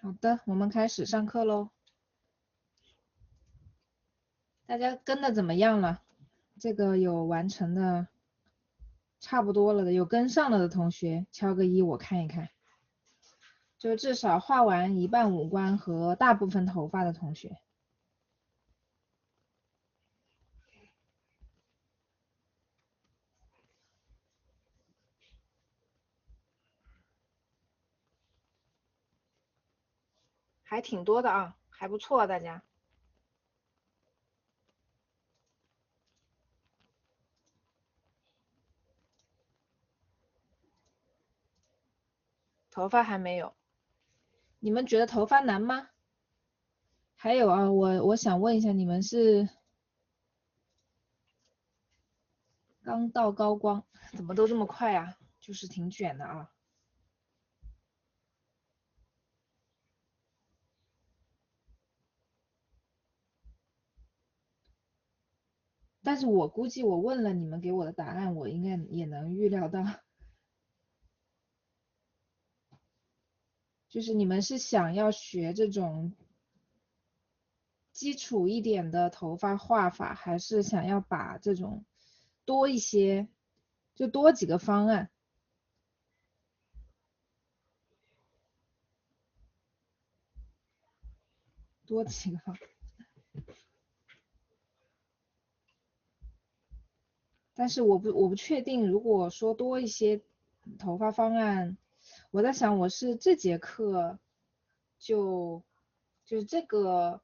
好的，我们开始上课喽。大家跟的怎么样了？这个有完成的差不多了的，有跟上了的同学敲个一，我看一看。就至少画完一半五官和大部分头发的同学。还挺多的啊，还不错啊，大家。头发还没有，你们觉得头发难吗？还有啊，我想问一下，你们是刚到高光，怎么都这么快啊？就是挺卷的啊。但是我估计我问了你们给我的答案，我应该也能预料到，就是你们是想要学这种基础一点的头发画法，还是想要把这种多一些，就多几个方案，多几个方案。但是我不确定，如果说多一些头发方案，我在想我是这节课就就是这个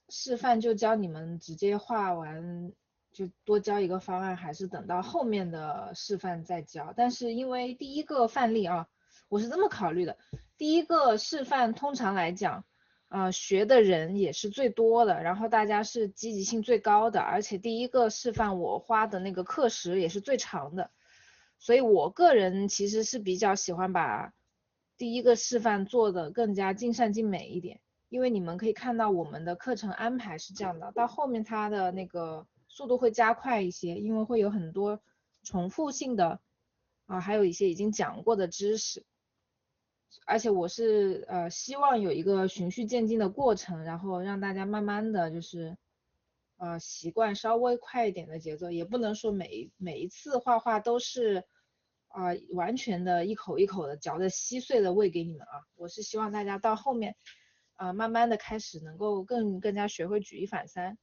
示范就教你们直接画完，就多教一个方案，还是等到后面的示范再教？但是因为第一个范例啊，我是这么考虑的，第一个示范通常来讲。学的人也是最多的，然后大家是积极性最高的，而且第一个示范我花的那个课时也是最长的，所以我个人其实是比较喜欢把第一个示范做的更加尽善尽美一点，因为你们可以看到我们的课程安排是这样的，到后面它的那个速度会加快一些，因为会有很多重复性的还有一些已经讲过的知识。而且我是希望有一个循序渐进的过程，然后让大家慢慢的就是习惯稍微快一点的节奏，也不能说每一次画画都是完全的一口一口的嚼的稀碎的喂给你们啊，我是希望大家到后面慢慢的开始能够更加学会举一反三。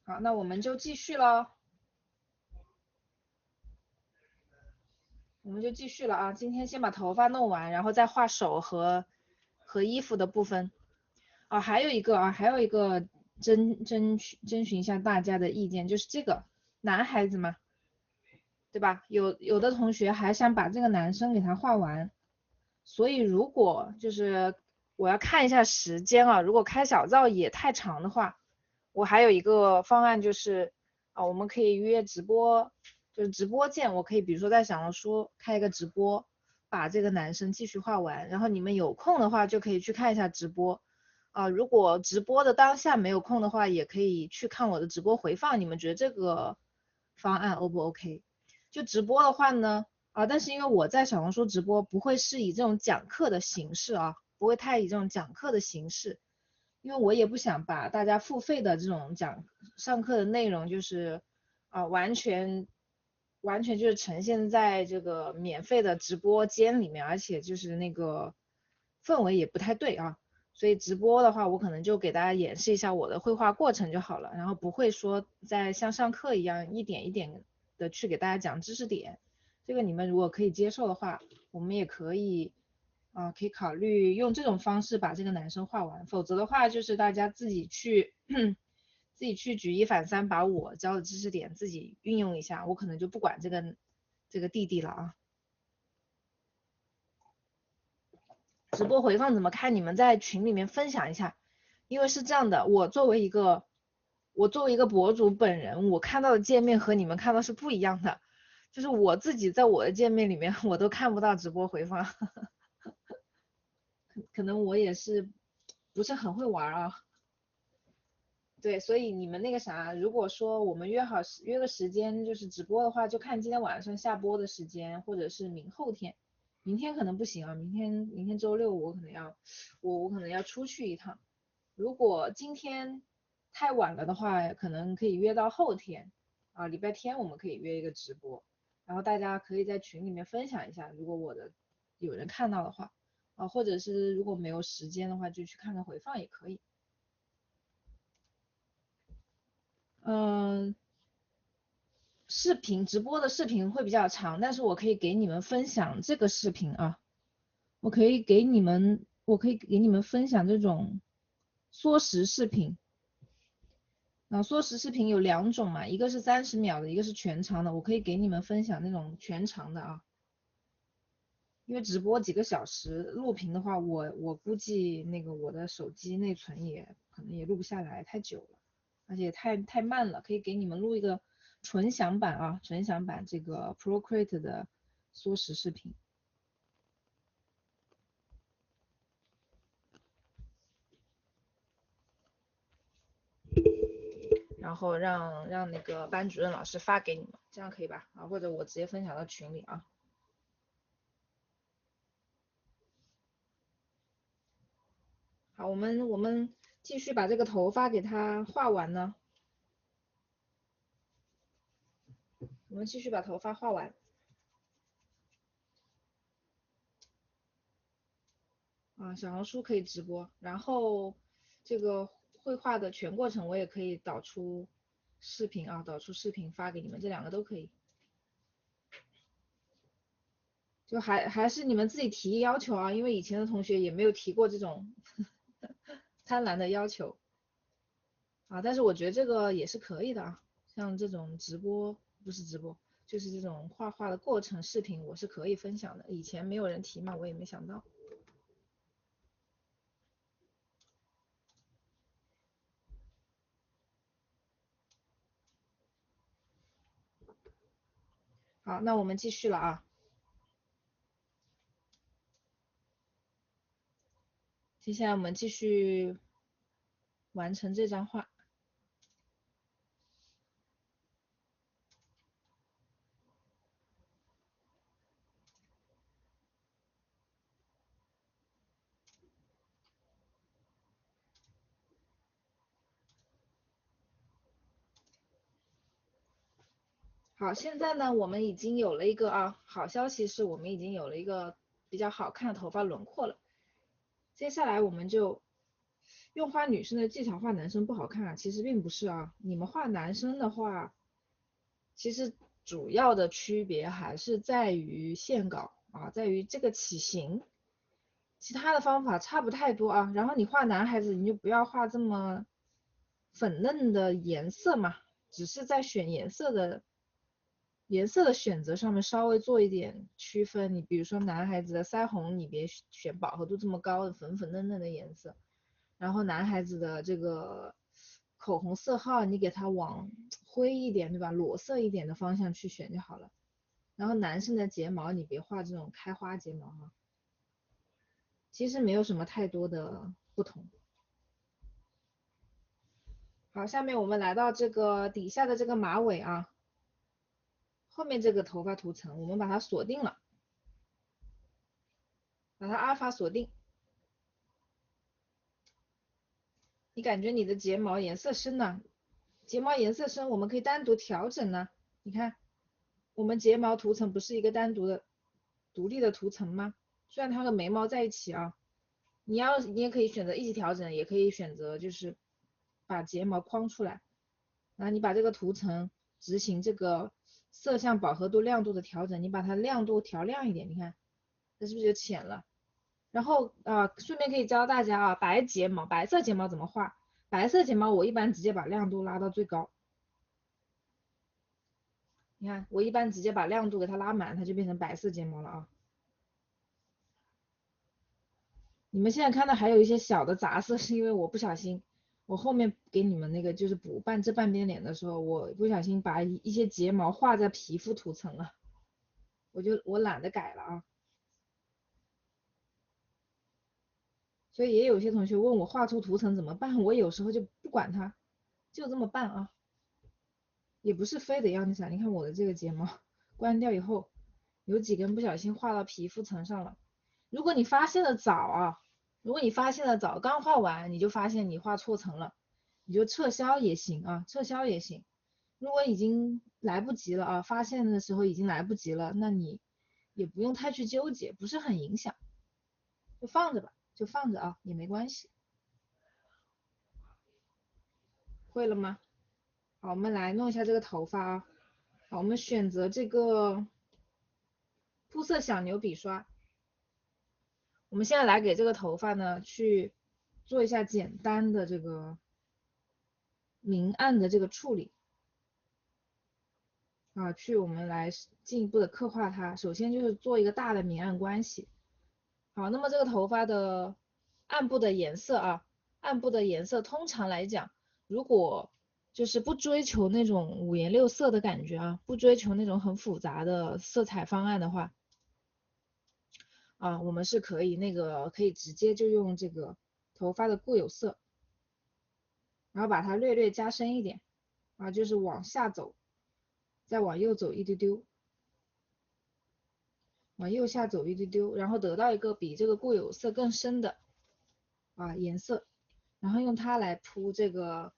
好，那我们就继续了，我们就继续了啊，今天先把头发弄完，然后再画手和衣服的部分。还有一个征询一下大家的意见，就是这个男孩子嘛，对吧？有的同学还想把这个男生给他画完，所以如果就是我要看一下时间啊，如果开小灶也太长的话，我还有一个方案就是我们可以约直播，就是直播间，我可以比如说在小红书开一个直播，把这个男生继续画完，然后你们有空的话就可以去看一下直播。如果直播的当下没有空的话，也可以去看我的直播回放。你们觉得这个方案 O 不 OK？就直播的话呢，但是因为我在小红书直播不会是以这种讲课的形式啊，不会太以这种讲课的形式，因为我也不想把大家付费的这种上课的内容，就是完全就是呈现在这个免费的直播间里面，而且就是那个氛围也不太对啊。所以直播的话，我可能就给大家演示一下我的绘画过程就好了，然后不会说在像上课一样一点一点的去给大家讲知识点。这个你们如果可以接受的话，我们也可以考虑用这种方式把这个男生画完，否则的话就是大家自己去自己去举一反三，把我教的知识点自己运用一下，我可能就不管这个弟弟了啊。直播回放怎么看？你们在群里面分享一下，因为是这样的，我作为一个博主本人，我看到的界面和你们看到是不一样的，就是我自己在我的界面里面我都看不到直播回放，可能我也是不是很会玩啊。对，所以你们那个啥，如果说我们约个时间，就是直播的话，就看今天晚上下播的时间，或者是明后天。明天可能不行啊，明天周六我可能要我可能要出去一趟。如果今天太晚了的话，可能可以约到后天啊，礼拜天我们可以约一个直播，然后大家可以在群里面分享一下，如果有人看到的话啊，或者是如果没有时间的话，就去看看回放也可以。嗯，直播的视频会比较长，但是我可以给你们分享这个视频啊，我可以给你们分享这种缩时视频。缩时视频有两种嘛，一个是30秒的，一个是全长的。我可以给你们分享那种全长的啊，因为直播几个小时，录屏的话，我估计那个我的手机内存也可能也录不下来，太久了，而且太慢了。可以给你们录一个纯享版啊，纯享版这个 Procreate 的缩时视频。然后让那个班主任老师发给你们，这样可以吧？啊，或者我直接分享到群里啊。好，我们继续把这个头发给它画完呢。我们继续把头发画完。啊，小红书可以直播，然后这个绘画的全过程我也可以导出视频啊，导出视频发给你们，这两个都可以。就还是你们自己提要求啊，因为以前的同学也没有提过这种贪婪的要求啊，但是我觉得这个也是可以的啊，像这种直播不是直播，就是这种画画的过程视频，我是可以分享的。以前没有人提嘛，我也没想到。好，那我们继续了啊，接下来我们继续完成这张画。好，现在呢，我们已经有了一个好消息是我们已经有了一个比较好看的头发轮廓了。接下来我们就用画女生的技巧画男生不好看啊，其实并不是啊。你们画男生的话，其实主要的区别还是在于线稿啊，在于这个起形，其他的方法差不太多啊。然后你画男孩子，你就不要画这么粉嫩的颜色嘛，只是在选颜色的选择上面稍微做一点区分。你比如说男孩子的腮红，你别选饱和度这么高的粉粉嫩嫩的颜色，然后男孩子的这个口红色号，你给它往灰一点，对吧？裸色一点的方向去选就好了。然后男生的睫毛，你别画这种开花睫毛哈，其实没有什么太多的不同。好，下面我们来到这个底下的这个马尾啊，后面这个头发涂层，我们把它锁定了，把它阿尔法锁定。你感觉你的睫毛颜色深了，睫毛颜色深，我们可以单独调整呢。你看，我们睫毛涂层不是一个单独的、独立的涂层吗？虽然它和眉毛在一起啊，你也可以选择一起调整，也可以选择就是把睫毛框出来。然后你把这个涂层执行这个色相饱和度、亮度的调整，你把它亮度调亮一点，你看这是不是就浅了？然后顺便可以教大家啊，白色睫毛怎么画？白色睫毛我一般直接把亮度拉到最高，你看我一般直接把亮度给它拉满，它就变成白色睫毛了啊。你们现在看到还有一些小的杂色，是因为我不小心，我后面给你们那个就是补这半边脸的时候，我不小心把一些睫毛画在皮肤涂层了，我懒得改了啊。所以也有些同学问我画出涂层怎么办，我有时候就不管它，就这么办啊，也不是非得要你闪。你看我的这个睫毛关掉以后，有几根不小心画到皮肤层上了。如果你发现的早啊，如果你发现的早，刚画完你就发现你画错层了，你就撤销也行啊，撤销也行。如果已经来不及了啊，发现的时候已经来不及了，那你也不用太去纠结，不是很影响，就放着吧，就放着啊，也没关系。会了吗？好，我们来弄一下这个头发啊。好，我们选择这个铺色小牛笔刷。我们现在来给这个头发呢去做一下简单的这个明暗的这个处理啊，我们来进一步的刻画它。首先就是做一个大的明暗关系。好，那么这个头发的暗部的颜色啊，暗部的颜色通常来讲，如果就是不追求那种五颜六色的感觉啊，不追求那种很复杂的色彩方案的话，啊，我们是可以可以直接就用这个头发的固有色，然后把它略略加深一点啊，就是往下走，再往右走一丢丢，往右下走一丢丢，然后得到一个比这个固有色更深的颜色，然后用它来铺这个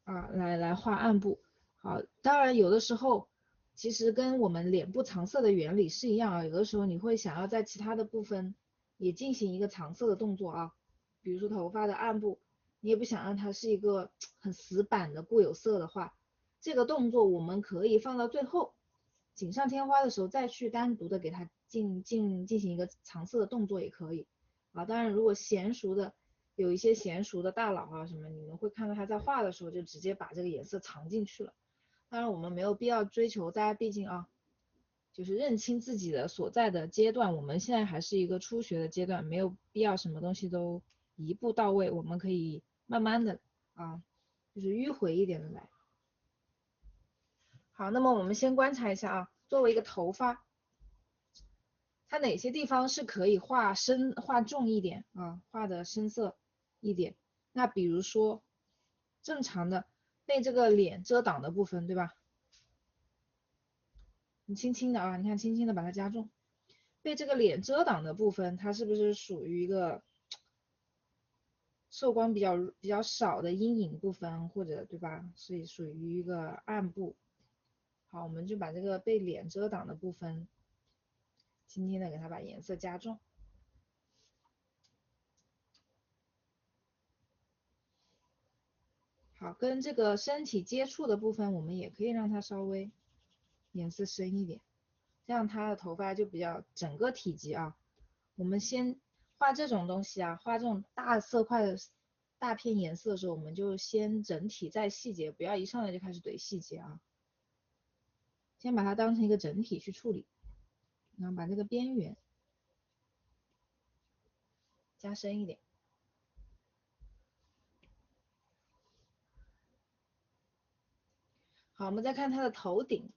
来画暗部。好，当然有的时候其实跟我们脸部藏色的原理是一样啊，有的时候你会想要在其他的部分也进行一个藏色的动作啊，比如说头发的暗部，你也不想让它是一个很死板的固有色的话，这个动作我们可以放到最后，锦上添花的时候再去单独的给它进行一个藏色的动作也可以啊。当然，如果有一些娴熟的大佬啊什么，你们会看到他在画的时候就直接把这个颜色藏进去了。当然，我们没有必要追求，大家毕竟啊，就是认清自己的所在的阶段，我们现在还是一个初学的阶段，没有必要什么东西都一步到位，我们可以慢慢的啊，就是迂回一点的来。好，那么我们先观察一下啊，作为一个头发，它哪些地方是可以画深、画重一点啊，画的深色一点？那比如说正常的被这个脸遮挡的部分，对吧？你轻轻的啊，你看轻轻的把它加重。被这个脸遮挡的部分，它是不是属于一个受光比较少的阴影部分，或者对吧？是属于一个暗部。好，我们就把这个被脸遮挡的部分，轻轻的给它把颜色加重。好，跟这个身体接触的部分，我们也可以让它稍微颜色深一点，这样它的头发就比较整个体积啊。我们先画这种东西啊，画这种大色块的大片颜色的时候，我们就先整体再细节，不要一上来就开始怼细节啊，先把它当成一个整体去处理，然后把这个边缘加深一点。好，我们再看它的头顶。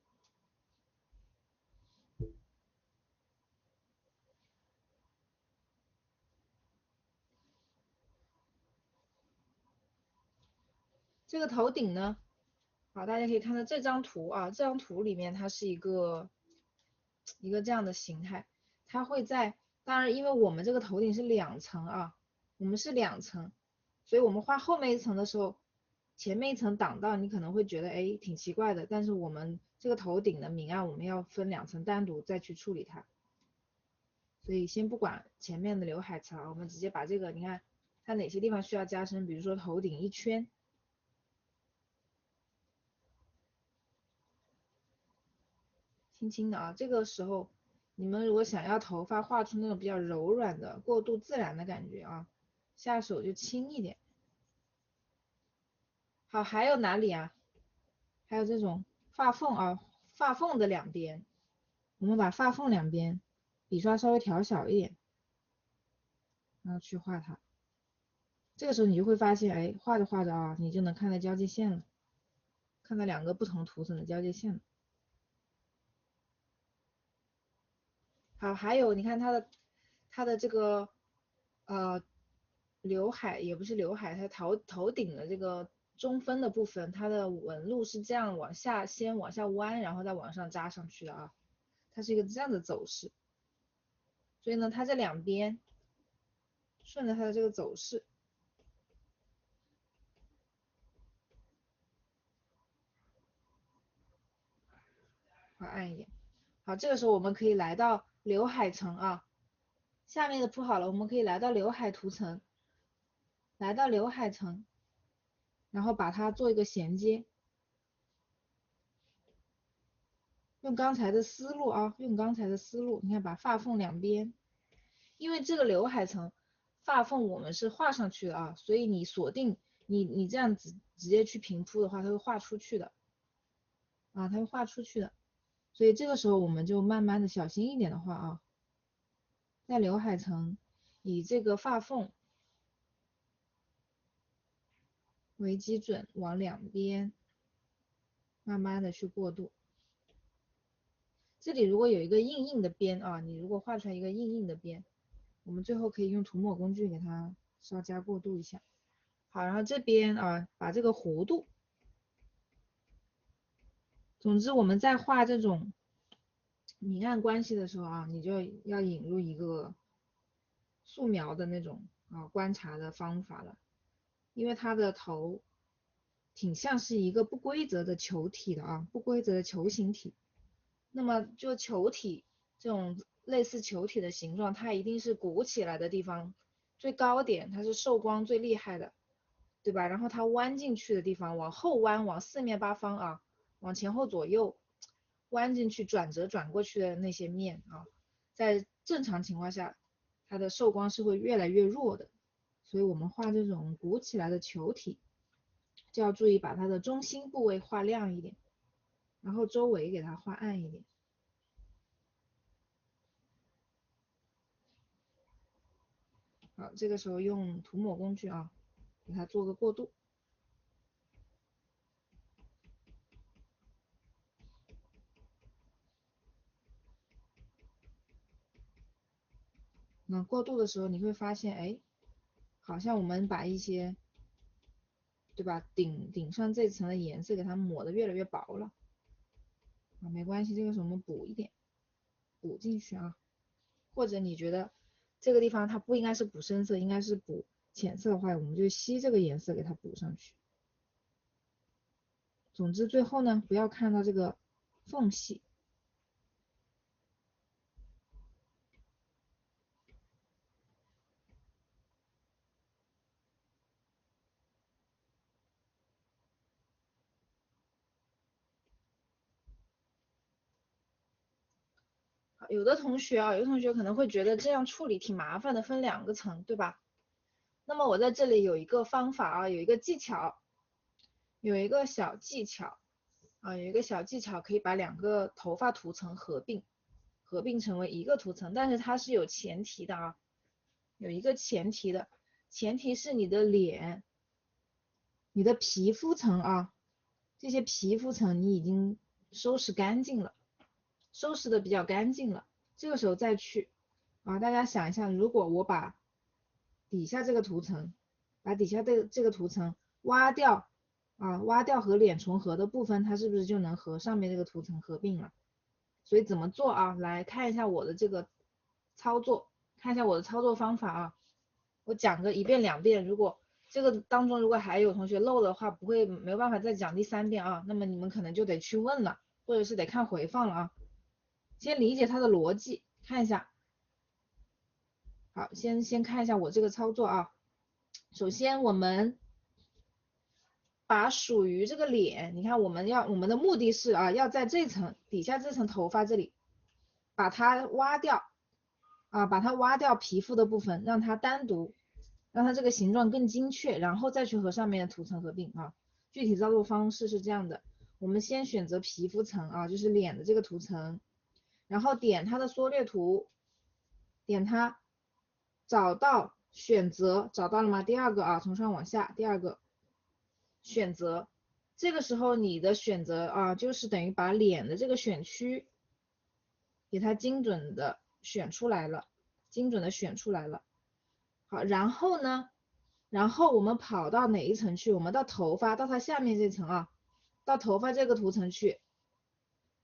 这个头顶呢，好，大家可以看到这张图啊，这张图里面它是一个这样的形态，它会在，当然因为我们这个头顶是两层啊，我们是两层，所以我们画后面一层的时候，前面一层挡到你可能会觉得哎挺奇怪的，但是我们这个头顶的明暗我们要分两层单独再去处理它，所以先不管前面的刘海槽，我们直接把这个你看它哪些地方需要加深，比如说头顶一圈。轻轻的啊，这个时候你们如果想要头发画出那种比较柔软的、过渡自然的感觉啊，下手就轻一点。好，还有哪里啊？还有这种发缝啊，发缝的两边，我们把发缝两边笔刷稍微调小一点，然后去画它。这个时候你就会发现，哎，画着画着啊，你就能看到交界线了，看到两个不同图层的交界线了。好，还有你看它的这个呃刘海也不是刘海，它头顶的这个中分的部分，它的纹路是这样往下，先往下弯，然后再往上扎上去的啊，它是一个这样的走势。所以呢，它这两边顺着它的这个走势画暗一点。好，这个时候我们可以来到刘海层啊，下面的铺好了，我们可以来到刘海涂层，来到刘海层，然后把它做一个衔接。用刚才的思路啊，用刚才的思路，你看把发缝两边，因为这个刘海层发缝我们是画上去的啊，所以你锁定你这样子直接去平铺的话，它会画出去的啊，它会画出去的。所以这个时候我们就慢慢的小心一点的话啊，在刘海层以这个发缝为基准，往两边慢慢的去过渡。这里如果有一个硬硬的边啊，你如果画出来一个硬硬的边，我们最后可以用涂抹工具给它稍加过渡一下。好，然后这边啊，把这个弧度，总之我们在画这种明暗关系的时候啊，你就要引入一个素描的那种观察的方法了，因为它的头挺像是一个不规则的球体的啊，不规则的球形体。那么就球体这种类似球体的形状，它一定是鼓起来的地方最高点，它是受光最厉害的，对吧？然后它弯进去的地方，往后弯，往四面八方啊，往前后左右弯进去，转折转过去的那些面啊，在正常情况下，它的受光是会越来越弱的。所以我们画这种鼓起来的球体，就要注意把它的中心部位画亮一点，然后周围给它画暗一点。好，这个时候用涂抹工具啊，给它做个过渡。那过渡的时候你会发现，哎，好像我们把一些，对吧，顶上这层的颜色给它抹的越来越薄了。啊，没关系，这个时候我们补一点，补进去啊。或者你觉得这个地方它不应该是补深色，应该是补浅色的话，我们就吸这个颜色给它补上去。总之最后呢，不要看到这个缝隙。有的同学啊，有的同学可能会觉得这样处理挺麻烦的，分两个层，对吧？那么我在这里有一个方法啊，有一个技巧，有一个小技巧啊，有一个小技巧可以把两个头发涂层合并成为一个涂层，但是它是有前提的啊，有一个前提的，前提是你的脸，你的皮肤层啊，这些皮肤层你已经收拾干净了，收拾的比较干净了，这个时候再去啊，大家想一下，如果我把底下这个涂层，把底下这个涂层挖掉啊，挖掉和脸重合的部分，它是不是就能和上面这个涂层合并了？所以怎么做啊？来看一下我的这个操作，看一下我的操作方法啊。我讲个一遍两遍，如果这个当中如果还有同学漏的话，没有办法再讲第三遍啊，那么你们可能就得去问了，或者是得看回放了啊。先理解它的逻辑，看一下。好，先看一下我这个操作啊。首先我们把属于这个脸，你看我们的目的是啊，要在这层底下这层头发这里把它挖掉啊，把它挖掉皮肤的部分，让它单独，让它这个形状更精确，然后再去和上面的涂层合并啊。具体操作方式是这样的，我们先选择皮肤层啊，就是脸的这个涂层，然后点它的缩略图，点它，找到选择，找到了吗？第二个啊，从上往下，第二个选择，这个时候你的选择啊，就是等于把脸的这个选区给它精准的选出来了，精准的选出来了。好，然后呢，然后我们跑到哪一层去？我们到头发，到它下面这层啊，到头发这个图层去，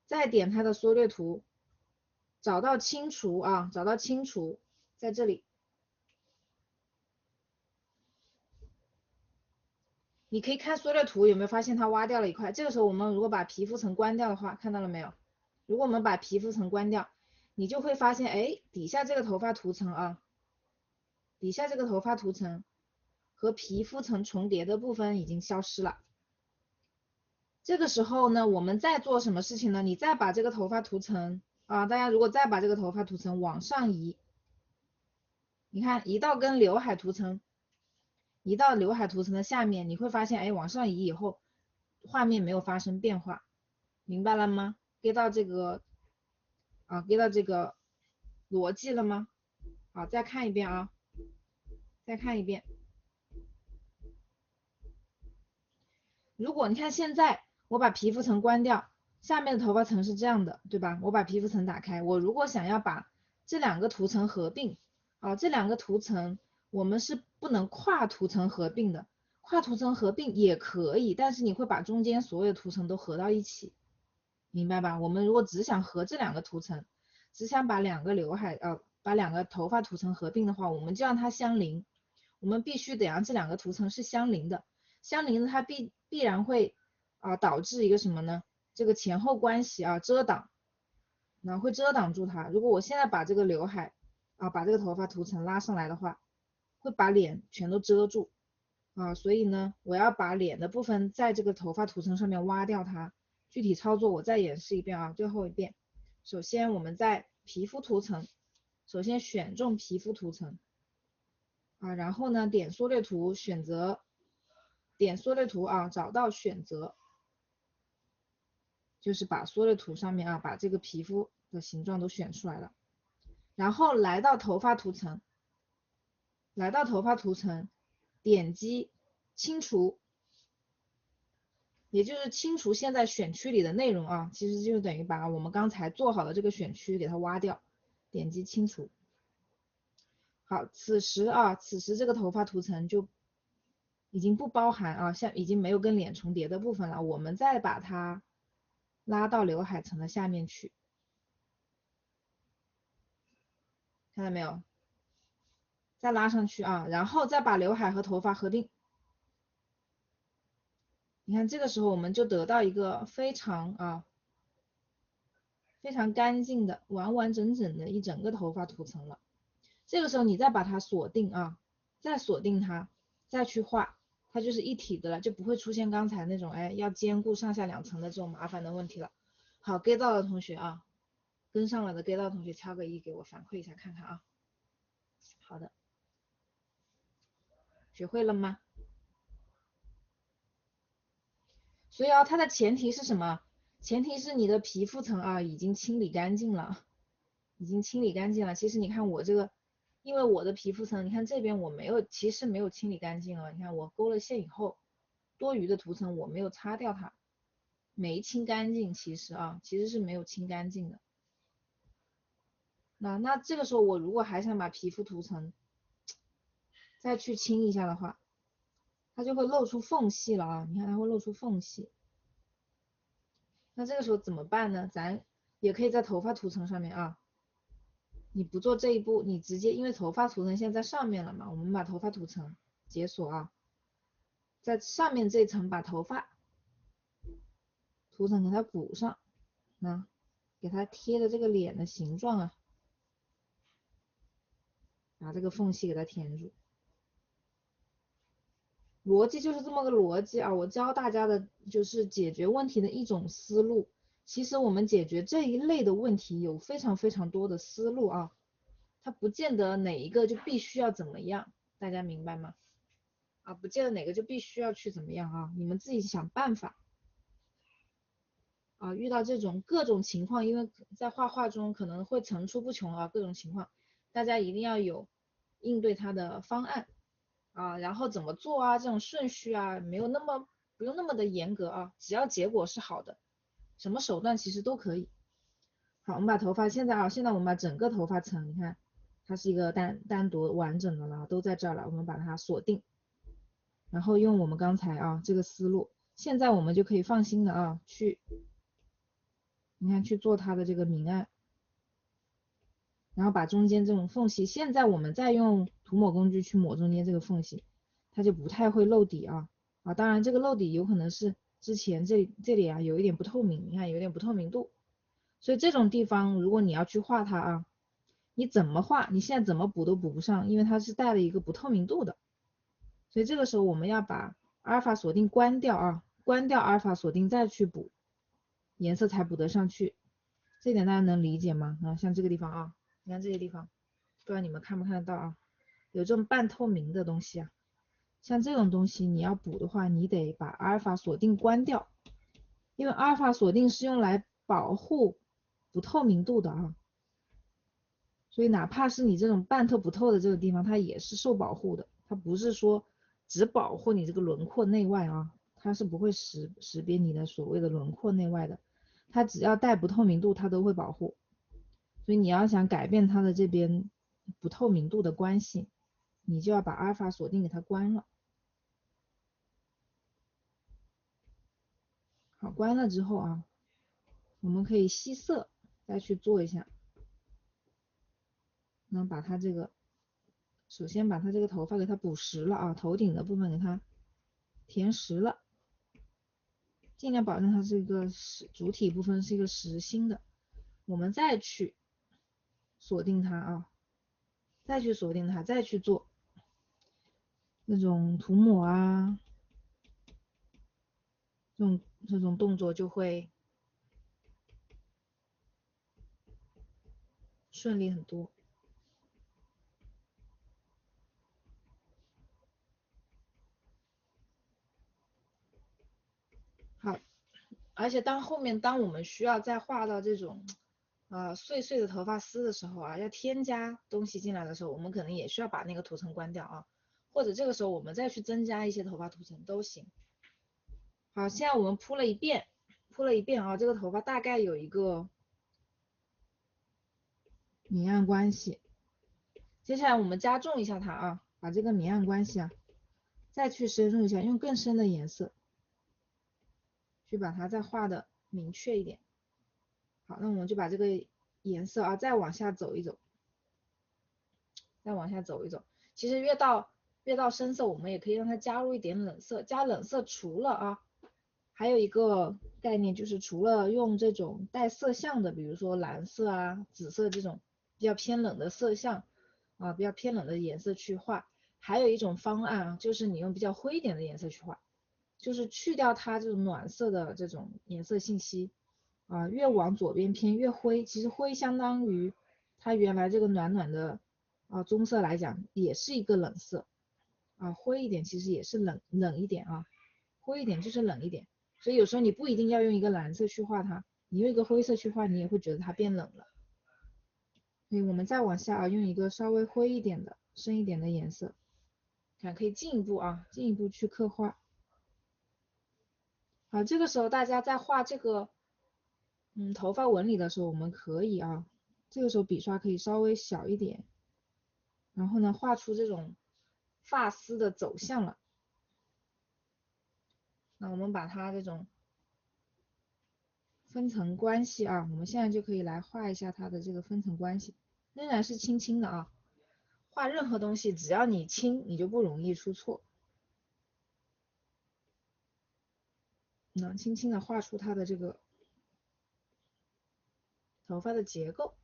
再点它的缩略图，找到清除啊，找到清除，在这里。你可以看缩略图，有没有发现它挖掉了一块？这个时候我们如果把皮肤层关掉的话，看到了没有？如果我们把皮肤层关掉，你就会发现，哎，底下这个头发图层啊，底下这个头发图层和皮肤层重叠的部分已经消失了。这个时候呢，我们再做什么事情呢？你再把这个头发图层啊，大家如果再把这个头发图层往上移，你看移到跟刘海图层，移到刘海图层的下面，你会发现，哎，往上移以后，画面没有发生变化，明白了吗？get 到这个啊，get 到这个逻辑了吗？好，再看一遍啊，再看一遍。如果你看现在我把皮肤层关掉，下面的头发层是这样的，对吧？我把皮肤层打开，我如果想要把这两个图层合并，啊，这两个图层我们是不能跨图层合并的，跨图层合并也可以，但是你会把中间所有图层都合到一起，明白吧？我们如果只想合这两个图层，只想把两个刘海把两个头发图层合并的话，我们就让它相邻，我们必须得让这两个图层是相邻的。相邻的它必然会导致一个什么呢？这个前后关系遮挡，那会遮挡住它。如果我现在把这个刘海把这个头发图层拉上来的话，会把脸全都遮住所以呢，我要把脸的部分在这个头发图层上面挖掉它。具体操作我再演示一遍最后一遍。首先我们在皮肤图层，首先选中皮肤图层然后呢点缩略图选择。点缩略图找到选择，就是把缩略图上面把这个皮肤的形状都选出来了。然后来到头发图层，来到头发图层，点击清除，也就是清除现在选区里的内容其实就等于把我们刚才做好的这个选区给它挖掉，点击清除。好，此时这个头发图层就已经不包含像已经没有跟脸重叠的部分了，我们再把它拉到刘海层的下面去，看到没有？再拉上去然后再把刘海和头发合并。你看这个时候我们就得到一个非常非常干净的完完整整的一整个头发图层了。这个时候你再把它锁定再锁定它，再去画，它就是一体的了，就不会出现刚才那种要兼顾上下两层的这种麻烦的问题了。好，get 到的同学跟上了的 get 到的同学敲个1给我反馈一下看看好的，学会了吗？所以它的前提是什么？前提是你的皮肤层已经清理干净了，已经清理干净了。其实你看我这个，因为我的皮肤层，你看这边我没有，其实没有清理干净你看我勾了线以后，多余的图层我没有擦掉它，没清干净。其实其实是没有清干净的。那这个时候我如果还想把皮肤图层再去清一下的话，它就会露出缝隙了你看它会露出缝隙。那这个时候怎么办呢？咱也可以在头发图层上面你不做这一步，你直接因为头发图层现在在上面了嘛，我们把头发图层解锁在上面这层把头发图层给它补上，给它贴的这个脸的形状把这个缝隙给它填住。逻辑就是这么个逻辑我教大家的就是解决问题的一种思路。其实我们解决这一类的问题有非常非常多的思路它不见得哪一个就必须要怎么样，大家明白吗？不见得哪个就必须要去怎么样你们自己想办法遇到这种各种情况，因为在画画中可能会层出不穷各种情况，大家一定要有应对它的方案然后怎么做这种顺序没有那么不用那么的严格只要结果是好的，什么手段其实都可以。好，我们把头发现在我们把整个头发层，你看它是一个单独完整的了，都在这儿了，我们把它锁定。然后用我们刚才这个思路，现在我们就可以放心的你看去做它的这个明暗，然后把中间这种缝隙，现在我们再用涂抹工具去抹中间这个缝隙，它就不太会漏底当然这个漏底有可能是之前这里有一点不透明，你看有点不透明度，所以这种地方如果你要去画它你怎么画，你现在怎么补都补不上，因为它是带了一个不透明度的，所以这个时候我们要把阿尔法锁定关掉关掉阿尔法锁定再去补，颜色才补得上去。这点大家能理解吗？像这个地方你看这些地方，不知道你们看不看得到有这种半透明的东西像这种东西你要补的话，你得把阿尔法锁定关掉，因为阿尔法锁定是用来保护不透明度的所以哪怕是你这种半透不透的这个地方，它也是受保护的，它不是说只保护你这个轮廓内外它是不会识别你的所谓的轮廓内外的，它只要带不透明度，它都会保护。所以你要想改变它的这边不透明度的关系，你就要把阿尔法锁定给它关了。好，关了之后我们可以吸色再去做一下，然后把它这个，首先把它这个头发给它补实了头顶的部分给它填实了，尽量保证它这个主体部分是一个实心的，我们再去锁定它再去锁定它，再去做那种涂抹这种动作就会顺利很多。好，而且后面当我们需要再画到这种碎碎的头发丝的时候要添加东西进来的时候，我们可能也需要把那个图层关掉或者这个时候我们再去增加一些头发图层都行。好，现在我们铺了一遍这个头发大概有一个明暗关系。接下来我们加重一下它把这个明暗关系再去深入一下，用更深的颜色去把它再画的明确一点。好，那我们就把这个颜色再往下走一走，再往下走一走。其实越到深色，我们也可以让它加入一点冷色。加冷色除了还有一个概念就是除了用这种带色相的，比如说蓝色紫色这种比较偏冷的色相比较偏冷的颜色去画，还有一种方案就是你用比较灰一点的颜色去画，就是去掉它这种暖色的这种颜色信息越往左边偏越灰，其实灰相当于它原来这个暖暖的棕色来讲也是一个冷色灰一点其实也是冷一点灰一点就是冷一点，所以有时候你不一定要用一个蓝色去画它，你用一个灰色去画，你也会觉得它变冷了。所以我们再往下用一个稍微灰一点的深一点的颜色，看可以进一步去刻画。好，这个时候大家在画这个头发纹理的时候，我们可以这个时候笔刷可以稍微小一点，然后呢画出这种发丝的走向了。那我们把它这种分层关系我们现在就可以来画一下它的这个分层关系，仍然是轻轻的画任何东西只要你轻，你就不容易出错。那轻轻的画出它的这个头发的结构。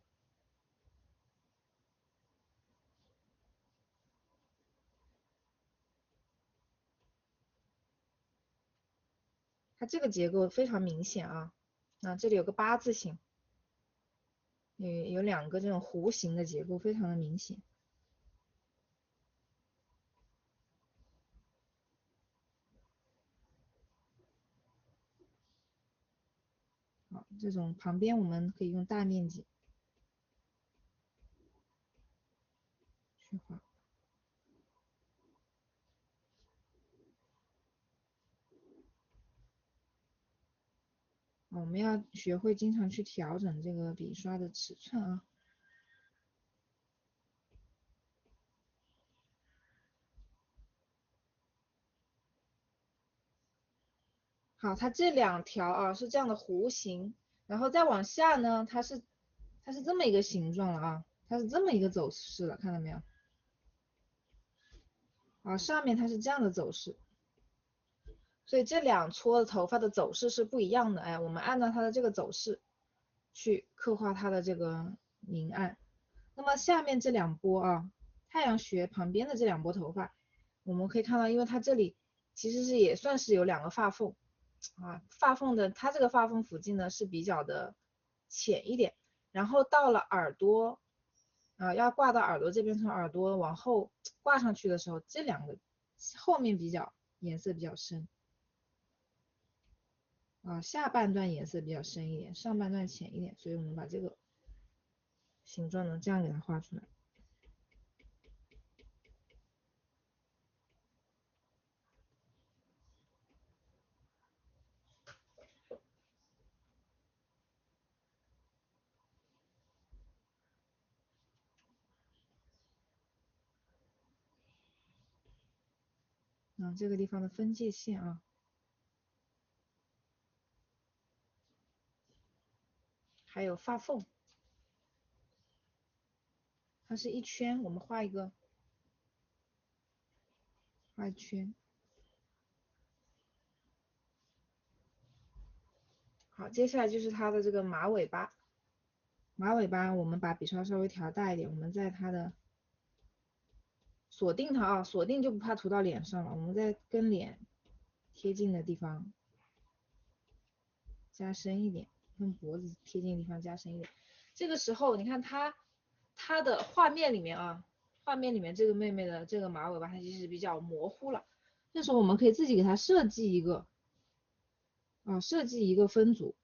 它这个结构非常明显那这里有个八字形，有两个这种弧形的结构，非常的明显。好，这种旁边我们可以用大面积去画。我们要学会经常去调整这个笔刷的尺寸好，它这2条啊是这样的弧形，然后再往下呢，它是这么一个形状了啊，它是这么一个走势了，看到没有？啊，上面它是这样的走势，所以这2撮的头发的走势是不一样的。哎，我们按照它的这个走势去刻画它的这个明暗。那么下面这2波啊，太阳穴旁边的这2波头发，我们可以看到，因为它这里其实是也算是有2个发缝啊，发缝的它这个发缝附近呢是比较的浅一点，然后到了耳朵啊，要挂到耳朵这边，从耳朵往后挂上去的时候，这2个后面颜色比较深啊，下半段颜色比较深一点，上半段浅一点，所以我们把这个形状呢这样给它画出来。这个地方的分界线啊，还有发缝，它是一圈，我们画一圈。好，接下来就是它的这个马尾巴。马尾巴我们把笔刷稍微调大一点，我们在它的锁定它啊，锁定就不怕涂到脸上了。我们在跟脸贴近的地方加深一点，跟脖子贴近的地方加深一点。这个时候你看它的画面里面啊，画面里面这个妹妹的这个马尾巴它其实比较模糊了。这时候我们可以自己给它设计一个分组。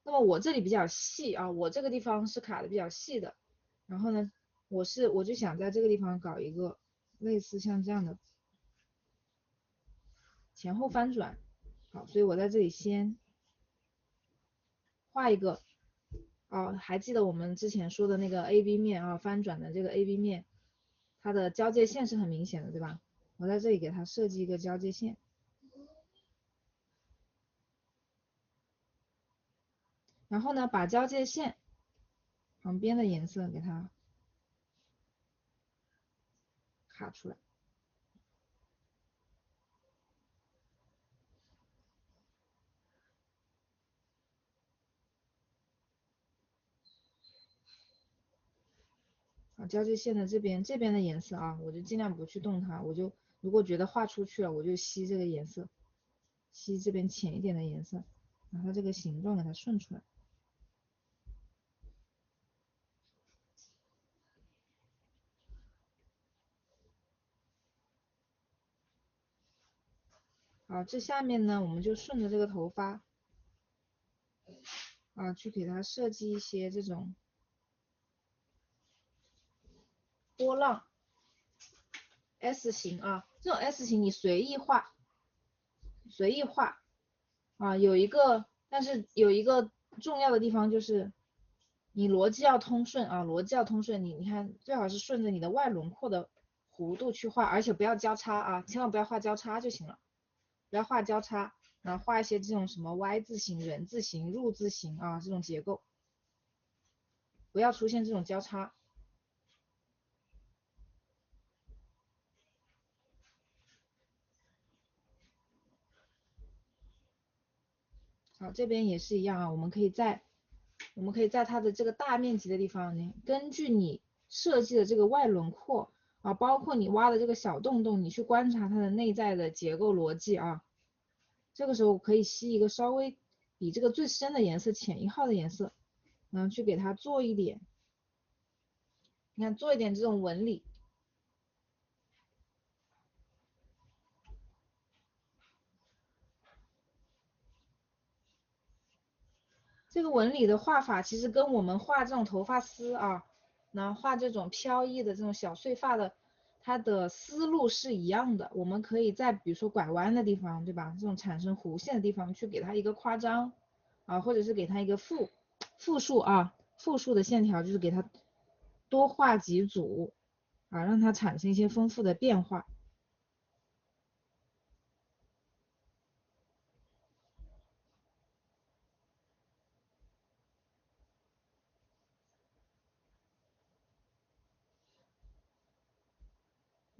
那么我这里比较细啊，我这个地方是卡的比较细的。然后呢，我就想在这个地方搞一个类似像这样的前后翻转。好，所以我在这里先画一个。还记得我们之前说的那个 AB 面啊，翻转的这个 AB 面，它的交界线是很明显的，对吧？我在这里给它设计一个交界线。然后呢，把交界线旁边的颜色给它卡出来。交界线的这边的颜色啊，我就尽量不去动它，我就如果觉得画出去了，我就吸这个颜色，吸这边浅一点的颜色，把它这个形状给它顺出来。好，这下面呢，我们就顺着这个头发去给它设计一些这种波浪 S 型啊，这种 S 型你随意画，但是有一个重要的地方就是你逻辑要通顺啊，逻辑要通顺，你看最好是顺着你的外轮廓的弧度去画，而且不要交叉啊，千万不要画交叉就行了，不要画交叉，然后画一些这种什么 Y 字形、人字形、入字形啊这种结构，不要出现这种交叉。好，这边也是一样啊，我们可以在它的这个大面积的地方呢，根据你设计的这个外轮廓啊，包括你挖的这个小洞洞，你去观察它的内在的结构逻辑啊。这个时候可以吸一个稍微比这个最深的颜色浅1号的颜色，然后去给它做一点，你看做一点这种纹理。这个纹理的画法其实跟我们画这种头发丝啊，然后画这种飘逸的这种小碎发的，它的思路是一样的。我们可以在比如说拐弯的地方，对吧？这种产生弧线的地方去给它一个夸张啊，或者是给它一个复数啊，复数的线条，就是给它多画几组啊，让它产生一些丰富的变化。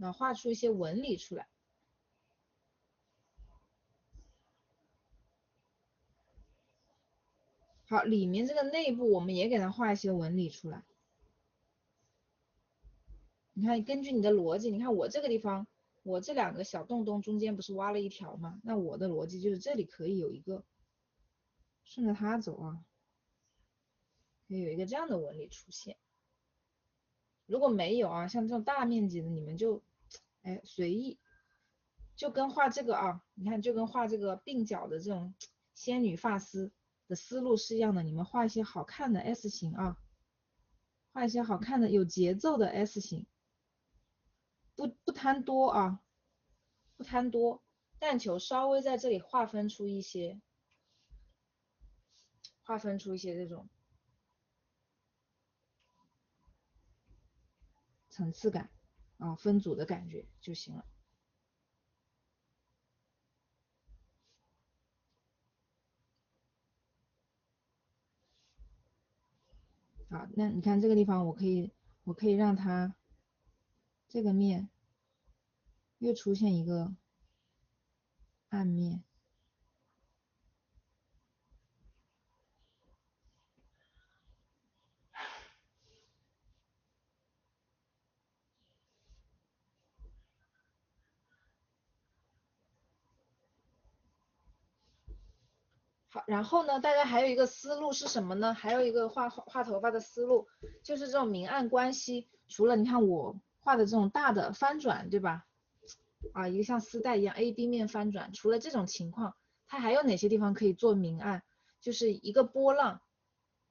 那画出一些纹理出来。好，里面这个内部我们也给它画一些纹理出来。你看，根据你的逻辑，你看我这个地方，我这2个小洞洞中间不是挖了一条吗？那我的逻辑就是这里可以有一个，顺着它走啊，可以有一个这样的纹理出现。如果没有啊，像这种大面积的，你们就随意，就跟画这个啊，你看就跟画这个鬓角的这种仙女发丝的思路是一样的，你们画一些好看的 S 型啊，画一些好看的有节奏的 S 型，不贪多啊，不贪多，但求稍微在这里划分出一些这种层次感啊，分组的感觉就行了。好，那你看这个地方，我可以让它这个面又出现一个暗面。好，然后呢，大家还有一个思路是什么呢？还有一个画头发的思路，就是这种明暗关系。除了你看我画的这种大的翻转，对吧？啊，一个像丝带一样 A B 面翻转。除了这种情况，它还有哪些地方可以做明暗？就是一个波浪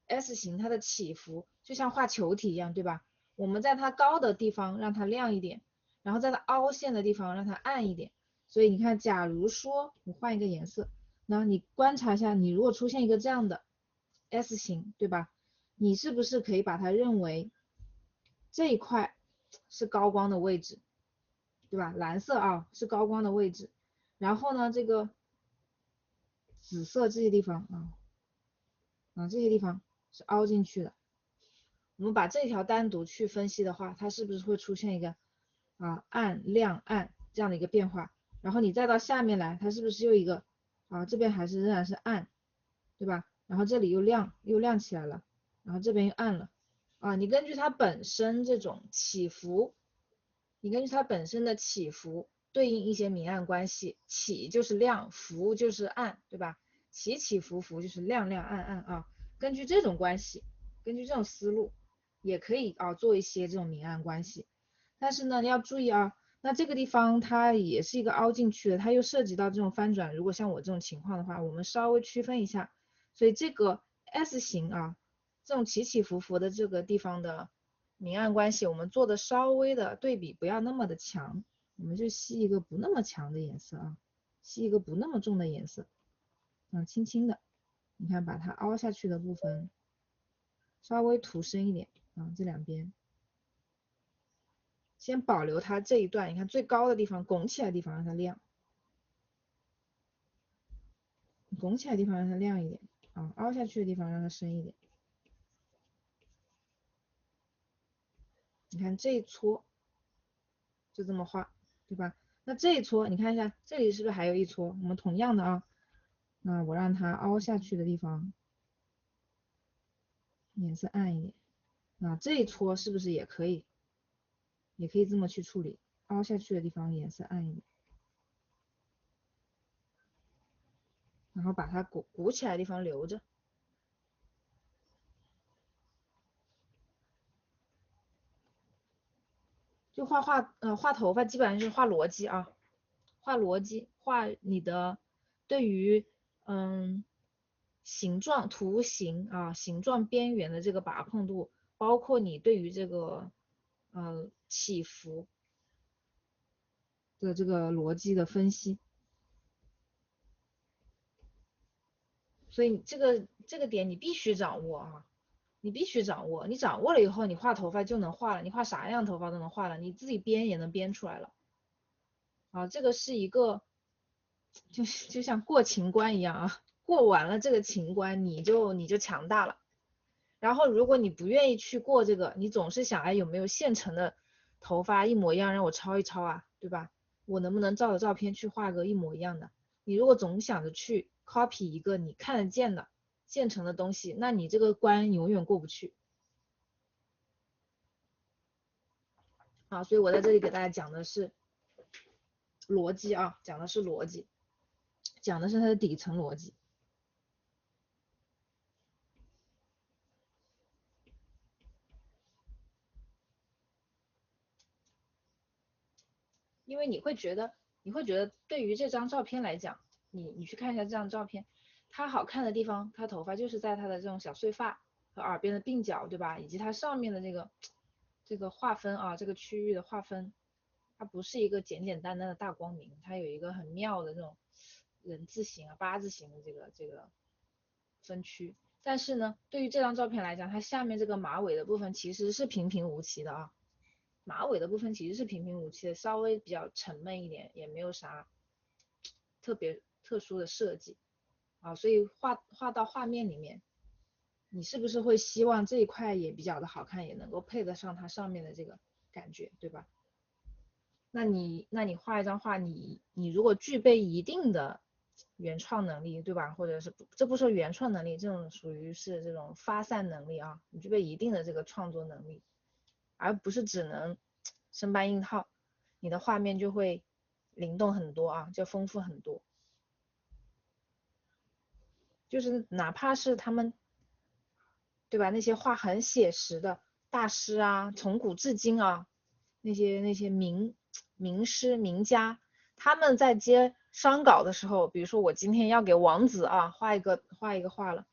S 型它的起伏，就像画球体一样，对吧？我们在它高的地方让它亮一点，然后在它凹陷的地方让它暗一点。所以你看，假如说我换一个颜色。那你观察一下，你如果出现一个这样的 S 型，对吧？你是不是可以把它认为这一块是高光的位置，对吧？蓝色啊是高光的位置，然后呢，这个紫色这些地方这些地方是凹进去的。我们把这条单独去分析的话，它是不是会出现一个暗亮暗这样的一个变化？然后你再到下面来，它是不是又一个这边还是仍然是暗，对吧？然后这里又亮起来了，然后这边又暗了你根据它本身这种起伏，你根据它本身的起伏对应一些明暗关系，起就是亮，伏就是暗，对吧？起起伏伏就是亮亮暗暗根据这种关系，根据这种思路，也可以做一些这种明暗关系。但是呢，你要注意那这个地方它也是一个凹进去的，它又涉及到这种翻转。如果像我这种情况的话，我们稍微区分一下。所以这个 S 型这种起起伏伏的这个地方的明暗关系，我们做的稍微的对比不要那么的强，我们就吸一个不那么强的颜色吸一个不那么重的颜色轻轻的，你看把它凹下去的部分稍微涂深一点这两边。先保留它这一段，你看最高的地方拱起来的地方让它亮，拱起来的地方让它亮一点凹下去的地方让它深一点。你看这一撮就这么画，对吧？那这一撮你看一下，这里是不是还有一撮？我们同样的那我让它凹下去的地方颜色暗一点。那这一撮是不是也可以这么去处理？凹下去的地方颜色暗一点，然后把它鼓起来的地方留着。就画头发基本上就是画逻辑画逻辑，画你的对于形状图形形状边缘的这个把控度，包括你对于这个起伏的这个逻辑的分析。所以这个点你必须掌握你必须掌握，你掌握了以后，你画头发就能画了，你画啥样头发都能画了，你自己编也能编出来了这个是一个就像过情关一样过完了这个情关，你就强大了。然后如果你不愿意去过这个，你总是想有没有现成的头发一模一样，让我抄一抄啊，对吧？我能不能照着照片去画个一模一样的？你如果总想着去 copy 一个你看得见的现成的东西，那你这个关永远过不去。啊，所以我在这里给大家讲的是逻辑啊，讲的是逻辑，讲的是它的底层逻辑。因为你会觉得对于这张照片来讲，你去看一下这张照片，它好看的地方，它头发就是在它的这种小碎发和耳边的鬓角，对吧？以及它上面的这个划分啊，这个区域的划分，它不是一个简简单单的大光明，它有一个很妙的这种人字形啊、八字形的这个分区。但是呢，对于这张照片来讲，它下面这个马尾的部分其实是平平无奇的啊。马尾的部分其实是平平无奇的，稍微比较沉闷一点，也没有啥特别特殊的设计啊，所以画到画面里面，你是不是会希望这一块也比较的好看，也能够配得上它上面的这个感觉，对吧？那你画一张画，你如果具备一定的原创能力，对吧？或者是这不说原创能力，这种属于是这种发散能力啊，你具备一定的这个创作能力，而不是只能生搬硬套，你的画面就会灵动很多啊，就丰富很多。就是哪怕是他们，对吧？那些画很写实的大师啊，从古至今啊，那些名师名家，他们在接商稿的时候，比如说我今天要给王子啊画一个画了，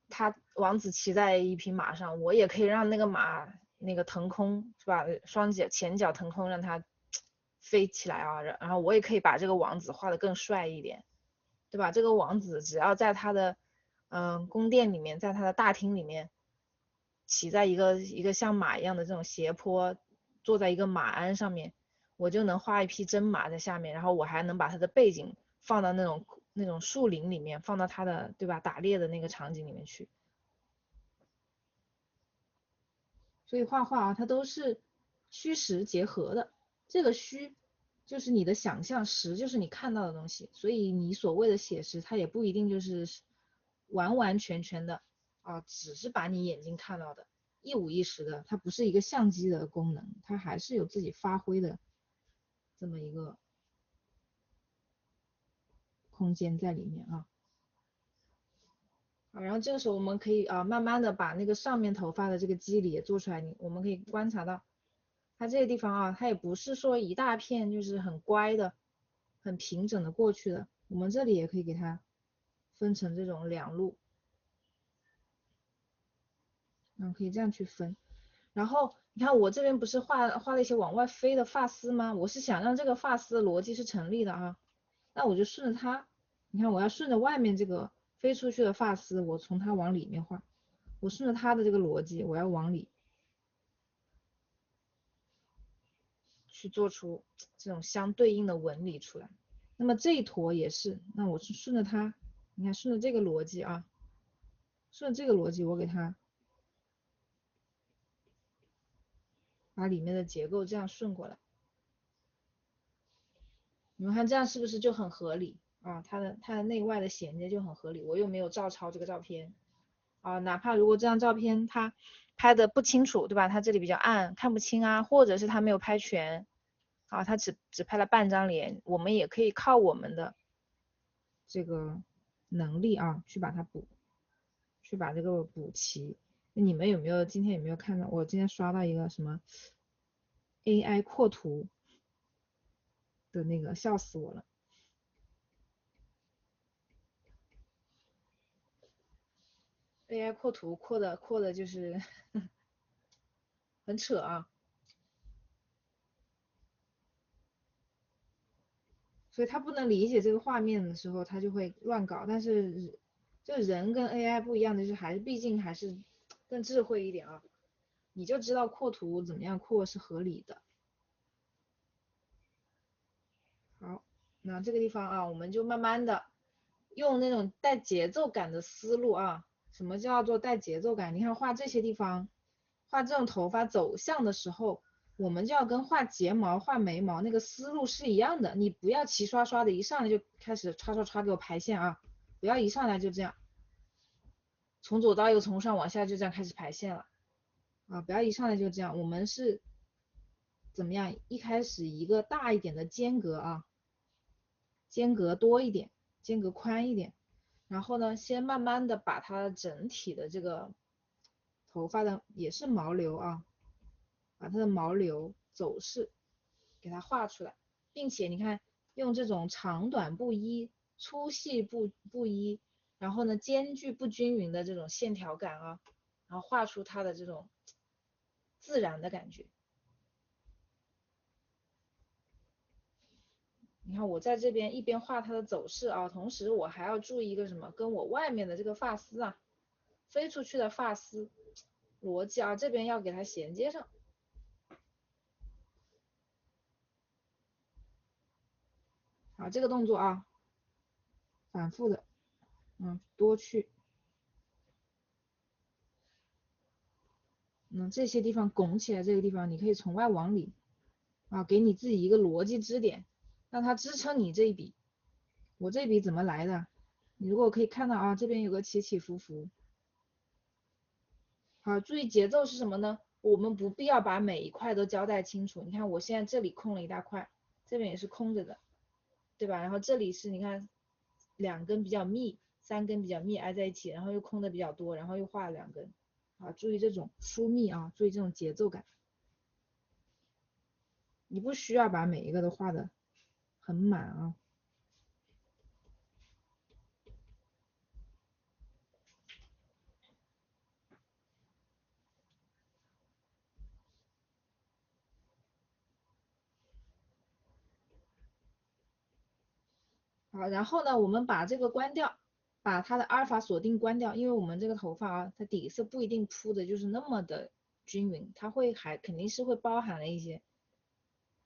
他王子骑在一匹马上，我也可以让那个马那个腾空，是吧？双脚前脚腾空，让它飞起来啊，然后我也可以把这个王子画得更帅一点，对吧？这个王子只要在他的宫殿里面，在他的大厅里面，骑在一个像马一样的这种斜坡，坐在一个马鞍上面，我就能画一匹真马在下面，然后我还能把他的背景放到那种树林里面，放到他的对吧打猎的那个场景里面去。所以画画啊，它都是虚实结合的。这个虚就是你的想象，实就是你看到的东西。所以你所谓的写实，它也不一定就是完完全全的啊，只是把你眼睛看到的一五一十的，它不是一个相机的功能，它还是有自己发挥的这么一个空间在里面啊。好，然后这个时候我们可以慢慢的把那个上面头发的这个肌理也做出来，我们可以观察到。它这个地方啊，它也不是说一大片就是很乖的、很平整的过去的，我们这里也可以给它分成这种两路，可以这样去分。然后你看我这边不是画了一些往外飞的发丝吗？我是想让这个发丝逻辑是成立的啊，那我就顺着它，你看我要顺着外面这个飞出去的发丝，我从它往里面画，我顺着它的这个逻辑，我要往里去做出这种相对应的纹理出来。那么这一坨也是，那我是顺着它，你看顺着这个逻辑啊，顺着这个逻辑，我给它把里面的结构这样顺过来，你们看这样是不是就很合理啊？它的内外的衔接就很合理，我又没有照抄这个照片啊，哪怕如果这张照片它拍的不清楚，对吧？它这里比较暗，看不清啊，或者是它没有拍全啊，它只拍了半张脸，我们也可以靠我们的这个能力啊，去把它去把这个补齐。你们今天有没有看到？我今天刷到一个什么 AI 扩图的那个，笑死我了。AI 扩图扩的就是很扯啊，所以他不能理解这个画面的时候，他就会乱搞。但是这人跟 AI 不一样的就是毕竟还是更智慧一点啊，你就知道扩图怎么样扩是合理的。好，那这个地方啊，我们就慢慢的用那种带节奏感的思路啊。什么叫做带节奏感？你看画这些地方，画这种头发走向的时候，我们就要跟画睫毛、画眉毛那个思路是一样的，你不要齐刷刷的一上来就开始刷刷刷给我排线啊，不要一上来就这样，从左到右，从上往下就这样开始排线了啊，不要一上来就这样，我们是怎么样？一开始一个大一点的间隔啊，间隔多一点，间隔宽一点，然后呢，先慢慢的把它整体的这个头发的也是毛流啊，把它的毛流走势给它画出来，并且你看用这种长短不一、粗细不一，然后呢间距不均匀的这种线条感啊，然后画出它的这种自然的感觉。你看我在这边一边画它的走势啊，同时我还要注意一个什么，跟我外面的这个发丝啊，飞出去的发丝逻辑啊，这边要给它衔接上。好，这个动作啊，反复的，多去，这些地方拱起来，这个地方你可以从外往里啊，给你自己一个逻辑支点，让它支撑你这一笔。我这笔怎么来的？你如果可以看到啊，这边有个起起伏伏。好，注意节奏是什么呢？我们不必要把每一块都交代清楚。你看我现在这里空了一大块，这边也是空着的，对吧？然后这里是你看2根比较密，3根比较密挨在一起，然后又空的比较多，然后又画了2根。啊，注意这种疏密啊，注意这种节奏感。你不需要把每一个都画的很满啊。好，然后呢，我们把这个关掉，把它的阿尔法锁定关掉，因为我们这个头发啊，它底色不一定铺的就是那么的均匀，它肯定是会包含了一些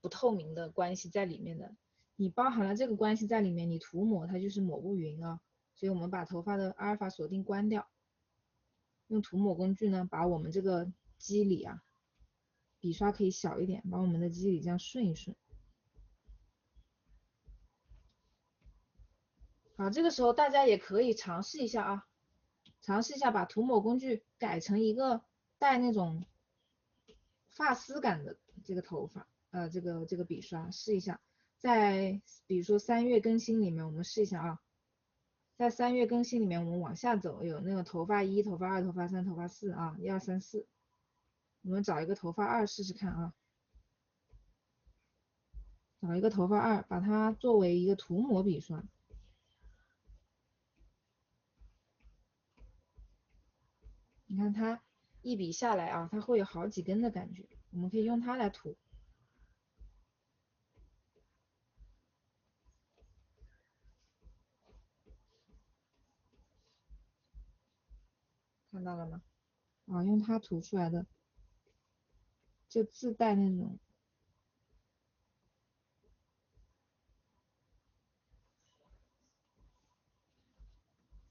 不透明的关系在里面的。你包含了这个关系在里面，你涂抹它就是抹不匀啊。所以我们把头发的阿尔法锁定关掉，用涂抹工具呢，把我们这个肌理啊，笔刷可以小一点，把我们的肌理这样顺一顺。好，这个时候大家也可以尝试一下啊，尝试一下把涂抹工具改成一个带那种发丝感的这个头发，这个笔刷试一下，在比如说3月更新里面，我们试一下啊，在3月更新里面，我们往下走，有那个头发1、头发2、头发3、头发4啊，1、2、3、4，我们找一个头发2试试看啊，找一个头发2，把它作为一个涂抹笔刷。你看它一笔下来啊，它会有好几根的感觉，我们可以用它来涂。看到了吗？啊，用它涂出来的就自带那种。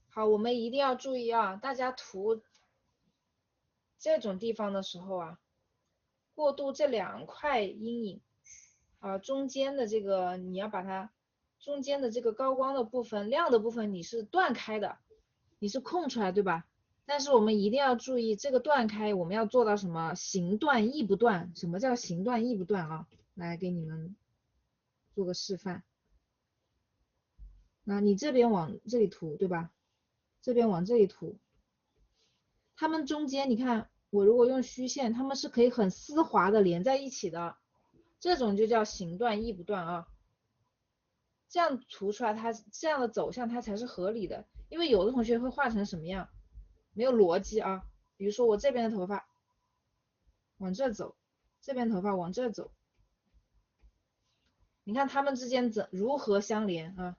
好，我们一定要注意啊，大家涂这种地方的时候啊，过渡这2块阴影啊，中间的这个你要把它中间的这个高光的部分、亮的部分你是断开的，你是空出来，对吧？但是我们一定要注意这个断开，我们要做到什么？形断意不断。什么叫形断意不断啊？来给你们做个示范。那你这边往这里涂，对吧？这边往这里涂，它们中间你看，我如果用虚线，它们是可以很丝滑的连在一起的，这种就叫形断意不断啊。这样涂出来，它这样的走向它才是合理的。因为有的同学会画成什么样，没有逻辑啊。比如说我这边的头发往这走，这边头发往这走，你看它们之间如何相连啊？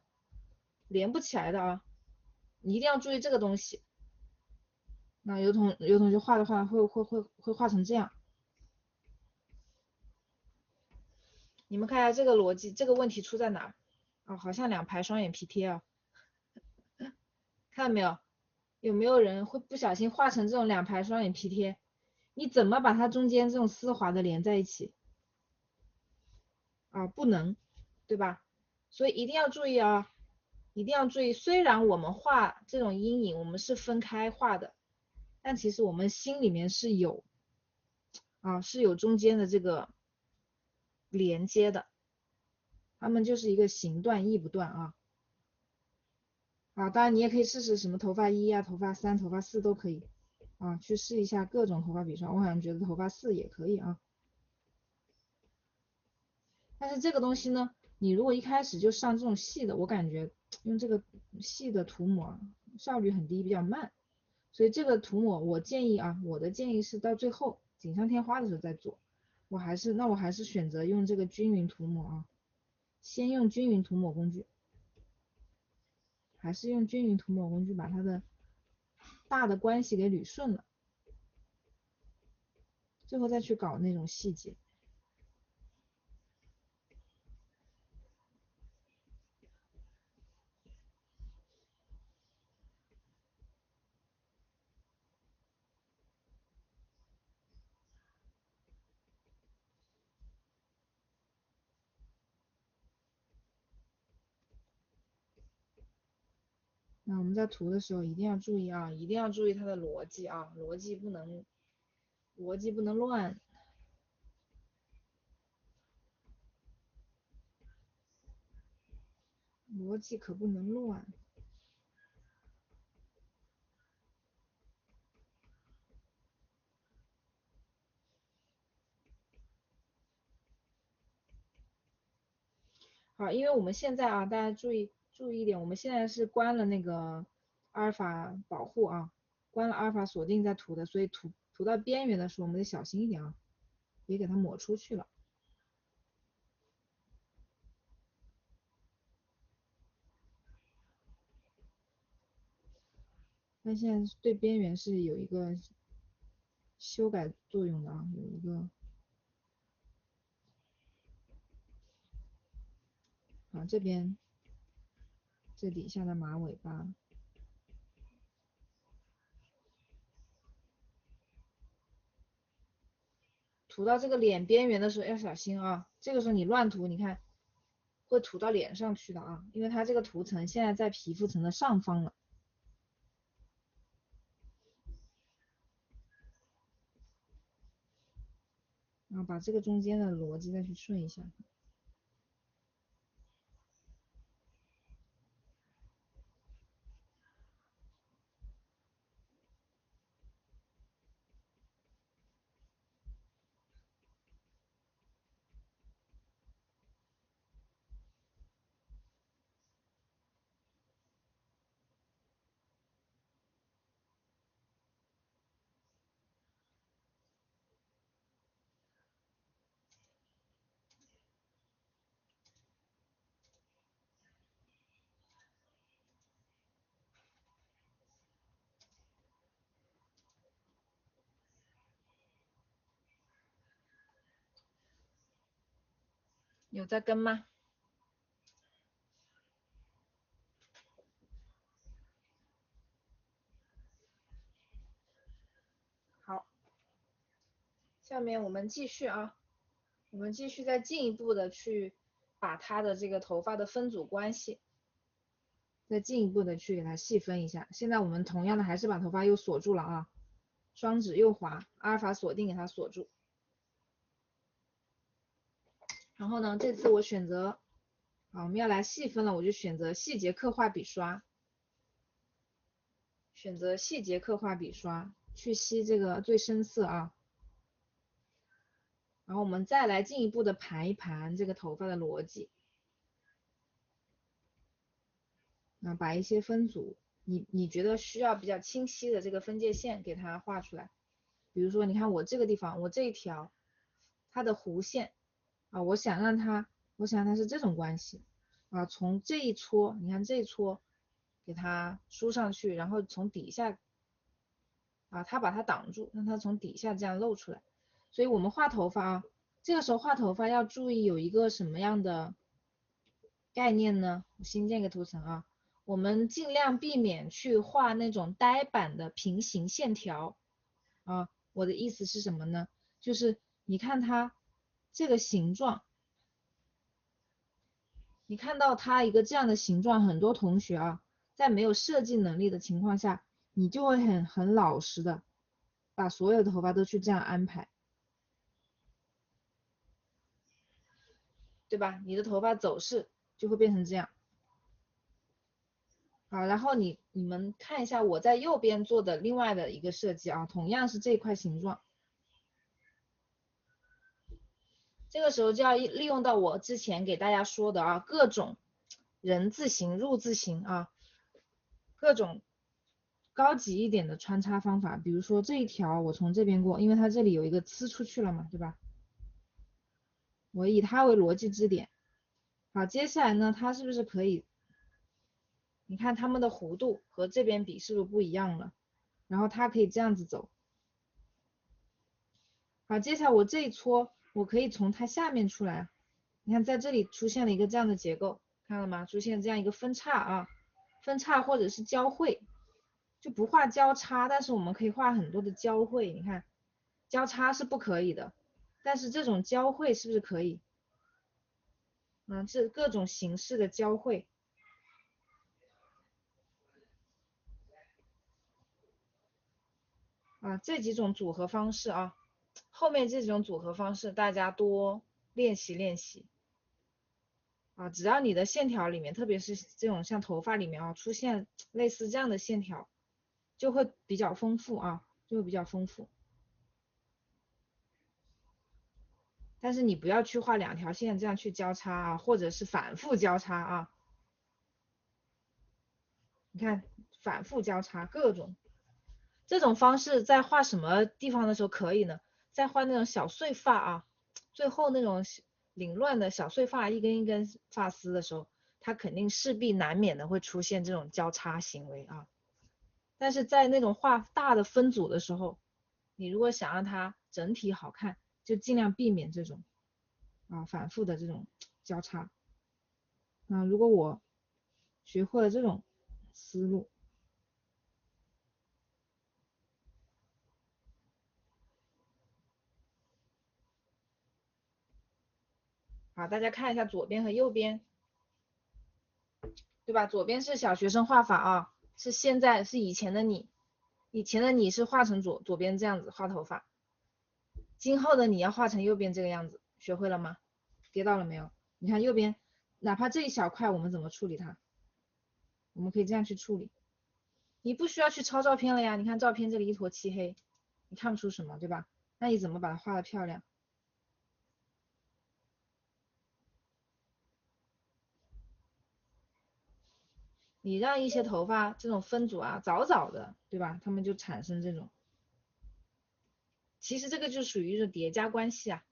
连不起来的啊，你一定要注意这个东西。那有同学画的话会画成这样。你们看一下这个逻辑，这个问题出在哪？哦，好像2排双眼皮贴啊，看到没有？有没有人会不小心画成这种2排双眼皮贴？你怎么把它中间这种丝滑的连在一起？啊，不能，对吧？所以一定要注意啊，一定要注意。虽然我们画这种阴影，我们是分开画的，但其实我们心里面是有中间的这个连接的，它们就是一个形断义不断啊。啊，当然你也可以试试什么头发1啊、头发3、头发4都可以啊，去试一下各种头发笔刷。我好像觉得头发4也可以啊。但是这个东西呢，你如果一开始就上这种细的，我感觉用这个细的涂抹效率很低，比较慢。所以这个涂抹我建议啊，我的建议是到最后锦上添花的时候再做。我还是选择用这个均匀涂抹啊，先用均匀涂抹工具，还是用均匀涂抹工具把它的大的关系给捋顺了，最后再去搞那种细节。那我们在涂的时候一定要注意啊，一定要注意它的逻辑啊，逻辑不能乱，逻辑可不能乱。好，因为我们现在啊，大家注意一点，我们现在是关了那个阿尔法保护啊，关了阿尔法锁定再涂的，所以涂到边缘的时候，我们得小心一点啊，别给它抹出去了。那现在对边缘是有一个修改作用的啊，有一个啊这底下的马尾巴。涂到这个脸边缘的时候要小心啊，这个时候你乱涂，你看会涂到脸上去的啊，因为它这个涂层现在在皮肤层的上方了。然后把这个中间的逻辑再去顺一下。有在跟吗？好，下面我们继续啊，我们继续再进一步的去把它的这个头发的分组关系，再进一步的去给它细分一下。现在我们同样的还是把头发又锁住了啊，双指右滑，阿尔法锁定给它锁住。然后呢，这次我选择，好，我们要来细分了，我就选择细节刻画笔刷，选择细节刻画笔刷去吸这个最深色啊。然后我们再来进一步的盘一盘这个头发的逻辑，啊，把一些分组，你觉得需要比较清晰的这个分界线给它画出来。比如说，你看我这个地方，我这一条它的弧线啊，我想让它是这种关系啊，从这一撮，你看这一撮给它梳上去，然后从底下啊，它把它挡住，让它从底下这样露出来。所以我们画头发啊，这个时候画头发要注意有一个什么样的概念呢？我新建一个图层啊，我们尽量避免去画那种呆板的平行线条啊。我的意思是什么呢？就是你看它这个形状，你看到它一个这样的形状，很多同学啊，在没有设计能力的情况下，你就会很老实的把所有的头发都去这样安排，对吧？你的头发走势就会变成这样。好，然后你们看一下我在右边做的另外的一个设计啊，同样是这块形状。这个时候就要利用到我之前给大家说的啊，各种人字形、入字形啊，各种高级一点的穿插方法。比如说这一条我从这边过，因为它这里有一个呲出去了嘛，对吧？我以它为逻辑支点。好，接下来呢，它是不是可以？你看它们的弧度和这边比是不是不一样了？然后它可以这样子走。好，接下来我这一撮，我可以从它下面出来。你看在这里出现了一个这样的结构，看到了吗？出现这样一个分叉啊，分叉或者是交汇，就不画交叉，但是我们可以画很多的交汇。你看，交叉是不可以的，但是这种交汇是不是可以？这各种形式的交汇啊，这几种组合方式啊，后面这种组合方式大家多练习练习。啊，只要你的线条里面，特别是这种像头发里面啊，出现类似这样的线条，就会比较丰富啊，就会比较丰富。但是你不要去画两条线这样去交叉啊，或者是反复交叉啊。你看，反复交叉各种，这种方式在画什么地方的时候可以呢？在画那种小碎发啊，最后那种凌乱的小碎发，一根一根发丝的时候，它肯定势必难免的会出现这种交叉行为啊。但是在那种画大的分组的时候，你如果想让它整体好看，就尽量避免这种反复的这种交叉。如果我学会了这种思路，好，大家看一下左边和右边，对吧？左边是小学生画法啊，是现在是以前的你，以前的你是画成左边这样子画头发，今后的你要画成右边这个样子，学会了吗？跌到了没有？你看右边，哪怕这一小块我们怎么处理它？我们可以这样去处理，你不需要去抄照片了呀。你看照片这里一坨漆黑，你看不出什么，对吧？那你怎么把它画的漂亮？你让一些头发这种分组啊，早早的，对吧？它们就产生这种，其实这个就属于一种叠加关系啊。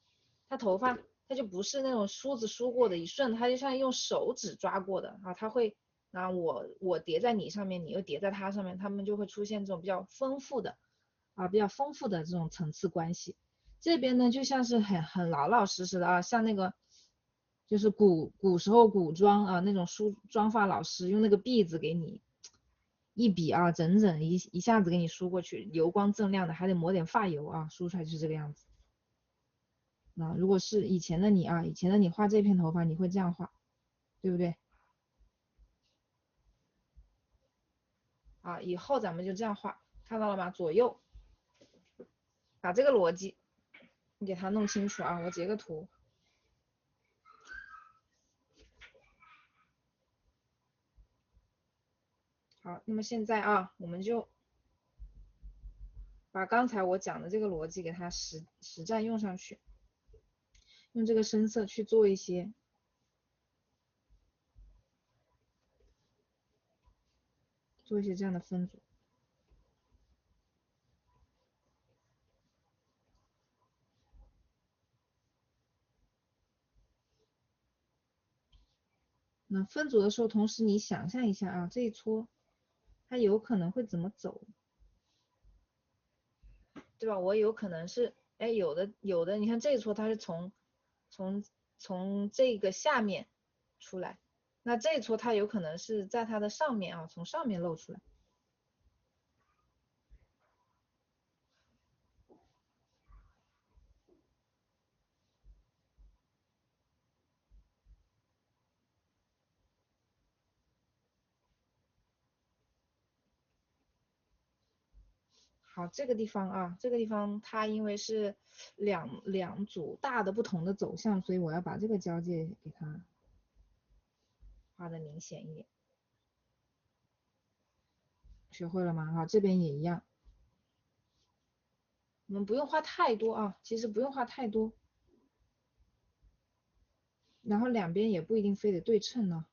它头发它就不是那种梳子梳过的一顺，它就像用手指抓过的啊，它会我叠在你上面，你又叠在它上面，它们就会出现这种比较丰富的这种层次关系。这边呢就像是很老老实实的啊，像那个就是古时候古装啊那种梳妆发老师用那个篦子给你一笔啊，整整一下子给你梳过去，油光锃亮的，还得抹点发油啊，梳出来就是这个样子。如果是以前的你啊，以前的你画这片头发，你会这样画，对不对？以后咱们就这样画，看到了吗？左右把这个逻辑你给它弄清楚啊，我截个图。好，那么现在啊，我们就把刚才我讲的这个逻辑给它实战用上去，用这个深色去做一些这样的分组。那分组的时候，同时你想象一下啊，这一撮它有可能会怎么走，对吧？我有可能是，哎，有的，你看这一撮它是从从这个下面出来，那这一撮它有可能是在它的上面啊，从上面露出来。好，这个地方啊，这个地方它因为是两组大的不同的走向，所以我要把这个交界给它画的明显一点。学会了吗？好，这边也一样。我们不用画太多啊，其实不用画太多。然后两边也不一定非得对称呢。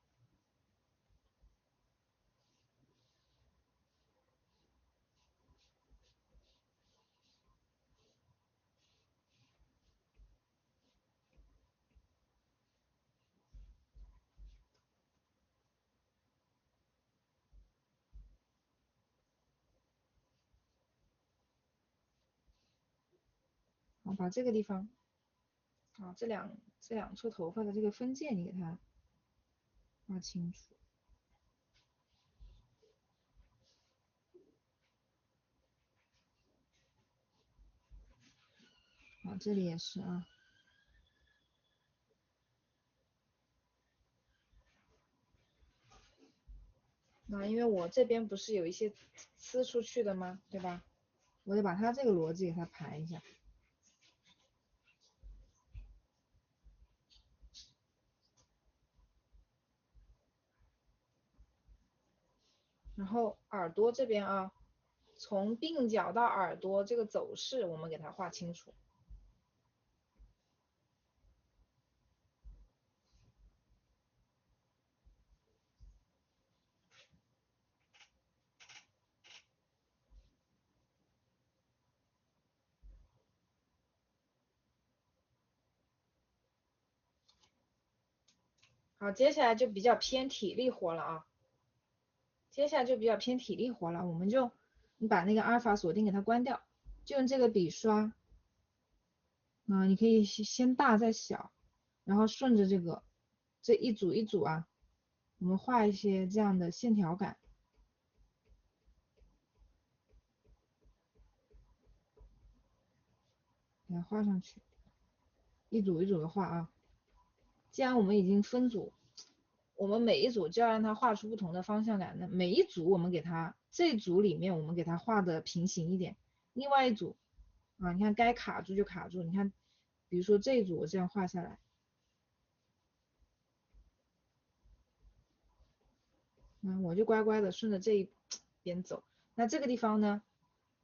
好，把这个地方啊，这两撮头发的这个分界你给它画清楚。好，这里也是啊。那因为我这边不是有一些呲出去的吗？对吧？我得把它这个逻辑给它排一下。然后耳朵这边啊，从鬓角到耳朵这个走势，我们给它画清楚。好，接下来就比较偏体力活了啊。接下来就比较偏体力活了，我们就你把那个阿尔法锁定给它关掉，就用这个笔刷。你可以先大再小，然后顺着这一组一组啊，我们画一些这样的线条感，给它画上去，一组一组的画啊。既然我们已经分组，我们每一组就要让它画出不同的方向感。那每一组我们给它这组里面我们给它画的平行一点，另外一组啊，你看该卡住就卡住。你看，比如说这一组我这样画下来，我就乖乖的顺着这一边走。那这个地方呢，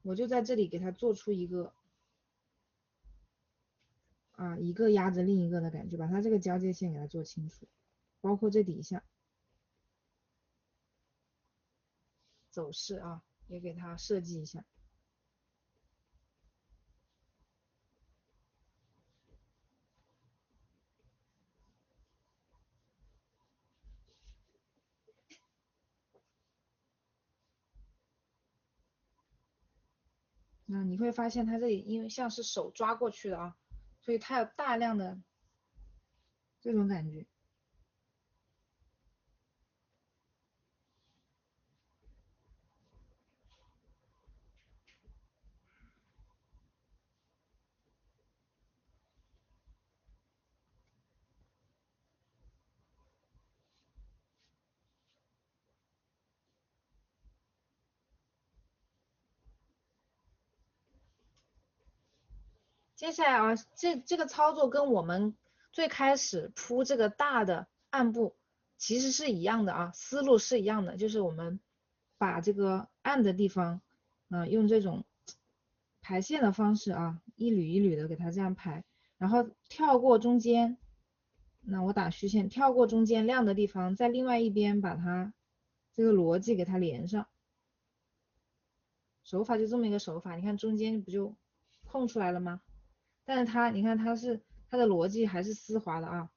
我就在这里给它做出一个一个压着另一个的感觉，把它这个交界线给它做清楚，包括这底下走势啊，也给它设计一下。你会发现它这里因为像是手抓过去的啊，所以它有大量的这种感觉。接下来啊，这个操作跟我们最开始铺这个大的暗部其实是一样的啊，思路是一样的，就是我们把这个暗的地方，用这种排线的方式啊，一缕一缕的给它这样排，然后跳过中间，那我打虚线，跳过中间亮的地方，在另外一边把它这个逻辑给它连上，手法就这么一个手法，你看中间不就空出来了吗？但是它，你看它的逻辑还是丝滑的啊，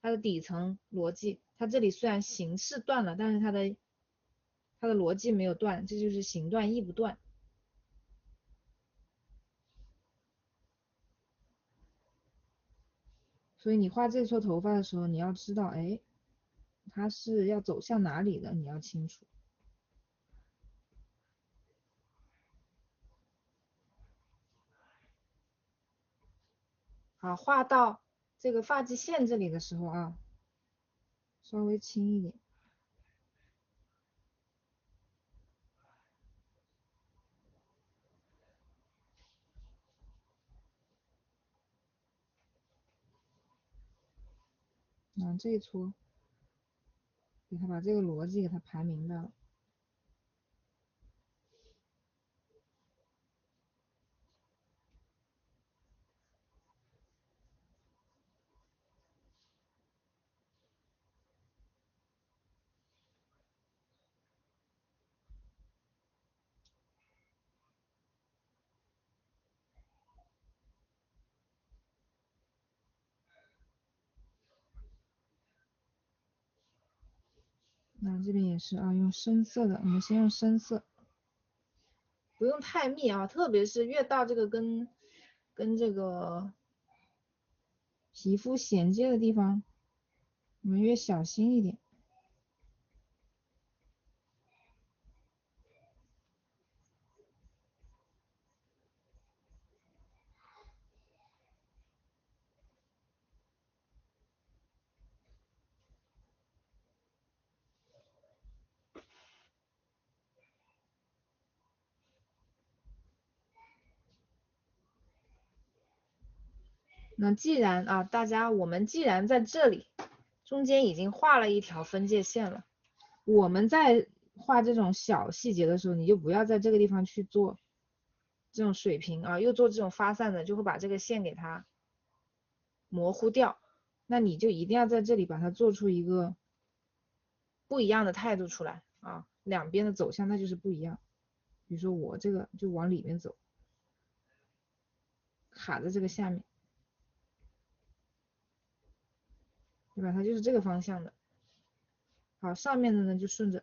它的底层逻辑，它这里虽然形式断了，但是它的逻辑没有断，这就是形断意不断。所以你画这撮头发的时候，你要知道，哎，它是要走向哪里的，你要清楚。好，画到这个发际线这里的时候啊，稍微轻一点。这一撮给他把这个逻辑给他排明白了。这边也是啊，用深色的，我们先用深色，不用太密啊，特别是越到这个跟这个皮肤衔接的地方，我们越小心一点。那既然啊，我们既然在这里中间已经画了一条分界线了，我们在画这种小细节的时候，你就不要在这个地方去做这种水平啊，又做这种发散的，就会把这个线给它模糊掉。那你就一定要在这里把它做出一个不一样的态度出来啊，两边的走向那就是不一样。比如说我这个就往里面走，卡在这个下面，对吧？它就是这个方向的。好，上面的呢就顺着。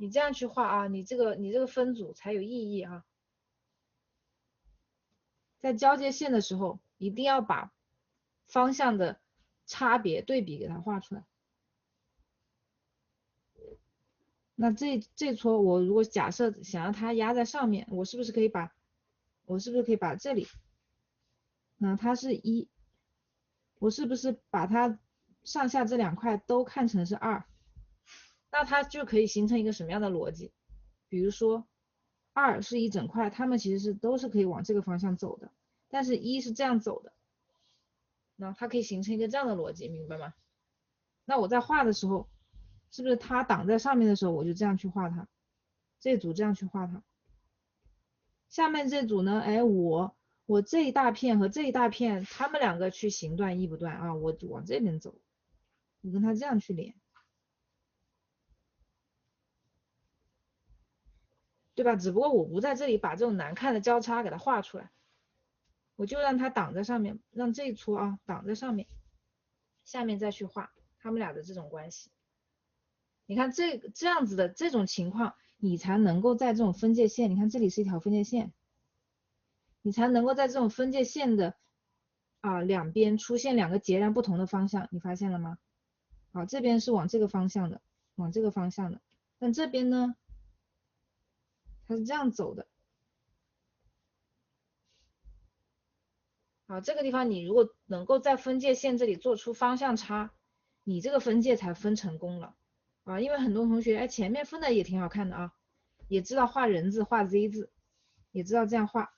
你这样去画啊，你这个分组才有意义啊。在交界线的时候，一定要把方向的差别对比给它画出来。那这撮我如果假设想让它压在上面，我是不是可以把这里，那它是1，我是不是把它上下这两块都看成是2？那它就可以形成一个什么样的逻辑？比如说2是一整块，它们其实都是可以往这个方向走的，但是1是这样走的，那它可以形成一个这样的逻辑，明白吗？那我在画的时候，是不是它挡在上面的时候，我就这样去画它，这组这样去画它，下面这组呢，哎，我这一大片和这一大片，它们两个去形断义不断啊，我往这边走，我跟它这样去连，对吧？只不过我不在这里把这种难看的交叉给它画出来，我就让它挡在上面，让这一撮啊挡在上面，下面再去画它们俩的这种关系。你看这样子的这种情况，你才能够在这种分界线，你看这里是一条分界线，你才能够在这种分界线的两边出现两个截然不同的方向，你发现了吗？好，这边是往这个方向的，往这个方向的，但这边呢，它是这样走的。好，这个地方你如果能够在分界线这里做出方向差，你这个分界才分成功了啊。因为很多同学，哎，前面分的也挺好看的啊，也知道画人字、画 Z 字，也知道这样画，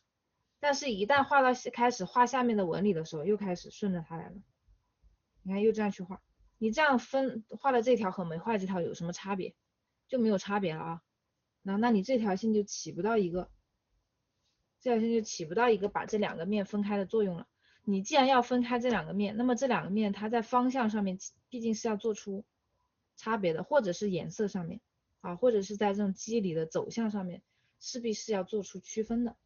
但是一旦画到开始画下面的纹理的时候，又开始顺着它来了。你看，又这样去画，你这样画的这条和没画这条有什么差别？就没有差别了啊。那你这条线就起不到一个把这两个面分开的作用了。你既然要分开这两个面，那么这两个面它在方向上面毕竟是要做出差别的，或者是颜色上面啊，或者是在这种肌理的走向上面，势必是要做出区分的。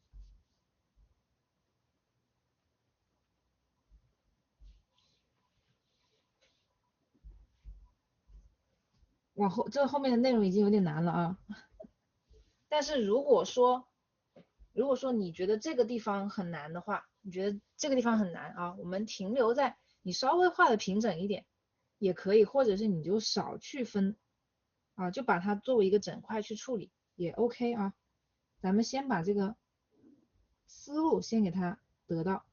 往后这后面的内容已经有点难了啊。但是如果说你觉得这个地方很难的话，你觉得这个地方很难啊，我们停留在你稍微画的平整一点也可以，或者是你就少去分啊，就把它作为一个整块去处理也 OK 啊。咱们先把这个思路先给它得到，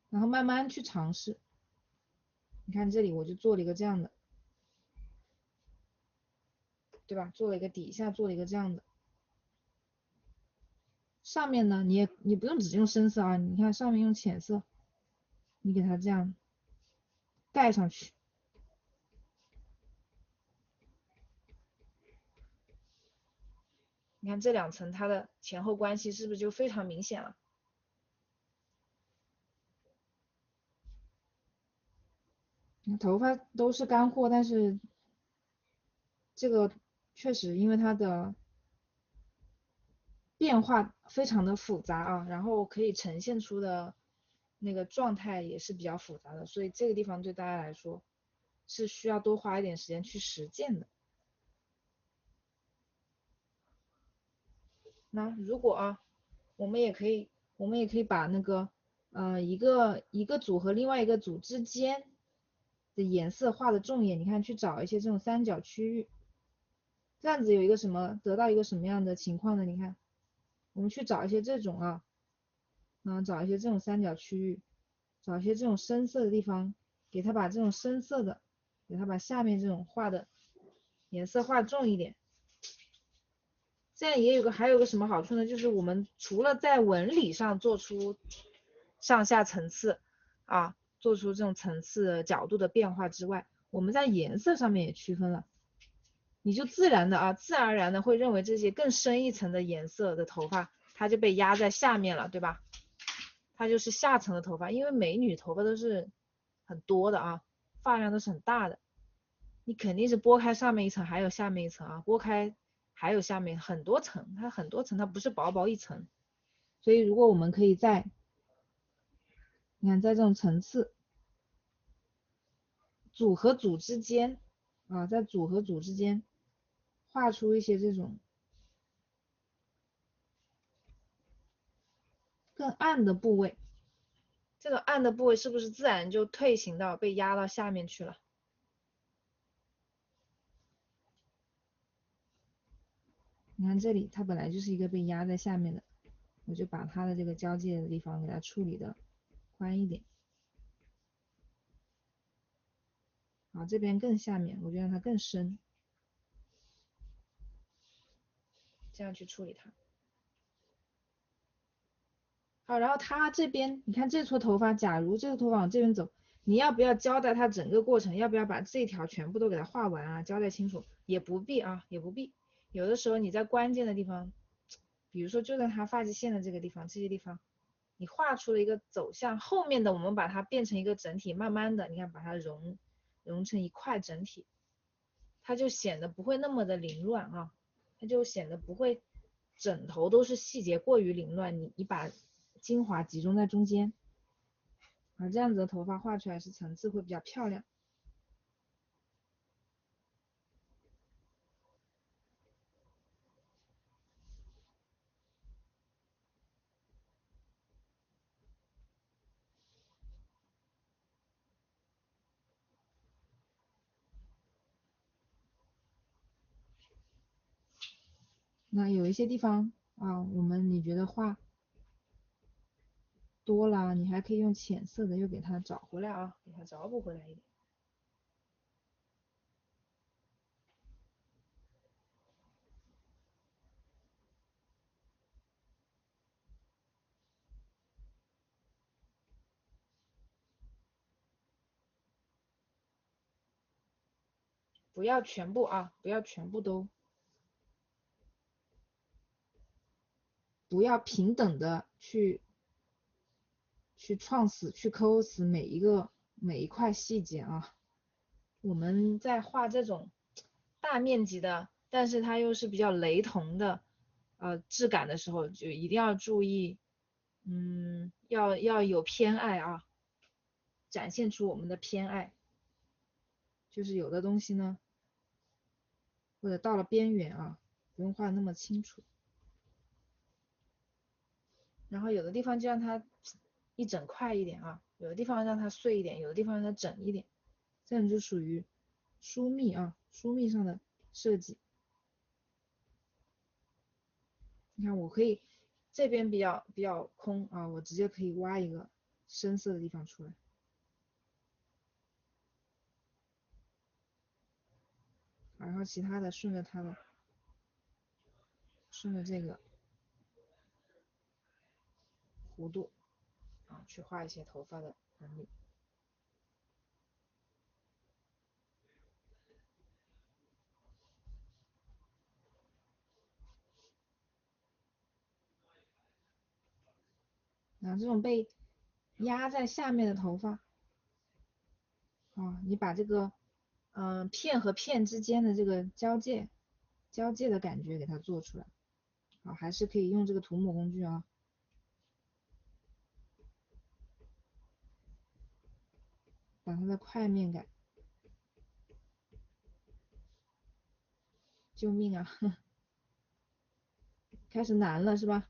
然后慢慢去尝试。你看这里我就做了一个这样的，对吧？做了一个底下做了一个这样的，上面呢你不用只用深色啊，你看上面用浅色，你给它这样盖上去，你看这两层它的前后关系是不是就非常明显了？头发都是干货，但是这个确实因为它的变化非常的复杂啊，然后可以呈现出的那个状态也是比较复杂的，所以这个地方对大家来说是需要多花一点时间去实践的。那如果啊，我们也可以把那个一个组和另外一个组之间的颜色画的重一点，你看去找一些这种三角区域，这样子有一个什么得到一个什么样的情况呢？你看，我们去找一些这种啊，找一些这种三角区域，找一些这种深色的地方，给它把这种深色的，给它把下面这种画的颜色画重一点。这样还有个什么好处呢？就是我们除了在纹理上做出上下层次啊，做出这种层次角度的变化之外，我们在颜色上面也区分了，你就自然而然的会认为这些更深一层的颜色的头发，它就被压在下面了，对吧？它就是下层的头发，因为美女头发都是很多的啊，发量都是很大的，你肯定是拨开上面一层，还有下面一层啊，拨开还有下面很多层，它很多层，它不是薄薄一层。所以如果我们可以你看在这种层次组和组之间在组和组之间画出一些这种更暗的部位，这个暗的部位是不是自然就退行到被压到下面去了？你看这里它本来就是一个被压在下面的，我就把它的这个交界的地方给它处理的宽一点。好，这边更下面，我就让它更深，这样去处理它。好，然后它这边，你看这撮头发，假如这个头发往这边走，你要不要交代它整个过程？要不要把这条全部都给它画完啊？交代清楚？也不必啊，也不必。有的时候你在关键的地方，比如说就在它发际线的这个地方，这些地方，你画出了一个走向，后面的我们把它变成一个整体，慢慢的，你看把它融成一块整体，它就显得不会那么的凌乱啊，它就显得不会整头都是细节过于凌乱，你把精华集中在中间，这样子的头发画出来是层次会比较漂亮。那有一些地方你觉得画多了，你还可以用浅色的又给它找回来啊，给它找补回来一点。不要全部不要全部都，不要平等的去创死、去抠死每一块细节啊。我们在画这种大面积的，但是它又是比较雷同的质感的时候，就一定要注意，要有偏爱啊，展现出我们的偏爱。就是有的东西呢，或者到了边缘不用画那么清楚，然后有的地方就让它一整块一点有的地方让它碎一点，有的地方让它整一点，这样就属于疏密上的设计。你看我可以这边比较空我直接可以挖一个深色的地方出来。然后其他的顺着这个弧度啊去画一些头发的纹理。然后这种被压在下面的头发啊，你把这个片和片之间的这个交界的感觉给它做出来。啊，还是可以用这个涂抹工具啊，把它的块面感。救命啊！开始难了是吧？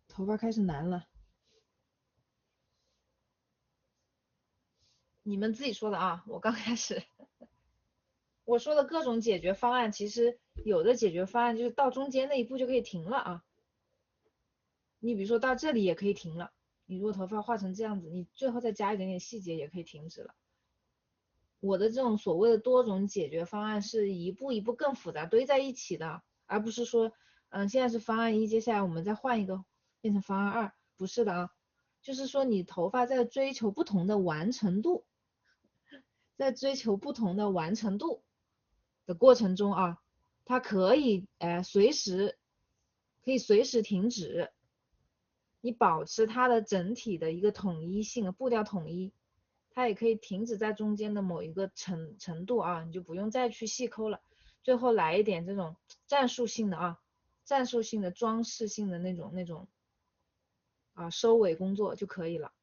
头发开始难了。你们自己说的啊，我刚开始我说的各种解决方案，其实有的解决方案就是到中间那一步就可以停了啊。你比如说到这里也可以停了，你如果头发画成这样子，你最后再加一点点细节也可以停止了。我的这种所谓的多种解决方案是一步一步更复杂堆在一起的，而不是说，现在是方案一，接下来我们再换一个变成方案二，不是的啊，就是说你头发在追求不同的完成度，在追求不同的完成度的过程中啊，它可以随时停止，你保持它的整体的一个统一性，步调统一。它也可以停止在中间的某一个程度啊，你就不用再去细抠了，最后来一点这种战术性的啊，战术性的装饰性的那种啊收尾工作就可以了。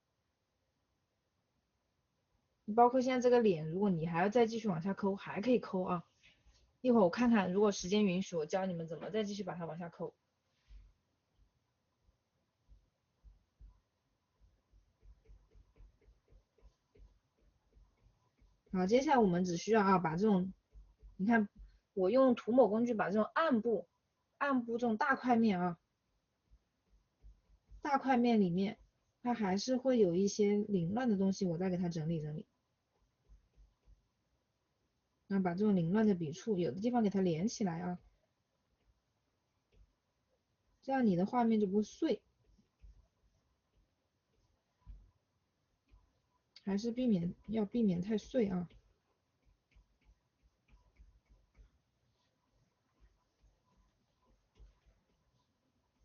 包括现在这个脸，如果你还要再继续往下抠，还可以抠啊。一会儿我看看，如果时间允许，我教你们怎么再继续把它往下抠。好，接下来我们只需要啊把这种，你看我用涂抹工具把这种暗部这种大块面啊，大块面里面它还是会有一些凌乱的东西，我再给它整理整理。那把这种凌乱的笔触有的地方给它连起来啊，这样你的画面就不会碎。还是要避免太碎啊。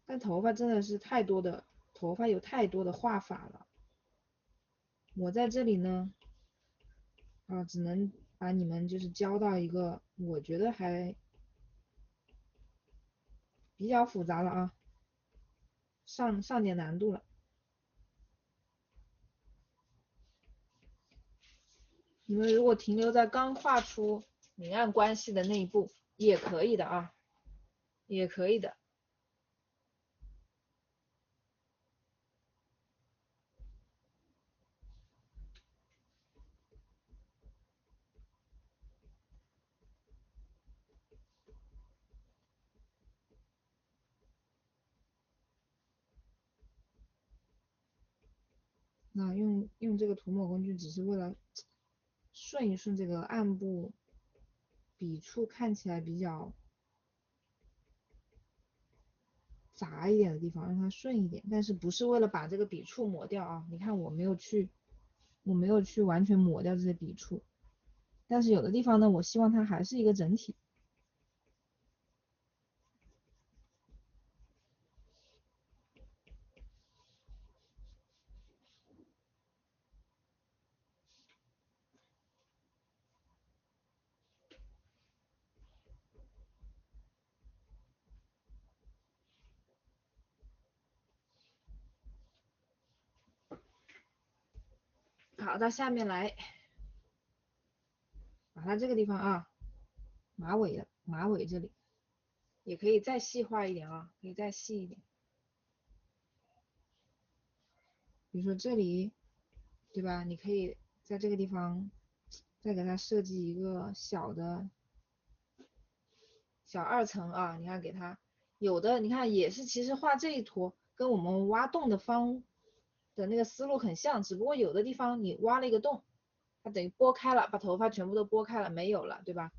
但头发真的是头发有太多的画法了。我在这里呢，啊，只能把你们就是教到一个我觉得还比较复杂了啊，上点难度了。你们如果停留在刚画出明暗关系的那一步，也可以的啊，也可以的。那用这个涂抹工具，只是为了顺一顺这个暗部笔触看起来比较杂一点的地方，让它顺一点，但是不是为了把这个笔触抹掉啊？你看我没有去完全抹掉这些笔触，但是有的地方呢，我希望它还是一个整体。好，到下面来，把它这个地方啊，马尾这里也可以再细化一点啊，可以再细一点。比如说这里，对吧？你可以在这个地方再给它设计一个小二层啊，你看给它有的，你看也是，其实画这一坨跟我们挖洞的那个思路很像，只不过有的地方你挖了一个洞，它等于拨开了，把头发全部都拨开了，没有了，对吧？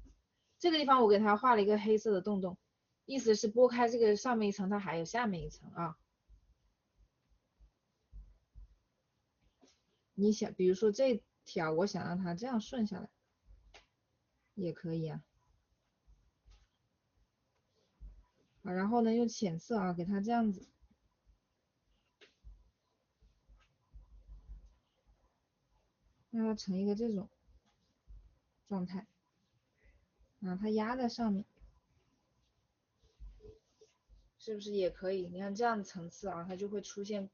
这个地方我给它画了一个黑色的洞洞，意思是拨开这个上面一层，它还有下面一层啊。你想，比如说这条，我想让它这样顺下来，也可以啊。好，然后呢，用浅色啊，给它这样子，让它成一个这种状态，啊，它压在上面，是不是也可以？你看这样的层次啊，它就会出现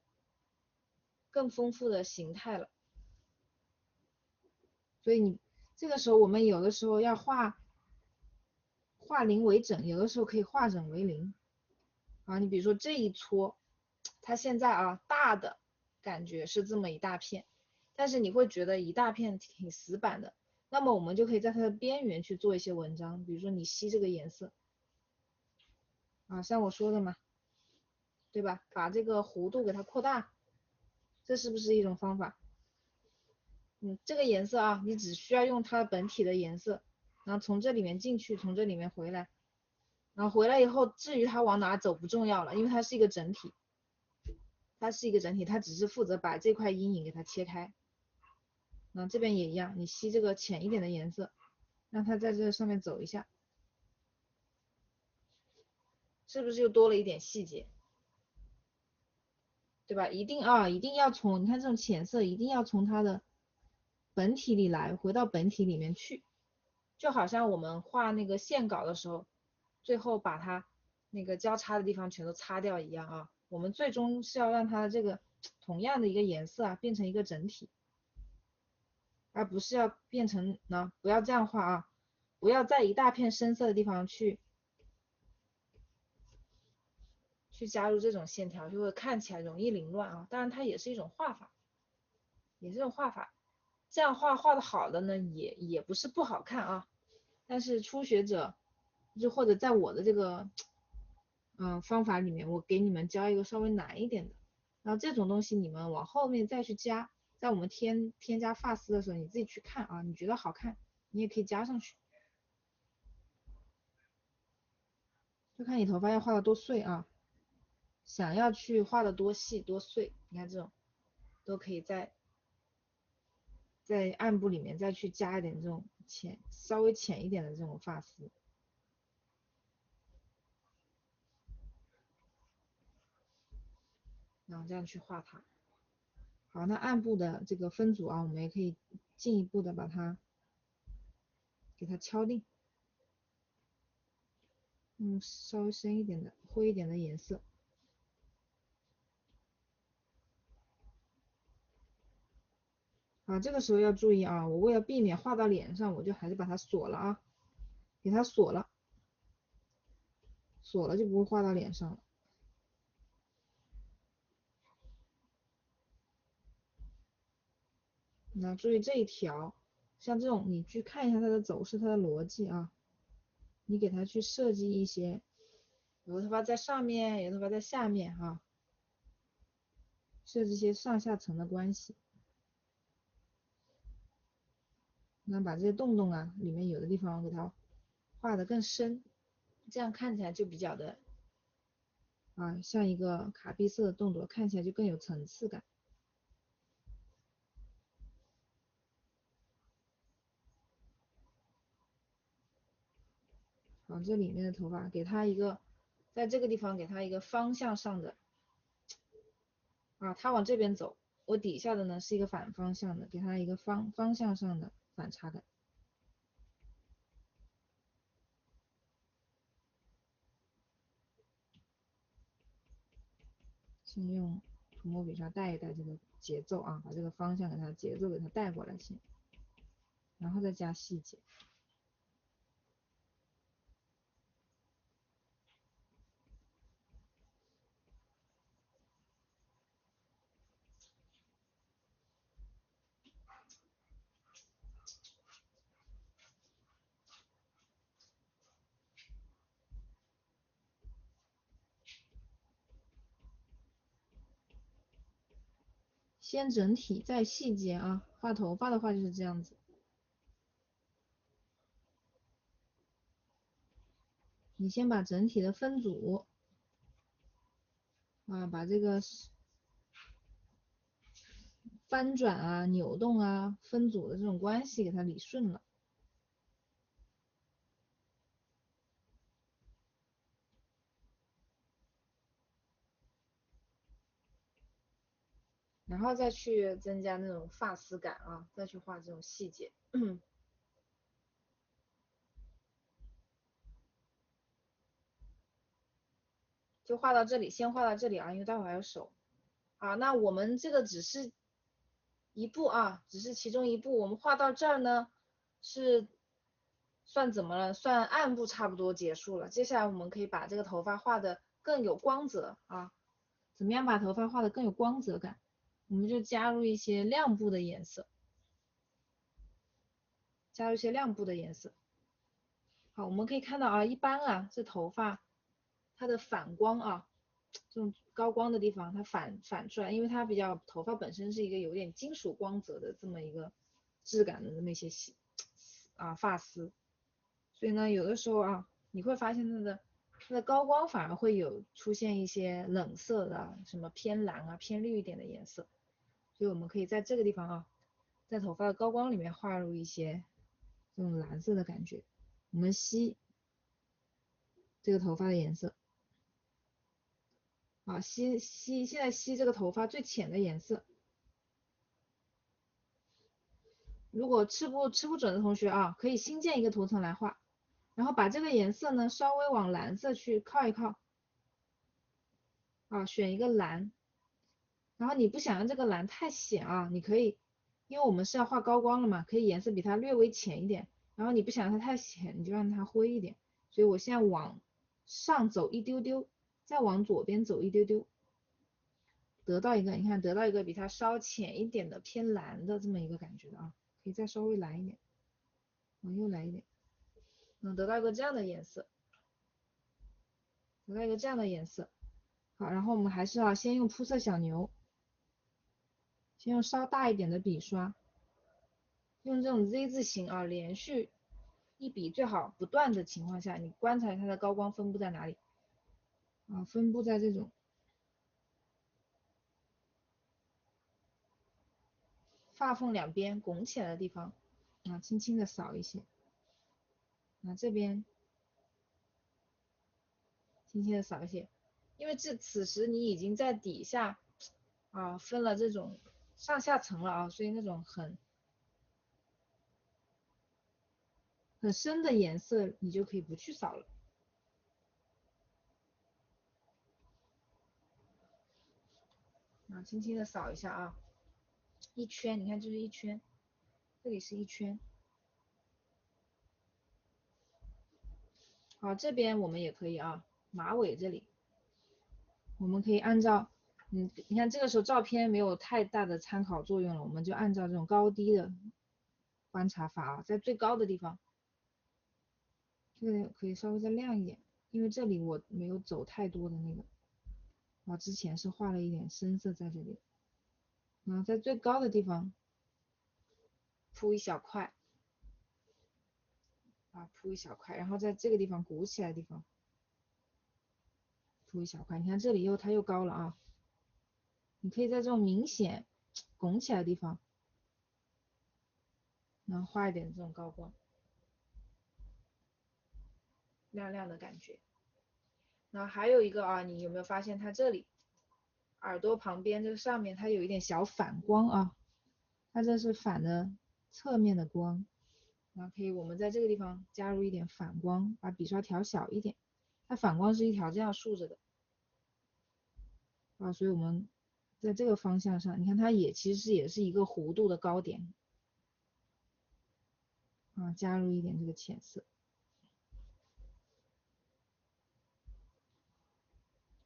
更丰富的形态了。所以你这个时候，我们有的时候要画零为整，有的时候可以画整为零。啊，你比如说这一撮，它现在啊大的感觉是这么一大片，但是你会觉得一大片挺死板的，那么我们就可以在它的边缘去做一些文章，比如说你吸这个颜色啊，像我说的嘛，对吧？把这个弧度给它扩大，这是不是一种方法？这个颜色啊，你只需要用它本体的颜色，然后从这里面进去，从这里面回来，然后回来以后，至于它往哪走不重要了，因为它是一个整体。它是一个整体，它只是负责把这块阴影给它切开。那这边也一样，你吸这个浅一点的颜色，让它在这上面走一下，是不是又多了一点细节？对吧？一定要从，你看这种浅色，一定要从它的本体里来，回到本体里面去，就好像我们画那个线稿的时候，最后把它那个交叉的地方全都擦掉一样啊。我们最终是要让它的这个同样的一个颜色啊，变成一个整体。而不是要变成呢，不要这样画啊，不要在一大片深色的地方去加入这种线条，就会看起来容易凌乱啊。当然，它也是一种画法，也是一种画法。这样画的好的呢，也不是不好看啊。但是初学者，就或者在我的这个方法里面，我给你们教一个稍微难一点的，然后这种东西你们往后面再去加，在我们添加发丝的时候，你自己去看啊，你觉得好看，你也可以加上去。就看你头发要画的多碎啊，想要去画的多细多碎，你看这种都可以在暗部里面再去加一点这种稍微浅一点的这种发丝，然后这样去画它。好，那暗部的这个分组啊，我们也可以进一步的把它给它敲定，用稍微深一点的灰一点的颜色。啊，这个时候要注意啊，我为了避免画到脸上，我就还是把它锁了啊，给它锁了，锁了就不会画到脸上了。那注意这一条，像这种你去看一下它的走势，它的逻辑啊，你给它去设计一些，有的头发在上面，有的头发在下面哈、设计一些上下层的关系。那把这些洞洞啊，里面有的地方给它画的更深，这样看起来就比较的像一个卡碧色的动作，看起来就更有层次感。好，这里面的头发给它一个，在这个地方给它一个方向上的它往这边走，我底下的呢是一个反方向的，给它一个方向上的反差感。先用涂抹笔刷带一带这个节奏啊，把这个方向给它节奏给它带过来先，然后再加细节。先整体再细节啊，画头发的话就是这样子。你先把整体的分组啊，把这个翻转啊、扭动啊、分组的这种关系给它理顺了。然后再去增加那种发丝感啊，再去画这种细节。就画到这里，先画到这里啊，因为待会还有手。啊，那我们这个只是一步啊，只是其中一步。我们画到这儿呢，是算怎么了？算暗部差不多结束了。接下来我们可以把这个头发画的更有光泽啊。怎么样把头发画的更有光泽感？我们就加入一些亮部的颜色，加入一些亮部的颜色。好，我们可以看到啊，一般啊，这头发它的反光啊，这种高光的地方，它反出来，因为它比较头发本身是一个有点金属光泽的这么一个质感的这么一些发丝，所以呢，有的时候啊，你会发现它的高光反而会有出现一些冷色的，什么偏蓝啊、偏绿一点的颜色，所以我们可以在这个地方啊，在头发的高光里面画入一些这种蓝色的感觉，我们吸这个头发的颜色。啊，现在吸这个头发最浅的颜色。如果吃不准的同学啊，可以新建一个图层来画，然后把这个颜色呢稍微往蓝色去靠一靠，啊，选一个蓝，然后你不想让这个蓝太显啊，你可以，因为我们是要画高光了嘛，可以颜色比它略微浅一点，然后你不想让它太显，你就让它灰一点。所以我现在往上走一丢丢，再往左边走一丢丢，得到一个，你看得到一个比它稍浅一点的偏蓝的这么一个感觉的啊，可以再稍微蓝一点，往右来一点，能得到一个这样的颜色，得到一个这样的颜色。好，然后我们还是要先用铺色小牛，先用稍大一点的笔刷，用这种 Z 字形啊，连续一笔最好不断的情况下，你观察它的高光分布在哪里啊？分布在这种发缝两边拱起来的地方啊，轻轻的扫一些，啊这边轻轻的扫一些，因为此时你已经在底下啊分了这种上下层了啊，所以那种很深的颜色你就可以不去扫了。啊，轻轻的扫一下啊，一圈，你看这是一圈，这里是一圈。好，这边我们也可以啊，马尾这里我们可以按照，你看这个时候照片没有太大的参考作用了，我们就按照这种高低的观察法啊，在最高的地方，这个可以稍微再亮一点，因为这里我没有走太多的那个，啊，之前是画了一点深色在这里，然后在最高的地方铺一小块，啊，铺一小块，然后在这个地方鼓起来的地方铺一小块，你看这里它又高了啊，你可以在这种明显拱起来的地方，然后画一点这种高光，亮亮的感觉。然后还有一个啊，你有没有发现它这里耳朵旁边这个上面它有一点小反光啊？它这是反的侧面的光，然后可以我们在这个地方加入一点反光，把笔刷调小一点。它反光是一条这样竖着的啊，所以我们在这个方向上，你看它其实也是一个弧度的高点啊，加入一点这个浅色，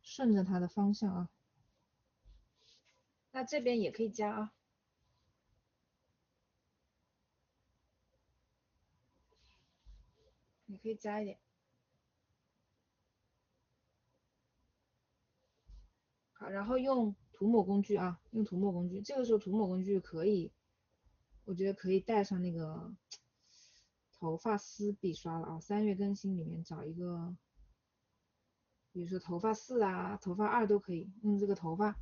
顺着它的方向啊。那这边也可以加啊，也可以加一点。好，然后用涂抹工具啊，用涂抹工具，这个时候涂抹工具可以我觉得可以带上那个头发丝笔刷了啊。3月更新里面找一个，比如说头发4啊、头发2都可以，用这个头发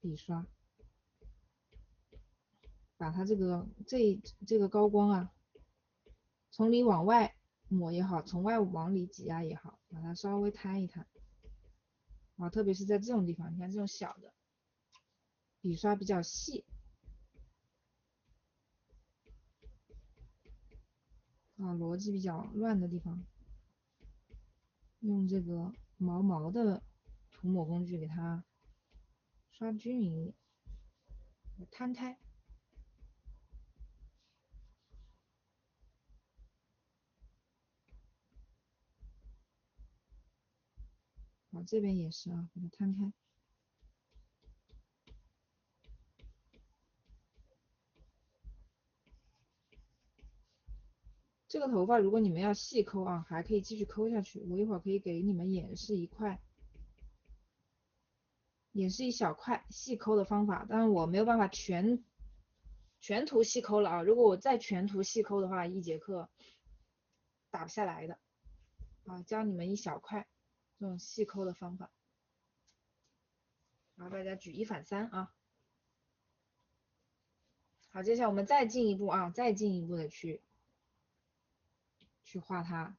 笔刷，把它这个高光啊，从里往外抹也好，从外往里挤压也好，把它稍微摊一摊啊，特别是在这种地方，你看这种小的笔刷比较细啊，逻辑比较乱的地方，用这个毛毛的涂抹工具给它刷均匀一点，摊开。好，这边也是啊，给它摊开。这个头发如果你们要细抠啊，还可以继续抠下去。我一会儿可以给你们演示一小块细抠的方法，但是我没有办法全图细抠了啊。如果我再全图细抠的话，一节课打不下来的啊。教你们一小块这种细抠的方法，然后大家举一反三啊。好，接下来我们再进一步啊，再进一步的去画它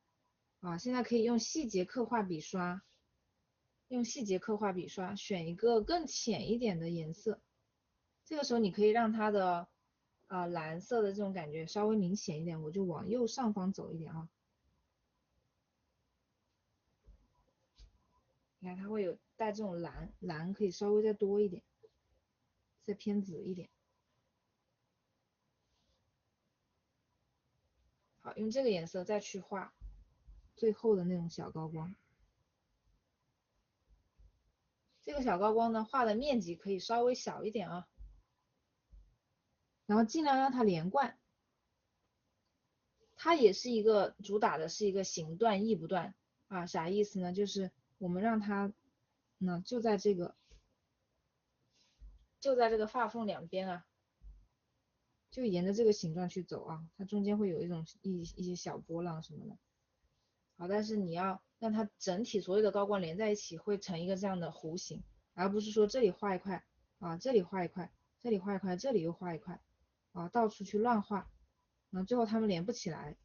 啊。现在可以用细节刻画笔刷，选一个更浅一点的颜色。这个时候你可以让它的蓝色的这种感觉稍微明显一点，我就往右上方走一点啊。你看它会有带这种蓝可以稍微再多一点，再偏紫一点。好，用这个颜色再去画最后的那种小高光。这个小高光呢，画的面积可以稍微小一点啊，然后尽量让它连贯。它也是一个主打的是一个形断意不断啊，啥意思呢？就是我们让它就在这个发缝两边啊，就沿着这个形状去走啊，它中间会有一些小波浪什么的。好，但是你要让它整体所有的高光连在一起，会成一个这样的弧形，而不是说这里画一块啊，这里画一块，这里画一块，这里又画一块啊，到处去乱画，最后它们连不起来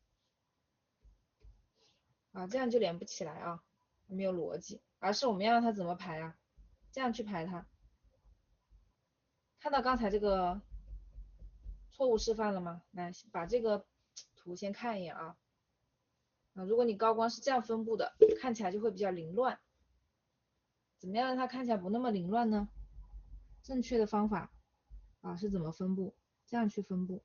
啊，这样就连不起来啊，没有逻辑。而是我们要让它怎么排啊？这样去排它。看到刚才这个错误示范了吗？来，把这个图先看一眼啊。如果你高光是这样分布的，看起来就会比较凌乱。怎么样让它看起来不那么凌乱呢？正确的方法是怎么分布？这样去分布。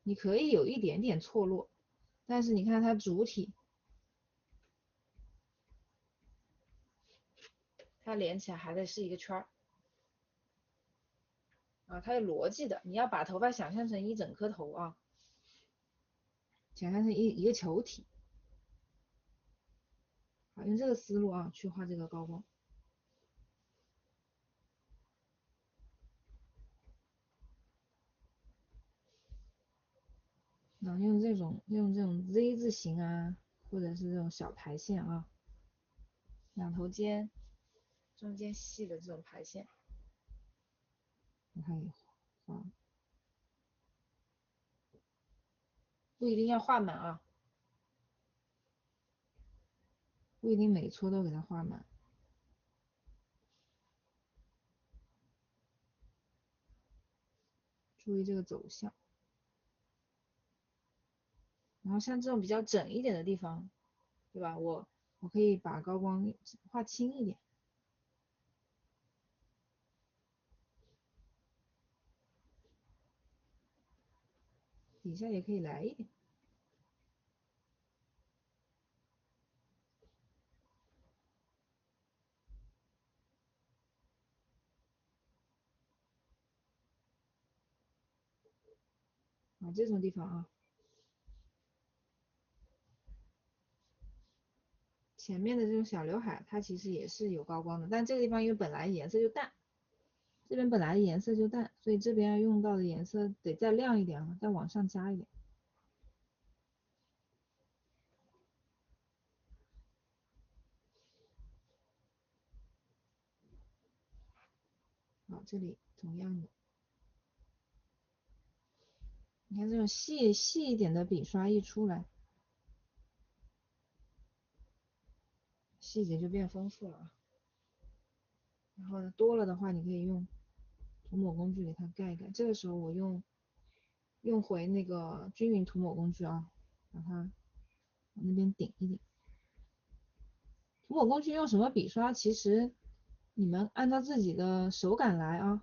你可以有一点点错落，但是你看它主体，它连起来还得是一个圈儿啊，它有逻辑的。你要把头发想象成一整颗头啊，想象成一个球体。好，用这个思路啊去画这个高光。用这种Z 字形啊，或者是这种小排线啊，两头尖，中间细的这种排线，你看也画，不一定要画满啊，不一定每撮都给它画满。注意这个走向。然后像这种比较整一点的地方，对吧？我可以把高光画轻一点，底下也可以来一点。这种地方啊，前面的这种小刘海，它其实也是有高光的，但这个地方因为本来颜色就淡，这边本来颜色就淡，所以这边要用到的颜色得再亮一点啊，再往上加一点。好，这里同样的，你看这种细一点的笔刷一出来，细节就变丰富了啊。然后呢，多了的话，你可以用涂抹工具给它盖一盖。这个时候我用回那个均匀涂抹工具啊，把它往那边顶一顶。涂抹工具用什么笔刷，其实你们按照自己的手感来啊。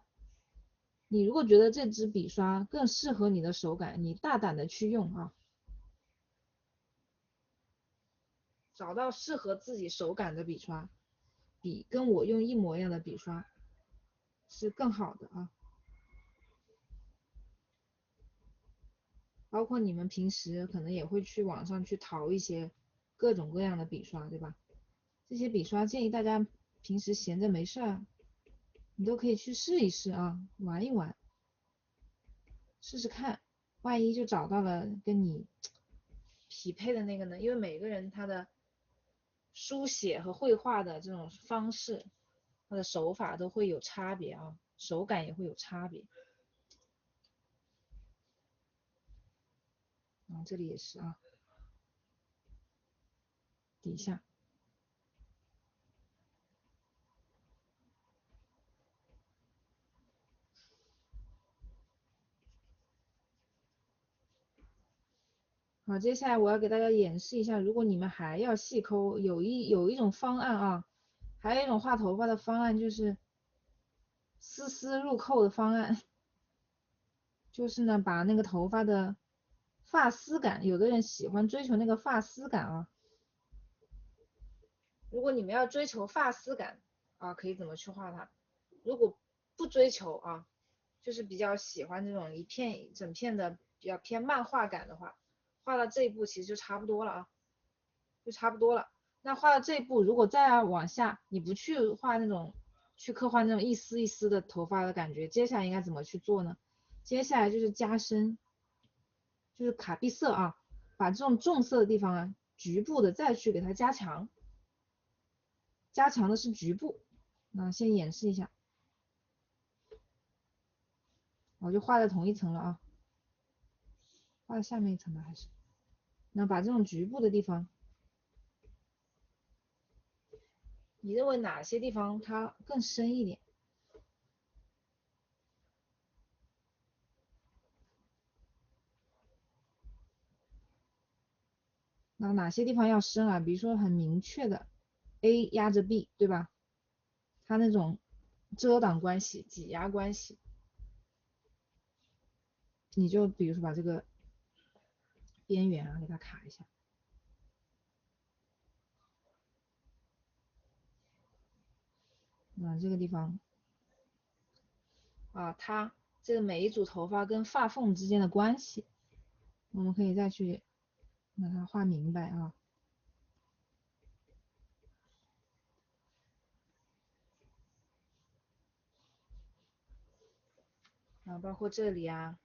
你如果觉得这支笔刷更适合你的手感，你大胆的去用啊，找到适合自己手感的笔刷，比跟我用一模一样的笔刷是更好的啊。包括你们平时可能也会去网上去淘一些各种各样的笔刷，对吧？这些笔刷建议大家平时闲着没事儿，你都可以去试一试啊，玩一玩，试试看，万一就找到了跟你匹配的那个呢？因为每个人他的书写和绘画的这种方式，他的手法都会有差别啊，手感也会有差别。啊，这里也是啊，底下。好，接下来我要给大家演示一下，如果你们还要细抠，有一种方案啊，还有一种画头发的方案，就是丝丝入扣的方案，就是呢把那个头发的发丝感，有的人喜欢追求那个发丝感啊。如果你们要追求发丝感啊，可以怎么去画它？如果不追求啊，就是比较喜欢这种一片一整片的比较偏漫画感的话，画到这一步其实就差不多了啊，就差不多了。那画到这一步，如果再往下，你不去画那种去刻画那种一丝一丝的头发的感觉，接下来应该怎么去做呢？接下来就是加深，就是卡碧色啊，把这种重色的地方啊，局部的再去给它加强，加强的是局部。那先演示一下，我就画在同一层了啊，画在下面一层吧还是？那把这种局部的地方，你认为哪些地方它更深一点？那哪些地方要深啊？比如说很明确的 A 压着 B，对吧？它那种遮挡关系、挤压关系，你就比如说把这个边缘啊给它卡一下。那这个地方啊，它这个每一组头发跟发缝之间的关系，我们可以再去把它画明白啊。啊，包括这里啊，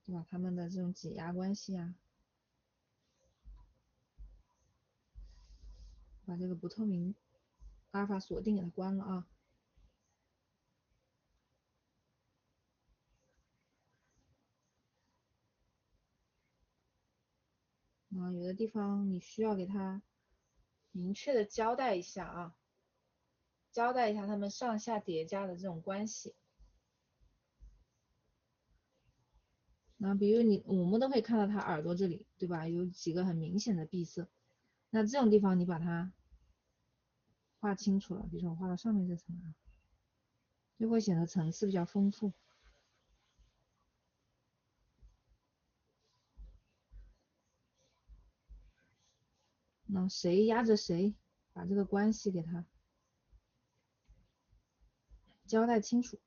对吧？它们的这种挤压关系啊，把这个不透明阿尔法锁定给它关了啊。啊，有的地方你需要给它明确的交代一下啊，交代一下它们上下叠加的这种关系。那比如我们都可以看到它耳朵这里，对吧？有几个很明显的闭塞，那这种地方你把它画清楚了，比如说我画到上面这层啊，就会显得层次比较丰富。那谁压着谁，把这个关系给它交代清楚。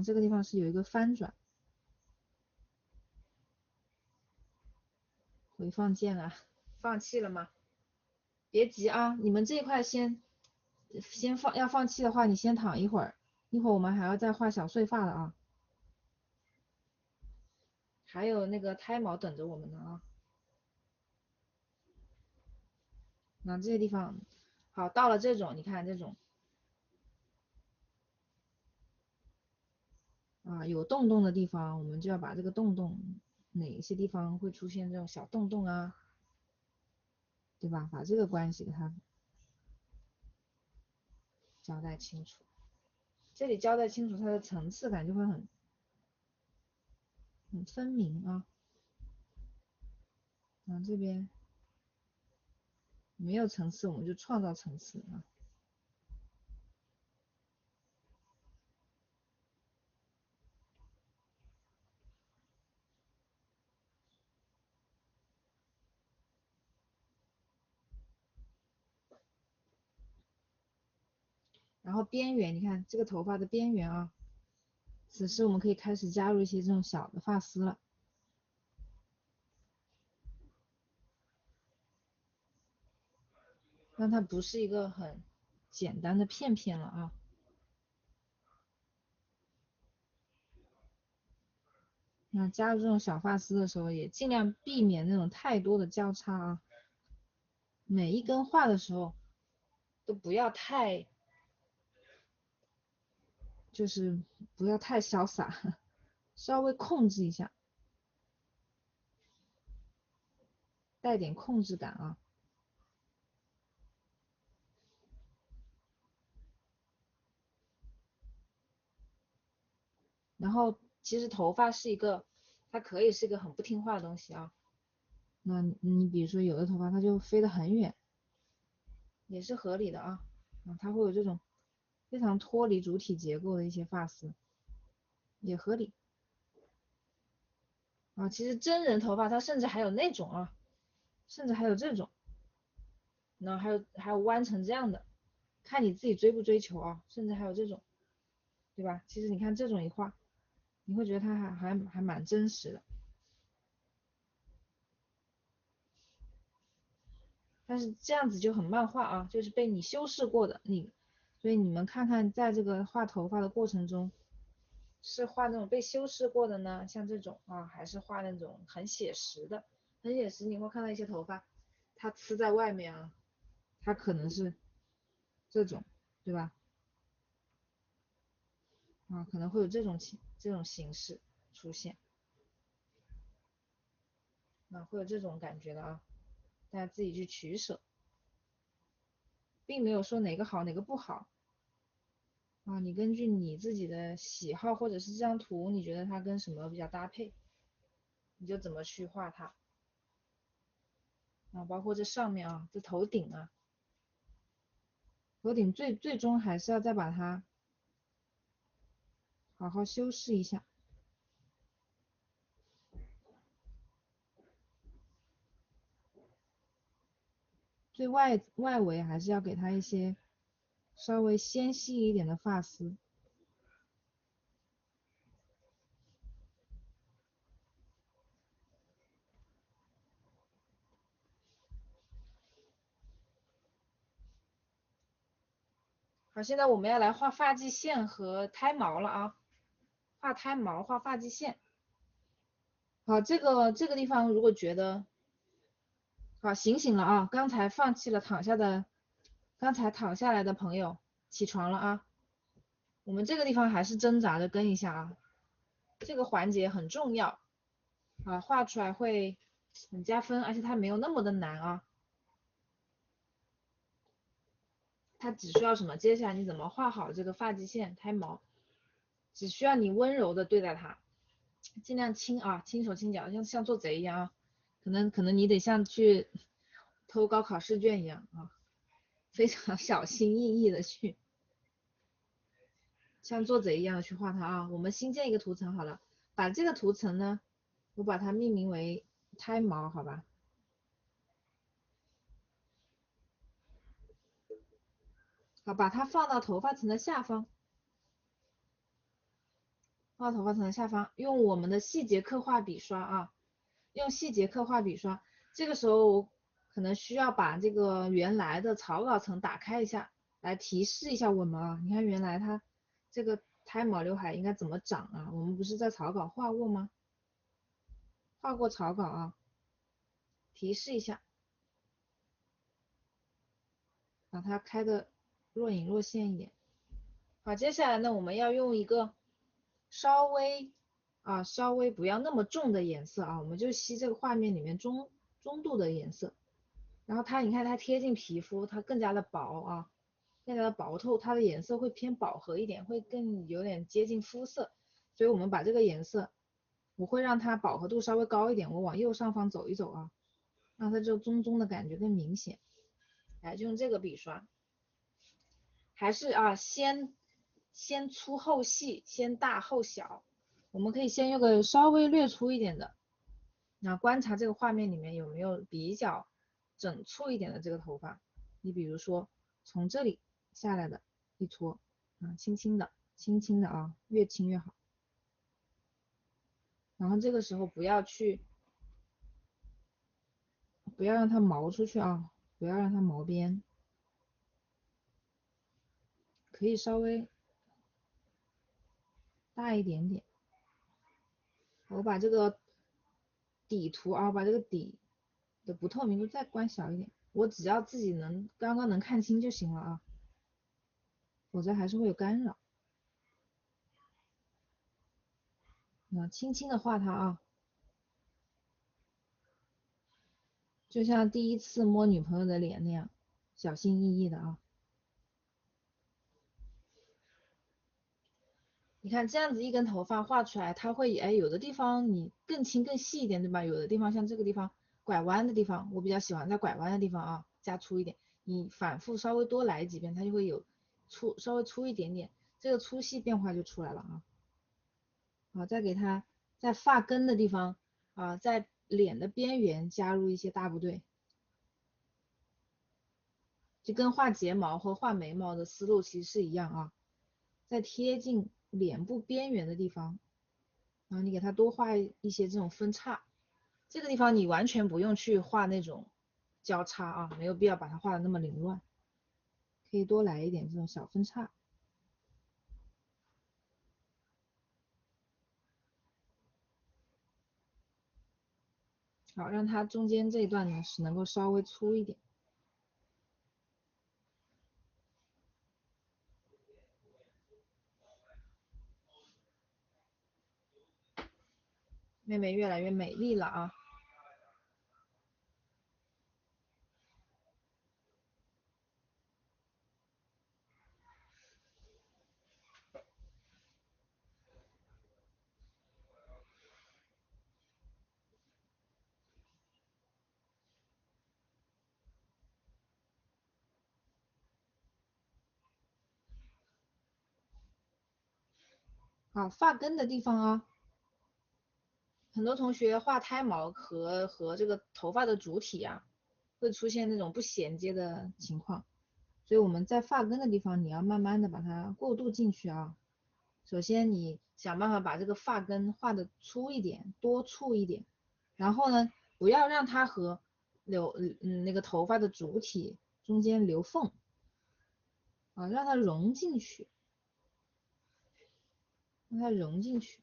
这个地方是有一个翻转回放键啊，放弃了吗？别急啊，你们这一块先要放弃的话，你先躺一会儿，一会儿我们还要再画小碎发的啊，还有那个胎毛等着我们呢啊。那这些地方，好，到了这种，你看这种啊有洞洞的地方，我们就要把这个洞洞哪一些地方会出现这种小洞洞啊，对吧？把这个关系给它交代清楚。这里交代清楚，它的层次感就会很分明啊。这边没有层次，我们就创造层次啊。然后边缘，你看这个头发的边缘啊，此时我们可以开始加入一些这种小的发丝了，让它不是一个很简单的片片了啊。那加入这种小发丝的时候，也尽量避免那种太多的交叉啊。每一根画的时候都不要太，就是不要太潇洒，稍微控制一下，带点控制感啊。然后其实头发是一个，它可以是一个很不听话的东西啊。那你比如说有的头发它就飞得很远，也是合理的啊。它会有这种非常脱离主体结构的一些发丝，也合理啊。其实真人头发它甚至还有那种啊，甚至还有这种，然后还有弯成这样的，看你自己追不追求啊。甚至还有这种，对吧？其实你看这种一画，你会觉得它还蛮真实的。但是这样子就很漫画啊，就是被你修饰过的所以你们看看，在这个画头发的过程中，是画那种被修饰过的呢，像这种啊，还是画那种很写实的？很写实，你会看到一些头发，它呲在外面啊，它可能是这种，对吧？可能会有这种形式出现，会有这种感觉的啊，大家自己去取舍，并没有说哪个好哪个不好。你根据你自己的喜好或者是这张图，你觉得它跟什么比较搭配，你就怎么去画它。包括这上面啊，这头顶啊，头顶最终还是要再把它好好修饰一下。最外围还是要给它一些稍微纤细一点的发丝。好，现在我们要来画发际线和胎毛了啊，画胎毛，画发际线。好，这个地方如果觉得好醒了啊，刚才躺下来的朋友起床了啊，我们这个地方还是挣扎着跟一下啊，这个环节很重要画出来会很加分，而且它没有那么的难啊，它只需要什么？接下来你怎么画好这个发际线、胎毛，只需要你温柔的对待它，尽量轻手轻脚，像做贼一样啊，可能你得像去偷高考试卷一样啊，非常小心翼翼的去，像做贼一样的去画它啊。我们新建一个图层好了，把这个图层呢，我把它命名为胎毛，好吧？好，把它放到头发层的下方，放到头发层的下方，用我们的细节刻画笔刷啊，用细节刻画笔刷。这个时候我可能需要把这个原来的草稿层打开一下，来提示一下我们啊。你看原来它这个胎毛刘海应该怎么长啊？我们不是在草稿画过吗？画过草稿啊，提示一下，把它开的若隐若现一点。好，接下来呢，我们要用一个稍微不要那么重的颜色啊，我们就吸这个画面里面中度的颜色。然后它，你看它贴近皮肤，它更加的薄啊，更加的薄透，它的颜色会偏饱和一点，会更有点接近肤色。所以我们把这个颜色，我会让它饱和度稍微高一点，我往右上方走一走啊，让它这个棕的感觉更明显。来，就用这个笔刷，还是啊，先粗后细，先大后小。我们可以先用个稍微略粗一点的，然后观察这个画面里面有没有比较整簇一点的这个头发。你比如说从这里下来的一撮，轻轻的啊，越轻越好。然后这个时候不要让它毛出去啊，不要让它毛边，可以稍微大一点点。我把这个底图啊，把这个底的不透明度再关小一点，我只要自己刚刚能看清就行了啊，否则还是会有干扰。轻轻的画它啊，就像第一次摸女朋友的脸那样，小心翼翼的啊。你看这样子一根头发画出来，它会有的地方你更轻更细一点，对吧？有的地方像这个地方拐弯的地方，我比较喜欢在拐弯的地方啊加粗一点。你反复稍微多来几遍，它就会有稍微粗一点点，这个粗细变化就出来了啊。好，再给它在发根的地方啊，在脸的边缘加入一些大部队，就跟画睫毛和画眉毛的思路其实是一样啊，在贴近脸部边缘的地方，然后你给它多画一些这种分叉，这个地方你完全不用去画那种交叉啊，没有必要把它画的那么凌乱，可以多来一点这种小分叉。好，让它中间这一段呢是能够稍微粗一点。妹妹越来越美丽了啊！好，发根的地方啊，很多同学画胎毛和这个头发的主体啊，会出现那种不衔接的情况，所以我们在发根的地方，你要慢慢的把它过渡进去啊。首先你想办法把这个发根画的粗一点，多粗一点，然后呢，不要让它和那个头发的主体中间留缝啊，让它融进去，让它融进去。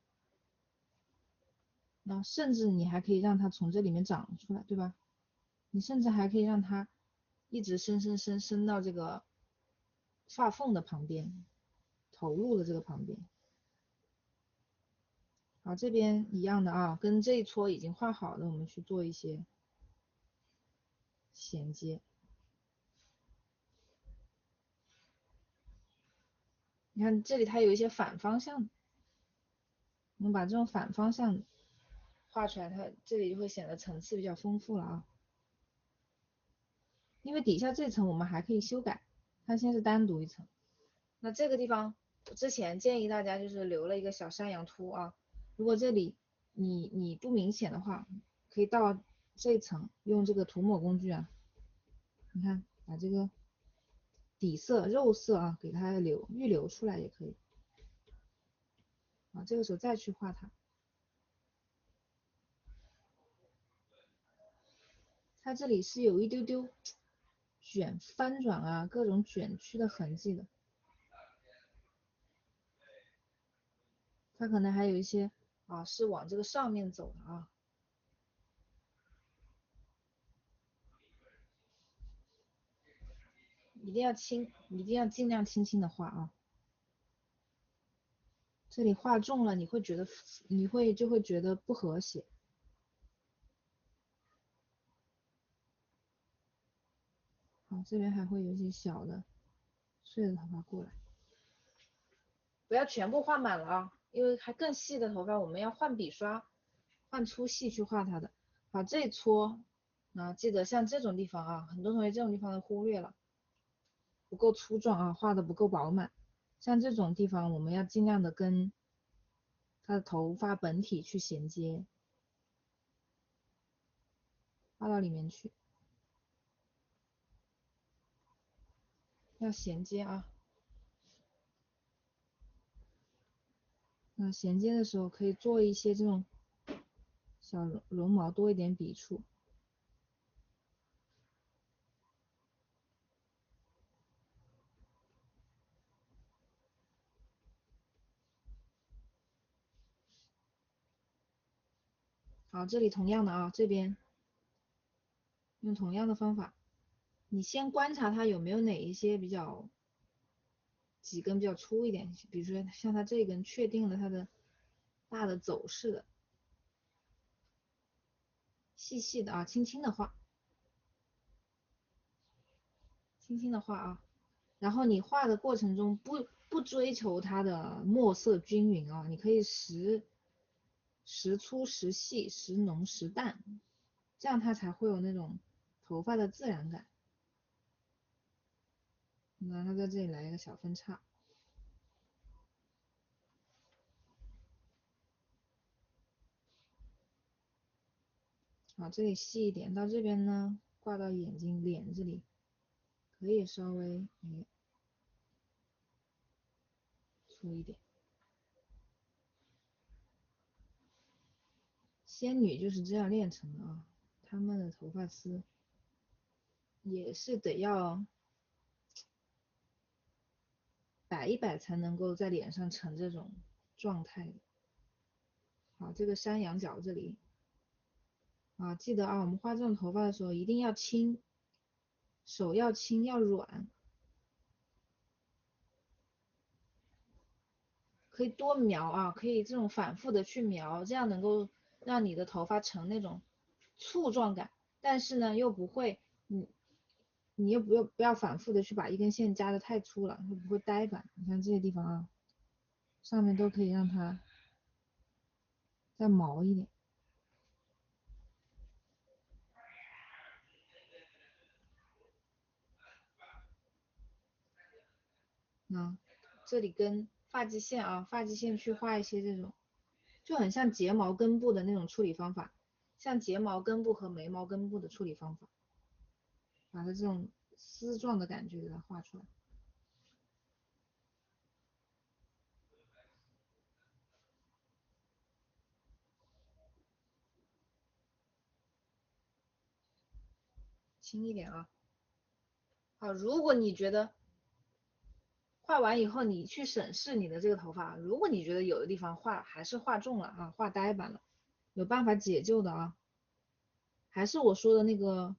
那甚至你还可以让它从这里面长出来，对吧？你甚至还可以让它一直伸到这个发缝的旁边，头颅的这个旁边。好，这边一样的啊，跟这一撮已经画好的，我们去做一些衔接。你看这里它有一些反方向，我们把这种反方向画出来，它这里就会显得层次比较丰富了啊。因为底下这层我们还可以修改，它先是单独一层。那这个地方之前建议大家就是留了一个小山羊秃啊，如果这里你不明显的话，可以到这一层用这个涂抹工具啊，你看把这个底色肉色啊给它预留出来也可以啊，这个时候再去画它。它这里是有一丢丢卷翻转啊，各种卷曲的痕迹的。它可能还有一些啊是往这个上面走的啊。一定要轻，一定要尽量轻轻的画啊。这里画重了，你会觉得就会觉得不和谐。好，这边还会有一些小的碎的头发过来，不要全部画满了啊，因为还更细的头发我们要换笔刷，换粗细去画它的。好，这一撮啊，记得像这种地方啊，很多同学这种地方都忽略了，不够粗壮啊，画的不够饱满。像这种地方我们要尽量的跟它的头发本体去衔接，画到里面去，要衔接啊。那衔接的时候可以做一些这种小绒毛，多一点笔触。好，这里同样的啊，这边用同样的方法，你先观察它有没有哪一些几根比较粗一点，比如说像它这一根，确定了它的大的走势的，细细的啊，轻轻的画，轻轻的画啊。然后你画的过程中不追求它的墨色均匀啊，你可以时粗时细，时浓时淡，这样它才会有那种头发的自然感。然后在这里来一个小分叉。好，这里细一点，到这边呢，挂到眼睛脸这里，可以稍微粗一点。仙女就是这样练成的啊，她们的头发丝也是得要摆一摆才能够在脸上成这种状态的。好，这个山羊角这里啊，记得啊，我们画这种头发的时候一定要轻，手要轻要软，可以多描啊，可以这种反复的去描，这样能够让你的头发成那种簇状感，但是呢又不会，你又不要反复的去把一根线夹的太粗了，会不会呆板？你看这些地方啊，上面都可以让它再毛一点。啊，这里跟发际线啊，发际线去画一些这种，就很像睫毛根部的那种处理方法，像睫毛根部和眉毛根部的处理方法，把它这种丝状的感觉给它画出来。轻一点啊。好，如果你觉得画完以后，你去审视你的这个头发，如果你觉得有的地方还是画重了啊，画呆板了，有办法解救的啊。还是我说的那个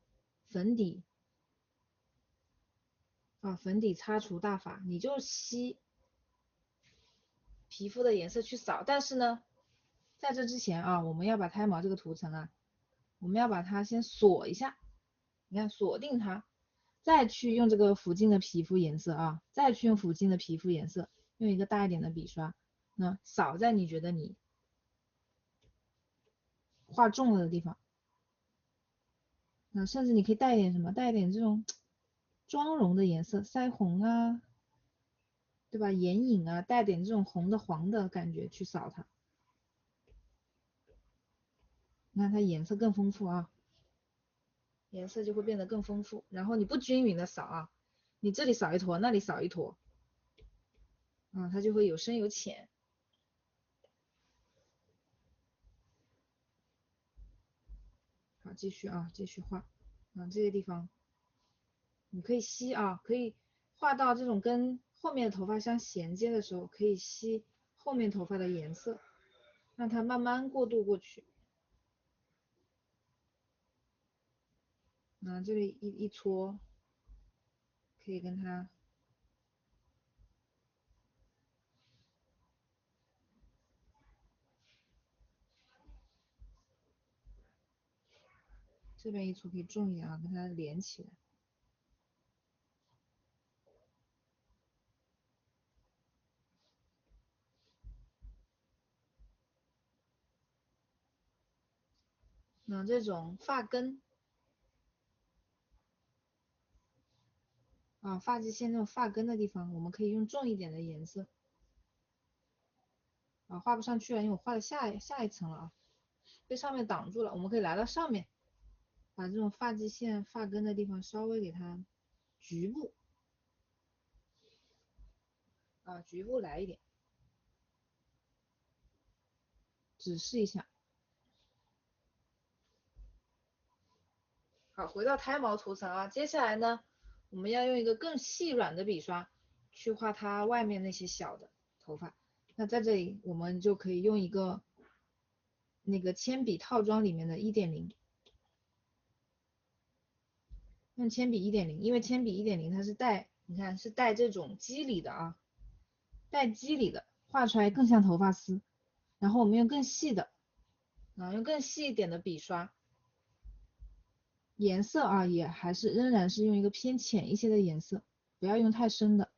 粉底啊，粉底擦除大法，你就吸皮肤的颜色去扫。但是呢，在这之前啊，我们要把胎毛这个涂层啊，我们要把它先锁一下，你看锁定它，再去用这个附近的皮肤颜色啊，再去用附近的皮肤颜色，用一个大一点的笔刷，那扫在你觉得你画重了的地方。那甚至你可以带一点什么，带一点这种妆容的颜色，腮红啊，对吧？眼影啊，带点这种红的黄的感觉去扫它，那它颜色更丰富啊，颜色就会变得更丰富。然后你不均匀的扫啊，你这里扫一坨，那里扫一坨，啊，它就会有深有浅。好，继续啊，继续画啊，这些地方你可以吸啊，可以画到这种跟后面的头发相衔接的时候，可以吸后面头发的颜色，让它慢慢过渡过去。这里一搓，可以跟它这边一搓可以重一点啊，跟它连起来。这种发根啊，发际线这种发根的地方，我们可以用重一点的颜色啊，画不上去了，因为我画了下一层了啊，被上面挡住了。我们可以来到上面，把这种发际线发根的地方稍微给它局部啊，局部来一点，指示一下。好，回到胎毛涂层啊，接下来呢，我们要用一个更细软的笔刷去画它外面那些小的头发。那在这里，我们就可以用一个那个铅笔套装里面的1.0，用铅笔1.0，因为铅笔1.0它是带，你看是带这种肌理的啊，带肌理的，画出来更像头发丝。然后我们用更细的，用更细一点的笔刷，颜色啊也还是仍然是用一个偏浅一些的颜色，不要用太深的。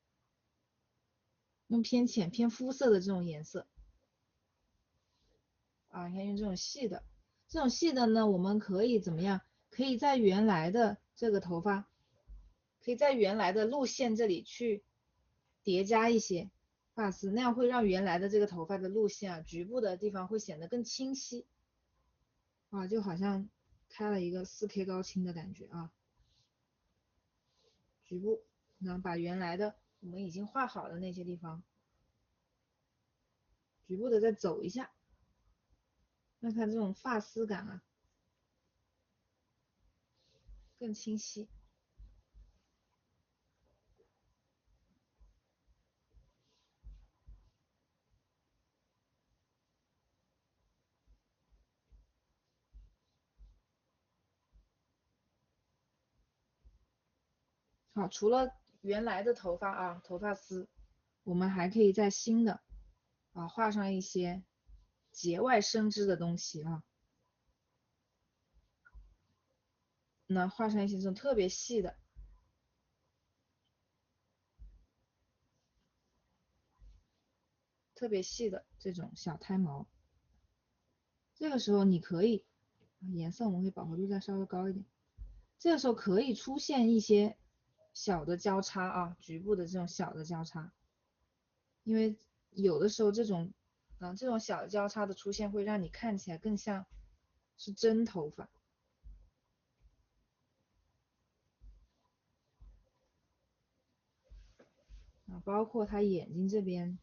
用偏浅偏肤色的这种颜色啊，你看用这种细的，这种细的呢，我们可以怎么样？可以在原来的这个头发，可以在原来的路线这里去叠加一些发丝，那样会让原来的这个头发的路线啊，局部的地方会显得更清晰啊，就好像开了一个4K 高清的感觉啊。局部，然后把原来的我们已经画好的那些地方，局部的再走一下，让它这种发丝感啊更清晰。好，除了原来的头发啊，头发丝，我们还可以在新的啊画上一些节外生枝的东西啊，那画上一些这种特别细的、特别细的这种小胎毛。这个时候你可以，颜色我们可以饱和度再稍微高一点。这个时候可以出现一些小的交叉啊，局部的这种小的交叉，因为有的时候这种小的交叉的出现会让你看起来更像是真头发啊，包括他眼睛这边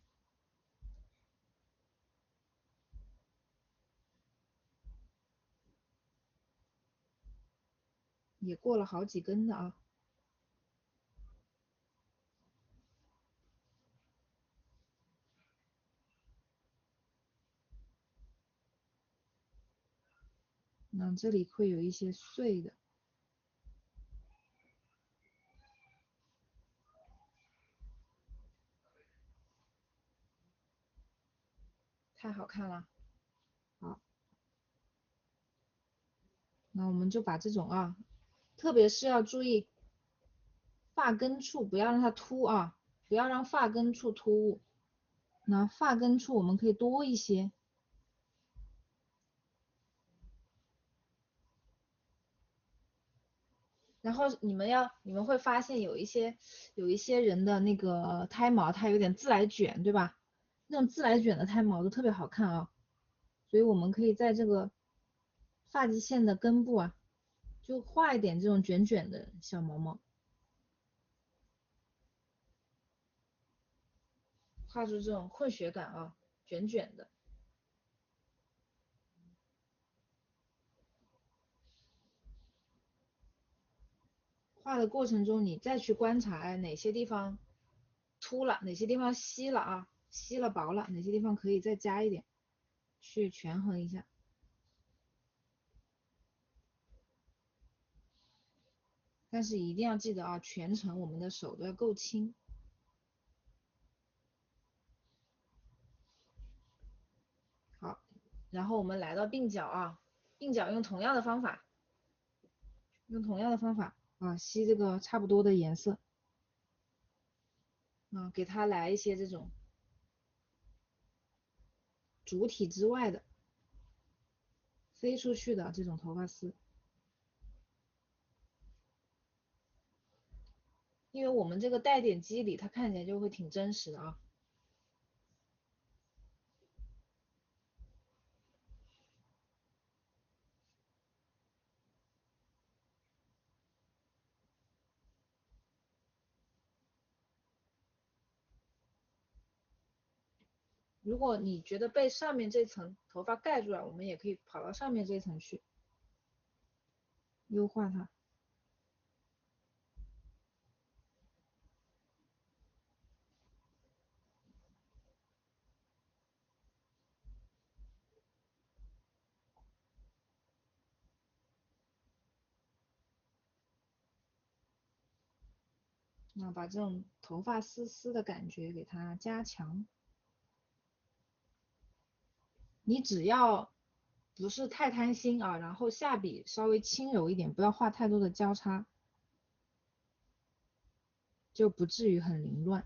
也过了好几根的啊。那这里会有一些碎的，太好看了。好，那我们就把这种啊，特别是要注意发根处不要让它凸啊，不要让发根处突兀。那发根处我们可以多一些，然后你们会发现有一些人的那个胎毛它有点自来卷，对吧？那种自来卷的胎毛都特别好看啊，所以我们可以在这个发际线的根部啊，就画一点这种卷卷的小毛毛，画出这种混血感啊，卷卷的。画的过程中，你再去观察，哎，哪些地方凸了，哪些地方稀了啊，稀了薄了，哪些地方可以再加一点，去权衡一下。但是一定要记得啊，全程我们的手都要够轻。好，然后我们来到鬓角啊，鬓角用同样的方法，啊，吸这个差不多的颜色，啊，给它来一些这种主体之外的飞出去的这种头发丝，因为我们这个带点肌理，它看起来就会挺真实的啊。如果你觉得被上面这层头发盖住了，我们也可以跑到上面这层去优化它。那把这种头发丝丝的感觉给它加强。你只要不是太贪心啊，然后下笔稍微轻柔一点，不要画太多的交叉，就不至于很凌乱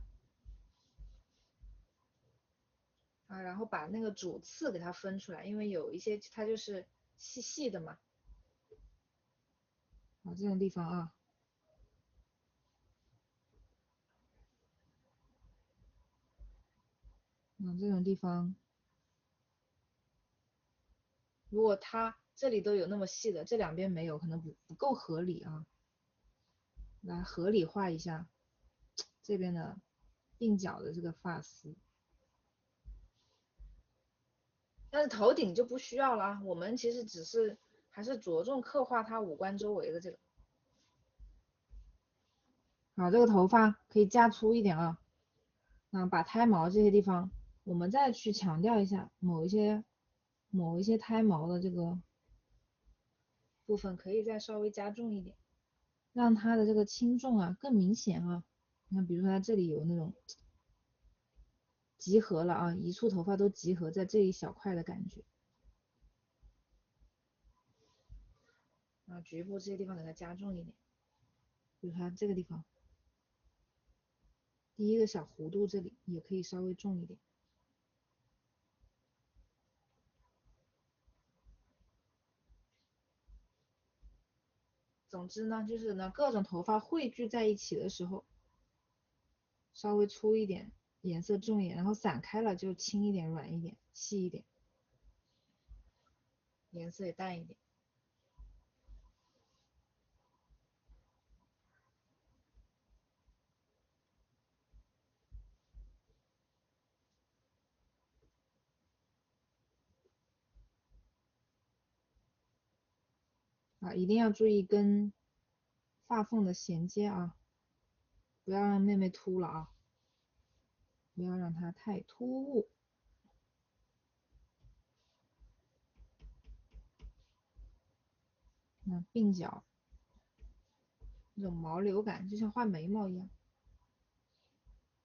啊。然后把那个主次给它分出来，因为有一些它就是细细的嘛。啊，这种地方啊，这种地方，如果它这里都有那么细的，这两边没有，可能不够合理啊。来合理化一下这边的鬓角的这个发丝，但是头顶就不需要了。我们其实只是还是着重刻画它五官周围的这个。好，这个头发可以加粗一点啊。那把胎毛这些地方，我们再去强调一下某一些胎毛的这个部分，可以再稍微加重一点，让它的这个轻重啊更明显啊。你看，比如说它这里有那种集合了啊，一簇头发都集合在这一小块的感觉。啊，局部这些地方给它加重一点，比如它这个地方，第一个小弧度这里也可以稍微重一点。总之呢，就是呢各种头发汇聚在一起的时候，稍微粗一点，颜色重一点，然后散开了就轻一点、软一点、细一点，颜色也淡一点。啊，一定要注意跟发缝的衔接啊，不要让妹妹秃了啊，不要让它太突兀。那鬓角那种毛流感，就像画眉毛一样，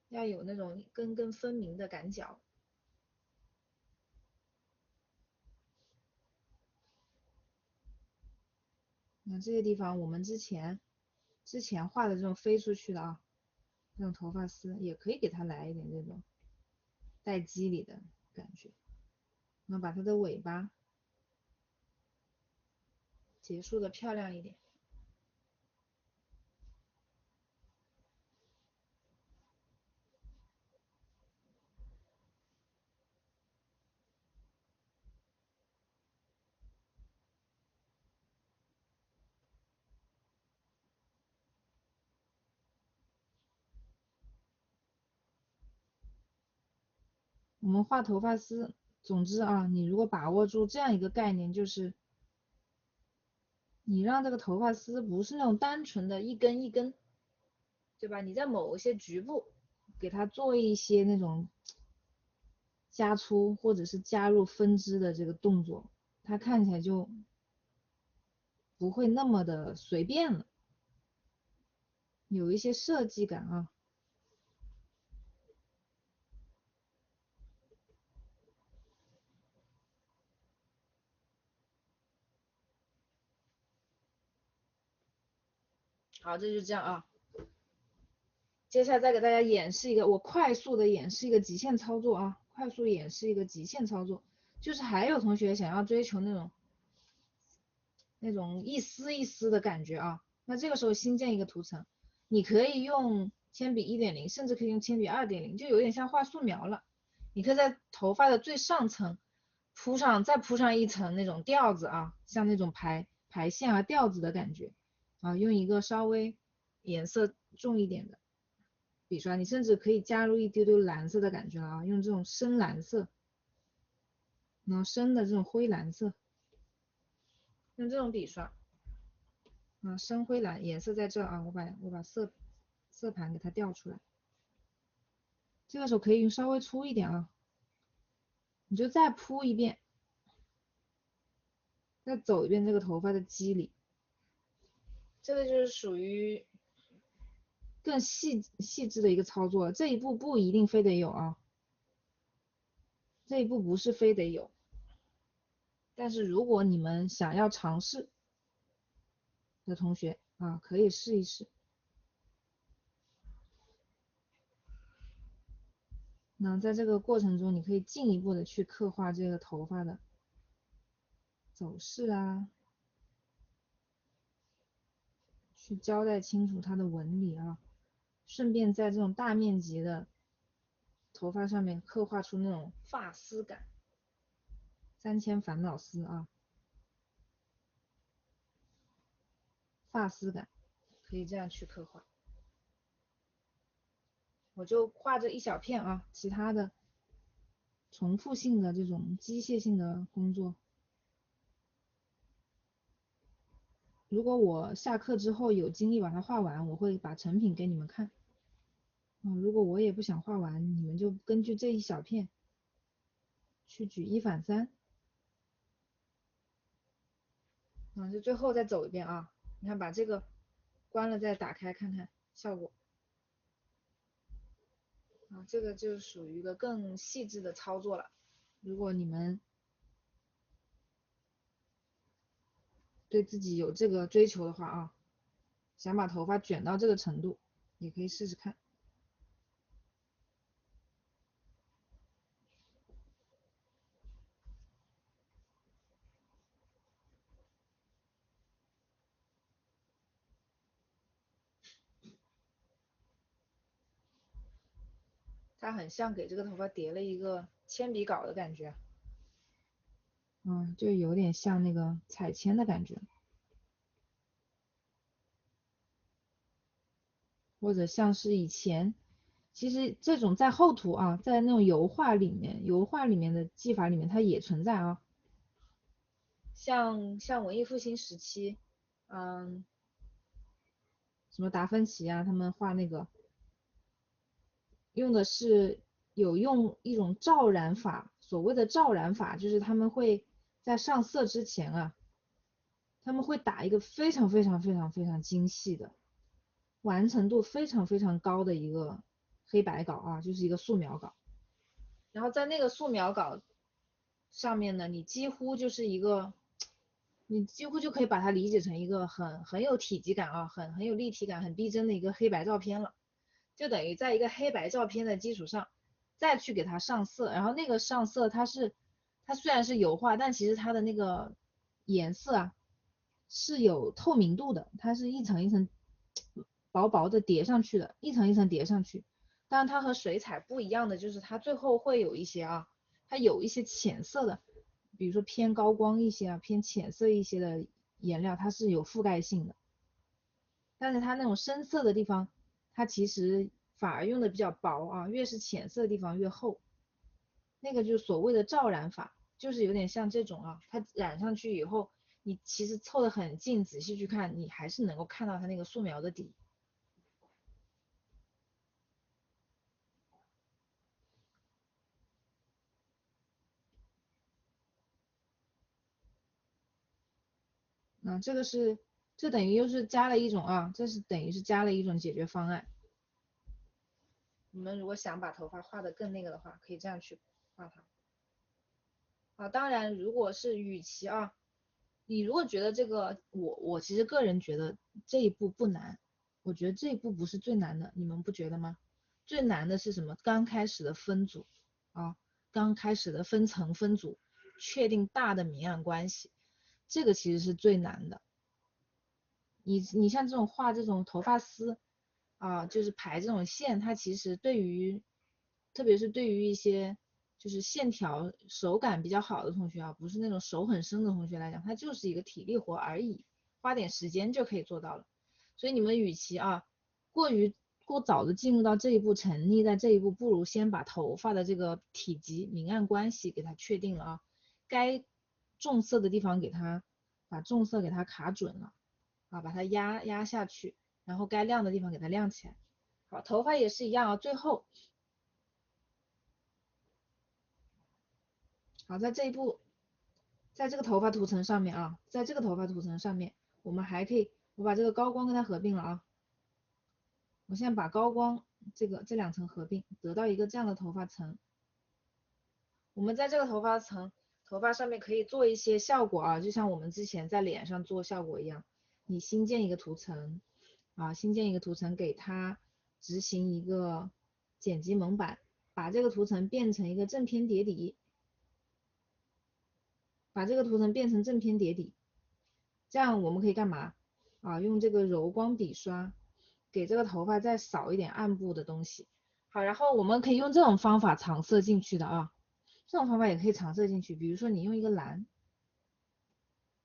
要有那种根根分明的感角。那这些地方我们之前画的这种飞出去的啊，这种头发丝也可以给它来一点这种带肌理的感觉。那把它的尾巴结束的漂亮一点。我们画头发丝，总之啊，你如果把握住这样一个概念，就是你让这个头发丝不是那种单纯的一根一根，对吧？你在某一些局部给它做一些那种加粗或者是加入分支的这个动作，它看起来就不会那么的随便了，有一些设计感啊。好，这就这样啊。接下来再给大家演示一个，我快速的演示一个极限操作啊，快速演示一个极限操作，就是还有同学想要追求那种一丝一丝的感觉啊，那这个时候新建一个图层，你可以用铅笔1.0，甚至可以用铅笔2.0，就有点像画素描了。你可以在头发的最上层再铺上一层那种调子啊，像那种排线啊调子的感觉啊，用一个稍微颜色重一点的笔刷，你甚至可以加入一丢丢蓝色的感觉啊，用这种深蓝色，然后深的这种灰蓝色，用这种笔刷。深灰蓝颜色在这啊，我把色盘给它调出来。这个时候可以用稍微粗一点啊，你就再铺一遍，再走一遍这个头发的肌理。这个就是属于更细致的一个操作，这一步不一定非得有啊，这一步不是非得有，但是如果你们想要尝试的同学啊，可以试一试。那在这个过程中，你可以进一步的去刻画这个头发的走势啊，去交代清楚它的纹理啊，顺便在这种大面积的头发上面刻画出那种发丝感，3000烦恼丝啊，发丝感可以这样去刻画。我就画这一小片啊，其他的重复性的这种机械性的工作，如果我下课之后有精力把它画完，我会把成品给你们看。如果我也不想画完，你们就根据这一小片去举一反三。就最后再走一遍啊，你看把这个关了再打开看看效果。这个就属于一个更细致的操作了。如果你们对自己有这个追求的话啊，想把头发卷到这个程度，也可以试试看。它很像给这个头发叠了一个铅笔稿的感觉，就有点像那个彩铅的感觉，或者像是以前，其实这种在厚涂啊，在那种油画里面的技法里面，它也存在啊。像文艺复兴时期，嗯，什么达芬奇啊，他们画那个用的是用一种罩染法，所谓的罩染法就是他们会在上色之前啊，他们会打一个非常非常非常非常精细的，完成度非常非常高的一个黑白稿啊，就是一个素描稿。然后在那个素描稿上面呢，你几乎就可以把它理解成一个很有体积感啊，很有立体感、很逼真的一个黑白照片了。就等于在一个黑白照片的基础上，再去给它上色，然后那个上色它虽然是油画，但其实它的那个颜色啊是有透明度的，它是一层一层薄薄的叠上去的，一层一层叠上去。但它和水彩不一样的就是它最后会有一些它有一些浅色的，比如说偏高光一些偏浅色一些的颜料，它是有覆盖性的。但是它那种深色的地方，它其实反而用的比较薄啊，越是浅色的地方越厚。那个就是所谓的罩染法，就是有点像这种它染上去以后，你其实凑得很近，仔细去看，你还是能够看到它那个素描的底。这个是，这等于又是加了一种这是等于是加了一种解决方案。你们如果想把头发画得更那个的话，可以这样去画它。当然，如果是与其你如果觉得这个，我其实个人觉得这一步不难，我觉得这一步不是最难的，你们不觉得吗？最难的是什么？刚开始的分组刚开始的分层分组，确定大的明暗关系，这个其实是最难的。你像这种画这种头发丝就是排这种线，它其实对于，特别是对于一些就是线条手感比较好的同学不是那种手很生的同学来讲，它就是一个体力活而已，花点时间就可以做到了。所以你们与其过早的进入到这一步，沉溺在这一步，不如先把头发的这个体积明暗关系给它确定了该重色的地方把重色给它卡准了把它压下去，然后该亮的地方给它亮起来。好，头发也是一样最后好，在这一步，在这个头发图层上面在这个头发图层上面，我们还可以，我把这个高光跟它合并了我现在把高光这两层合并，得到一个这样的头发层。我们在这个头发上面可以做一些效果就像我们之前在脸上做效果一样，你新建一个图层新建一个图层，给它执行一个剪辑蒙版，把这个图层变成一个正偏叠底，把这个图层变成正偏叠底，这样我们可以干嘛用这个柔光笔刷给这个头发再扫一点暗部的东西。好，然后我们可以用这种方法藏色进去的这种方法也可以藏色进去，比如说你用一个蓝，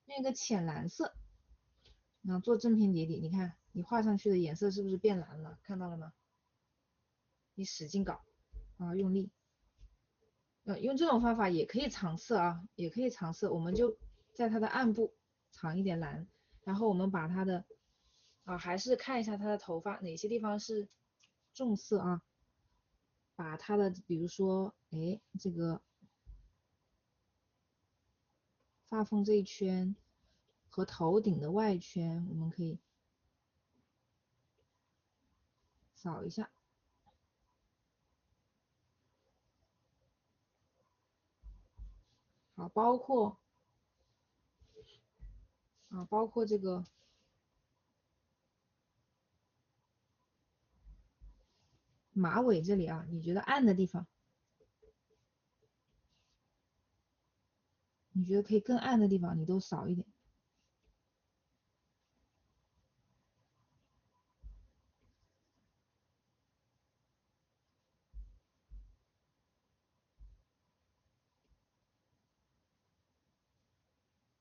用一个浅蓝色，然后做正偏叠底，你看你画上去的颜色是不是变蓝了？看到了吗？你使劲搞用力，用这种方法也可以藏色也可以藏色，我们就在它的暗部藏一点蓝，然后我们把它的还是看一下它的头发哪些地方是重色把它的比如说这个发缝这一圈和头顶的外圈，我们可以扫一下。好，包括这个马尾这里你觉得暗的地方，你觉得可以更暗的地方，你都扫一点。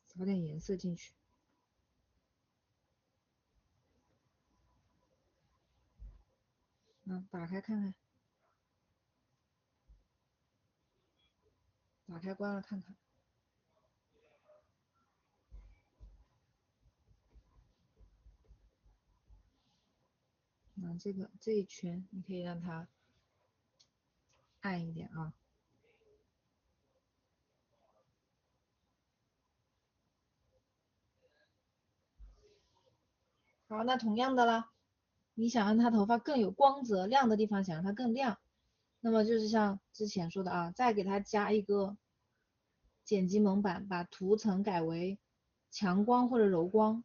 扫点颜色进去。打开看看，打开关了看看。这一圈你可以让它暗一点好，那同样的啦，你想让它头发更有光泽，亮的地方想让它更亮，那么就是像之前说的再给它加一个剪辑蒙版，把图层改为强光或者柔光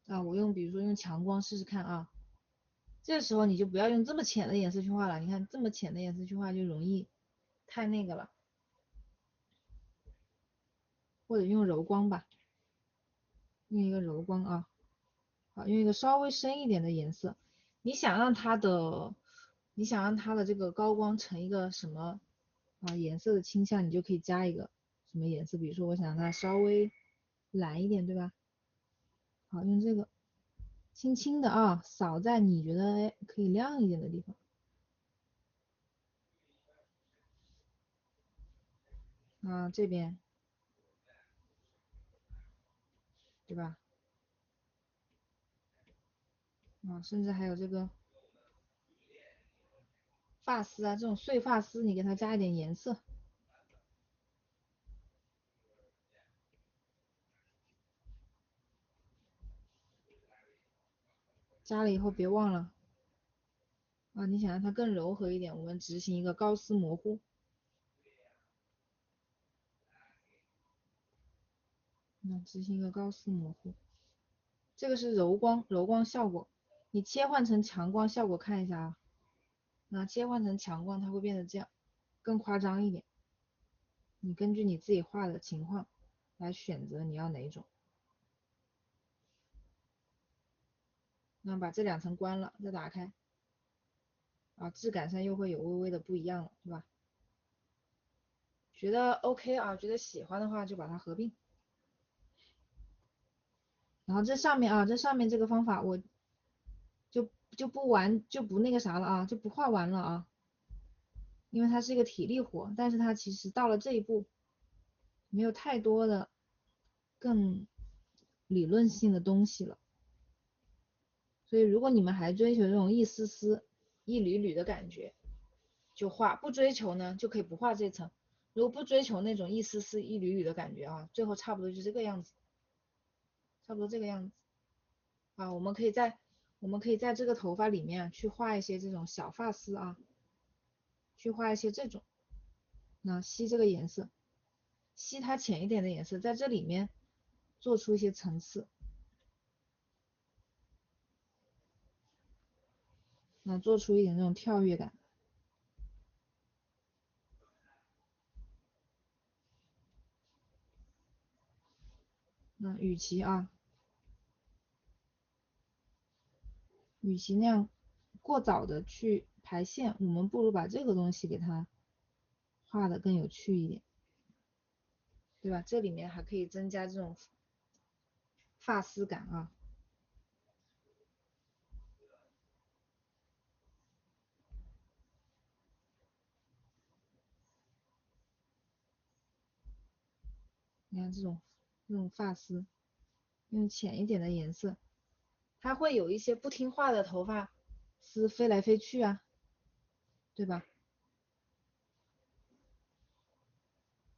我比如说用强光试试看这个时候你就不要用这么浅的颜色去画了，你看这么浅的颜色去画就容易太那个了，或者用柔光吧，用一个柔光好，用一个稍微深一点的颜色。你想让它的，这个高光成一个什么颜色的倾向，你就可以加一个什么颜色，比如说我想让它稍微蓝一点，对吧？好，用这个轻轻的扫在你觉得可以亮一点的地方这边对吧？啊，甚至还有这个发丝啊，这种碎发丝，你给它加一点颜色。加了以后别忘了啊，你想让它更柔和一点，我们执行一个高斯模糊。执行一个高斯模糊，这个是柔光效果。你切换成强光效果看一下啊，那切换成强光它会变得这样，更夸张一点。你根据你自己画的情况来选择你要哪一种。那把这2层关了，再打开，啊，质感上又会有微微的不一样了，对吧？觉得 OK 啊，觉得喜欢的话就把它合并。然后这上面啊，这上面这个方法我就不那个啥了啊，就不画完了啊，因为它是一个体力活，但是它其实到了这一步没有太多的更理论性的东西了。所以如果你们还追求这种一丝丝一缕缕的感觉，就画；不追求呢，就可以不画这层。如果不追求那种一丝丝一缕缕的感觉啊，最后差不多就这个样子，差不多这个样子啊。我们可以在这个头发里面去画一些这种小发丝啊，去画一些这种。那吸这个颜色，吸它浅一点的颜色，在这里面做出一些层次，那做出一点这种跳跃感。那与其那样过早的去排线，我们不如把这个东西给它画的更有趣一点，对吧？这里面还可以增加这种发丝感啊。你看这种发丝，用浅一点的颜色，它会有一些不听话的头发丝飞来飞去啊，对吧？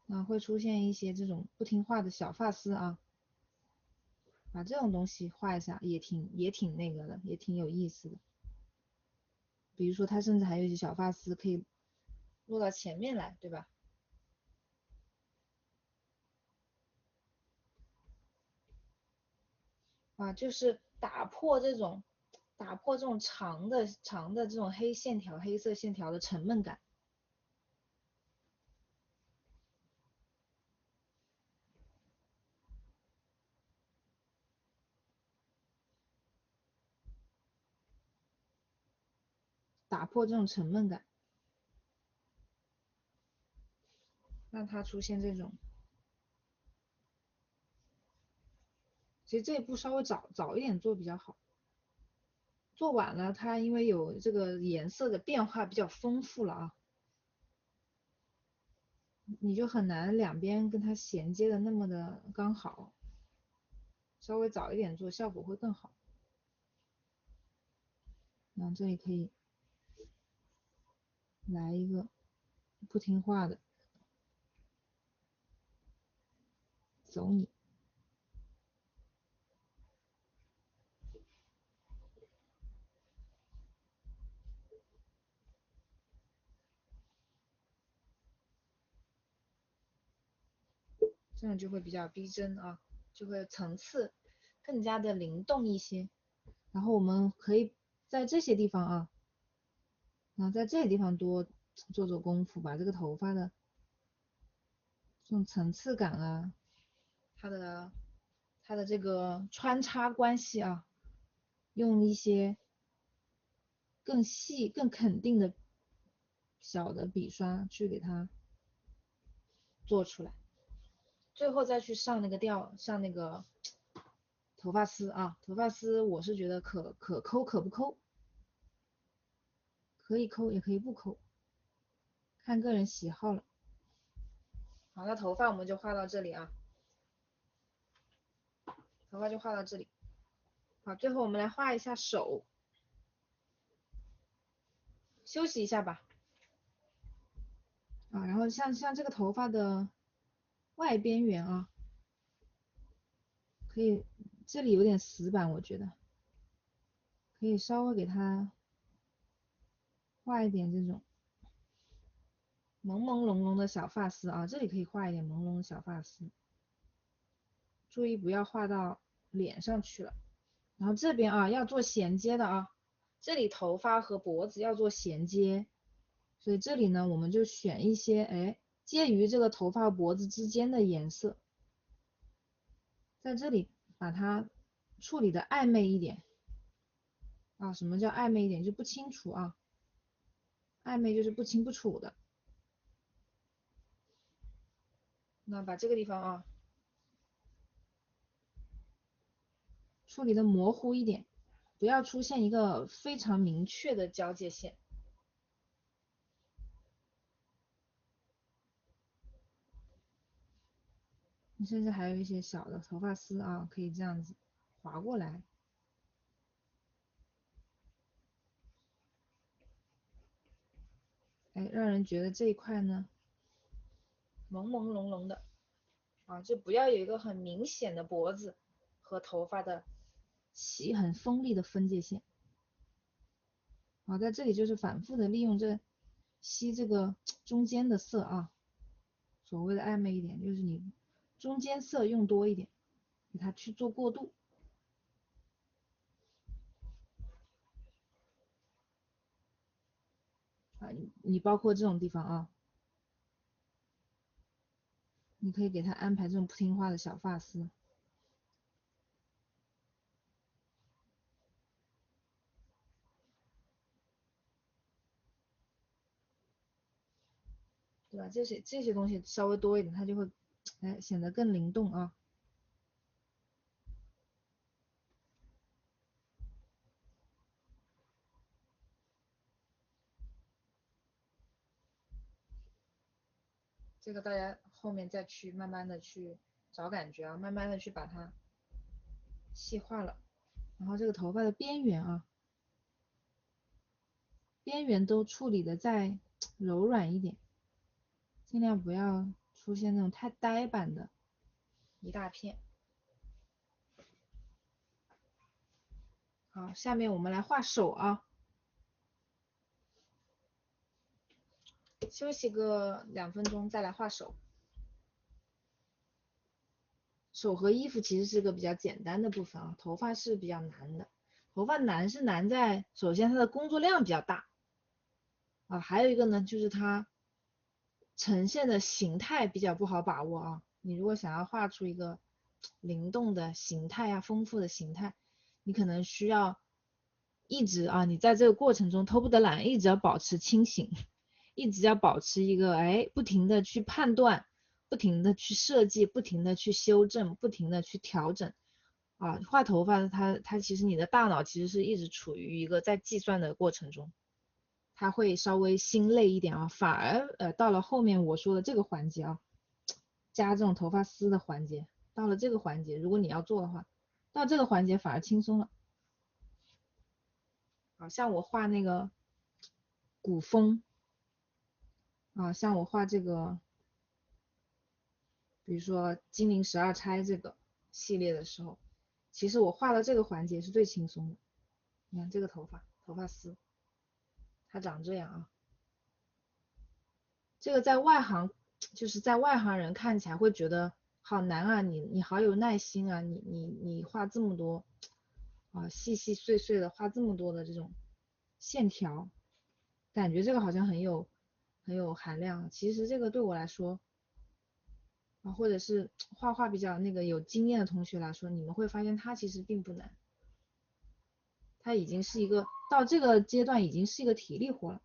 啊，会出现一些这种不听话的小发丝啊，把这种东西画一下，也挺那个的，也挺有意思的。比如说，它甚至还有一些小发丝可以落到前面来，对吧？啊，就是打破这种长的这种黑色线条的沉闷感，打破这种沉闷感，让它出现这种。其实这一步稍微早一点做比较好，做晚了它因为有这个颜色的变化比较丰富了啊，你就很难两边跟它衔接的那么的刚好，稍微早一点做效果会更好。然后这里可以来一个不听话的，走你。这样就会比较逼真啊，就会层次更加的灵动一些。然后我们可以在这些地方啊，然后在这些地方多做功夫，把这个头发的这种层次感啊，它的这个穿插关系啊，用一些更细、更肯定的小的笔刷去给它做出来，最后再去上那个上那个头发丝啊，头发丝我是觉得可抠可不抠，可以抠也可以不抠，看个人喜好了。好，那头发我们就画到这里啊。头发就画到这里。好，最后我们来画一下手，休息一下吧。啊，然后像这个头发的外边缘啊，可以，这里有点死板，我觉得可以稍微给它画一点这种朦朦胧胧的小发丝啊，这里可以画一点朦胧的小发丝，注意不要画到脸上去了。然后这边啊要做衔接的啊，这里头发和脖子要做衔接，所以这里呢我们就选一些介于这个头发和脖子之间的颜色，在这里把它处理的暧昧一点啊。什么叫暧昧一点？就不清楚啊，暧昧就是不清不楚的。那把这个地方啊处理的模糊一点，不要出现一个非常明确的交界线。你甚至还有一些小的头发丝啊，可以这样子划过来，让人觉得这一块呢朦朦胧胧的啊，就不要有一个很明显的脖子和头发的很锋利的分界线。好，在这里就是反复的利用吸这个中间的色啊，所谓的暧昧一点，就是你中间色用多一点，给它去做过渡啊。你包括这种地方啊，你可以给它安排这种不听话的小发丝。对吧？这些东西稍微多一点，它就会显得更灵动啊。这个大家后面再去慢慢的去找感觉啊，慢慢的去把它细化了。然后这个头发的边缘啊，边缘都处理的再柔软一点，尽量不要出现那种太呆板的一大片。好，下面我们来画手啊，休息个2分钟再来画手。手和衣服其实是个比较简单的部分啊，头发是比较难的。头发难是难在，首先它的工作量比较大啊，还有一个呢就是它呈现的形态比较不好把握啊。你如果想要画出一个灵动的形态啊，丰富的形态，你可能需要一直啊，你在这个过程中偷不得懒，一直要保持清醒，一直要保持一个不停的去判断，不停的去设计，不停的去修正，不停的去调整啊。画头发它其实你的大脑其实是一直处于一个在计算的过程中。它会稍微心累一点啊，反而到了后面我说的这个环节啊，加这种头发丝的环节，到了这个环节，如果你要做的话，到这个环节反而轻松了。好像我画那个古风啊，像我画这个，比如说金陵十二钗这个系列的时候，其实我画的这个环节是最轻松的。你看这个头发丝，它长这样啊。这个在外行，就是在外行人看起来会觉得好难啊，你好有耐心啊，你画这么多啊，细细碎碎的画这么多的这种线条，感觉这个好像很有含量。其实这个对我来说啊，或者是画画比较那个有经验的同学来说，你们会发现它其实并不难，它已经是一个到这个阶段已经是一个体力活了。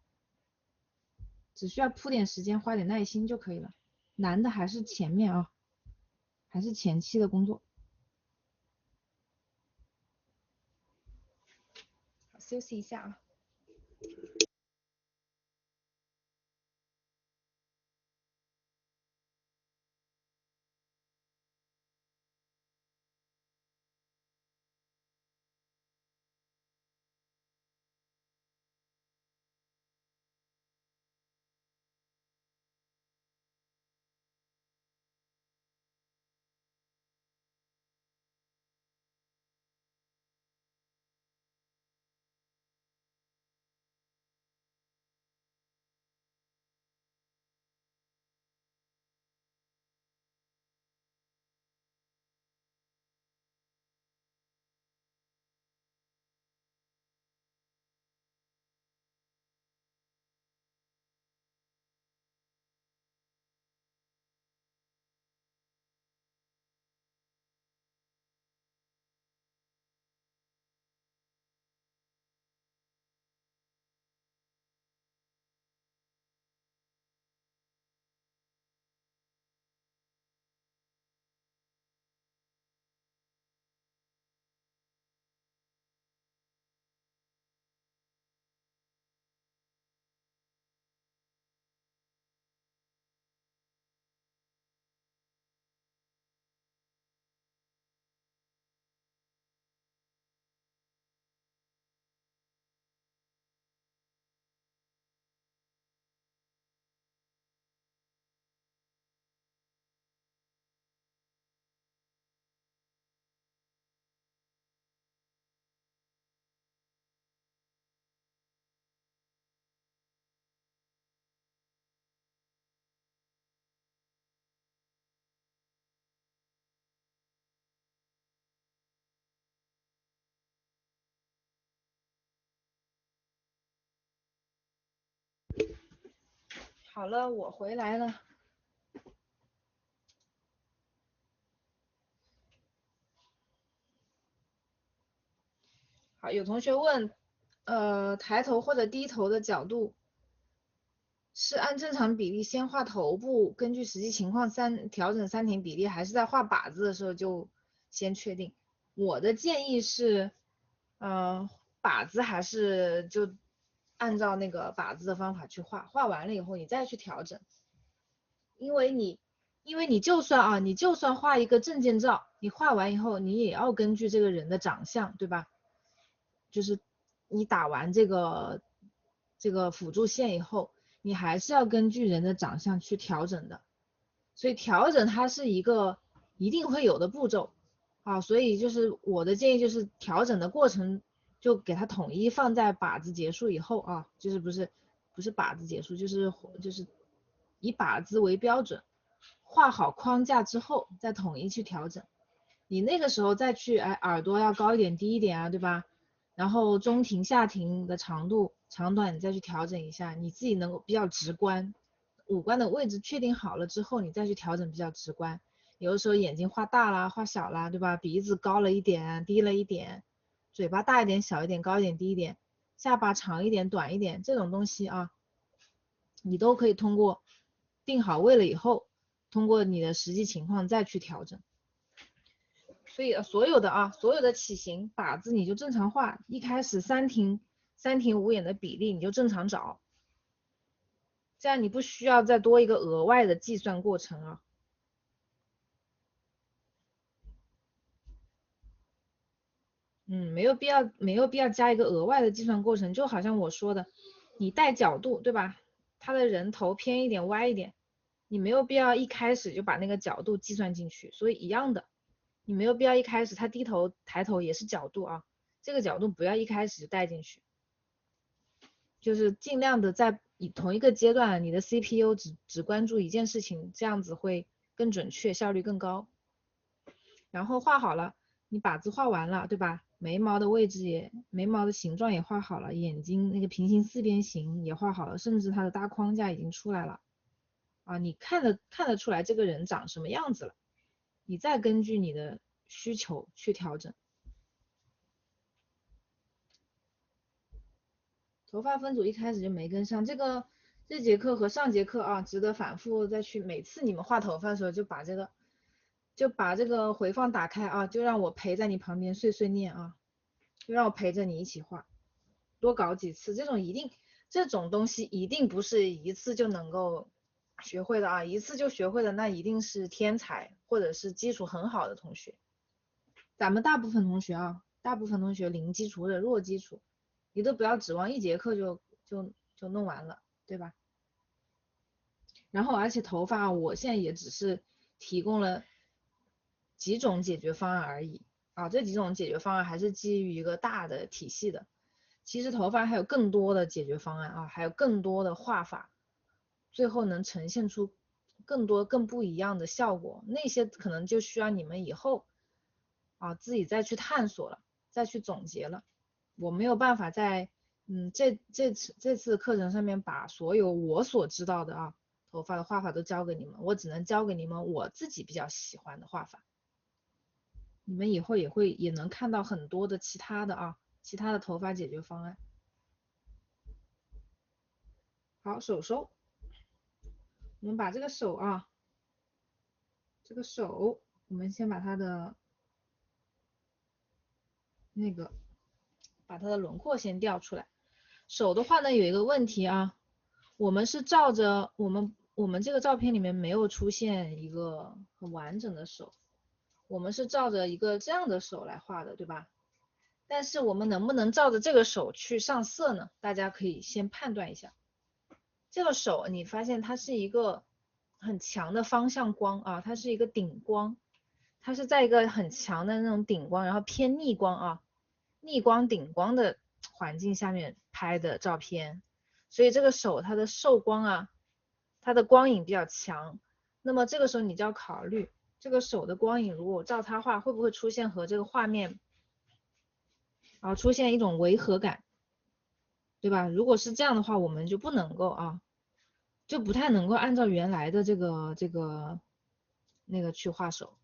只需要铺点时间，花点耐心就可以了。难的还是前面啊，还是前期的工作。好，休息一下啊。好了，我回来了。好，有同学问，抬头或者低头的角度是按正常比例先画头部，根据实际情况调整3庭比例，还是在画靶子的时候就先确定？我的建议是，靶子还是就按照那个靶子的方法去画，画完了以后你再去调整，因为你就算画一个证件照，你画完以后你也要根据这个人的长相，对吧？就是你打完这个辅助线以后，你还是要根据人的长相去调整的，所以调整它是一个一定会有的步骤啊，所以就是我的建议就是调整的过程就给它统一放在靶子结束以后啊，就是不是靶子结束，就是以靶子为标准，画好框架之后再统一去调整。你那个时候再去，耳朵要高一点低一点啊，对吧？然后中庭下庭的长度长短你再去调整一下，你自己能够比较直观，五官的位置确定好了之后，你再去调整比较直观。有的时候眼睛画大啦，画小啦，对吧？鼻子高了一点，低了一点，嘴巴大一点，小一点，高一点，低一点，下巴长一点，短一点，这种东西啊，你都可以通过定好位了以后，通过你的实际情况再去调整。所以所有的起形靶子你就正常画，一开始三庭五眼的比例你就正常找，这样你不需要再多一个额外的计算过程啊。没有必要加一个额外的计算过程，就好像我说的，你带角度对吧？他的人头偏一点歪一点，你没有必要一开始就把那个角度计算进去，所以一样的，你没有必要一开始他低头抬头也是角度啊，这个角度不要一开始就带进去。就是尽量的在同一个阶段，你的 CPU 只关注一件事情，这样子会更准确，效率更高。然后画好了，你靶子画完了，对吧？眉毛的位置眉毛的形状也画好了，眼睛那个平行四边形也画好了，甚至它的大框架已经出来了啊，你看得出来这个人长什么样子了，你再根据你的需求去调整。头发分组一开始就没跟上，这节课和上节课啊，值得反复再去。每次你们画头发的时候，就把这个回放打开啊，就让我陪在你旁边碎碎念啊，就让我陪着你一起画，多搞几次。这种东西一定不是一次就能够学会的啊，一次就学会的那一定是天才或者是基础很好的同学。咱们大部分同学零基础或者弱基础，你都不要指望一节课就弄完了，对吧？然后而且头发，我现在也只是提供了几种解决方案而已啊，这几种解决方案还是基于一个大的体系的。其实头发还有更多的解决方案啊，还有更多的画法，最后能呈现出更多更不一样的效果。那些可能就需要你们以后啊自己再去探索了，再去总结了。我没有办法在这次课程上面把所有我所知道的头发的画法都教给你们，我只能教给你们我自己比较喜欢的画法。你们以后也能看到很多的其他的头发解决方案。好，手收，我们把这个手我们先把它的把它的轮廓先调出来。手的话呢，有一个问题啊，我们是照着我们这个照片里面没有出现一个很完整的手，我们是照着一个这样的手来画的，对吧？但是我们能不能照着这个手去上色呢？大家可以先判断一下。这个手你发现它是一个很强的方向光啊，它是一个顶光，它是在一个很强的那种顶光，然后偏逆光啊，逆光顶光的环境下面拍的照片，所以这个手它的受光它的光影比较强。那么这个时候你就要考虑，这个手的光影如果照它画，会不会出现和这个画面出现一种违和感，对吧？如果是这样的话，我们就不能够就不太能够按照原来的那个去画手。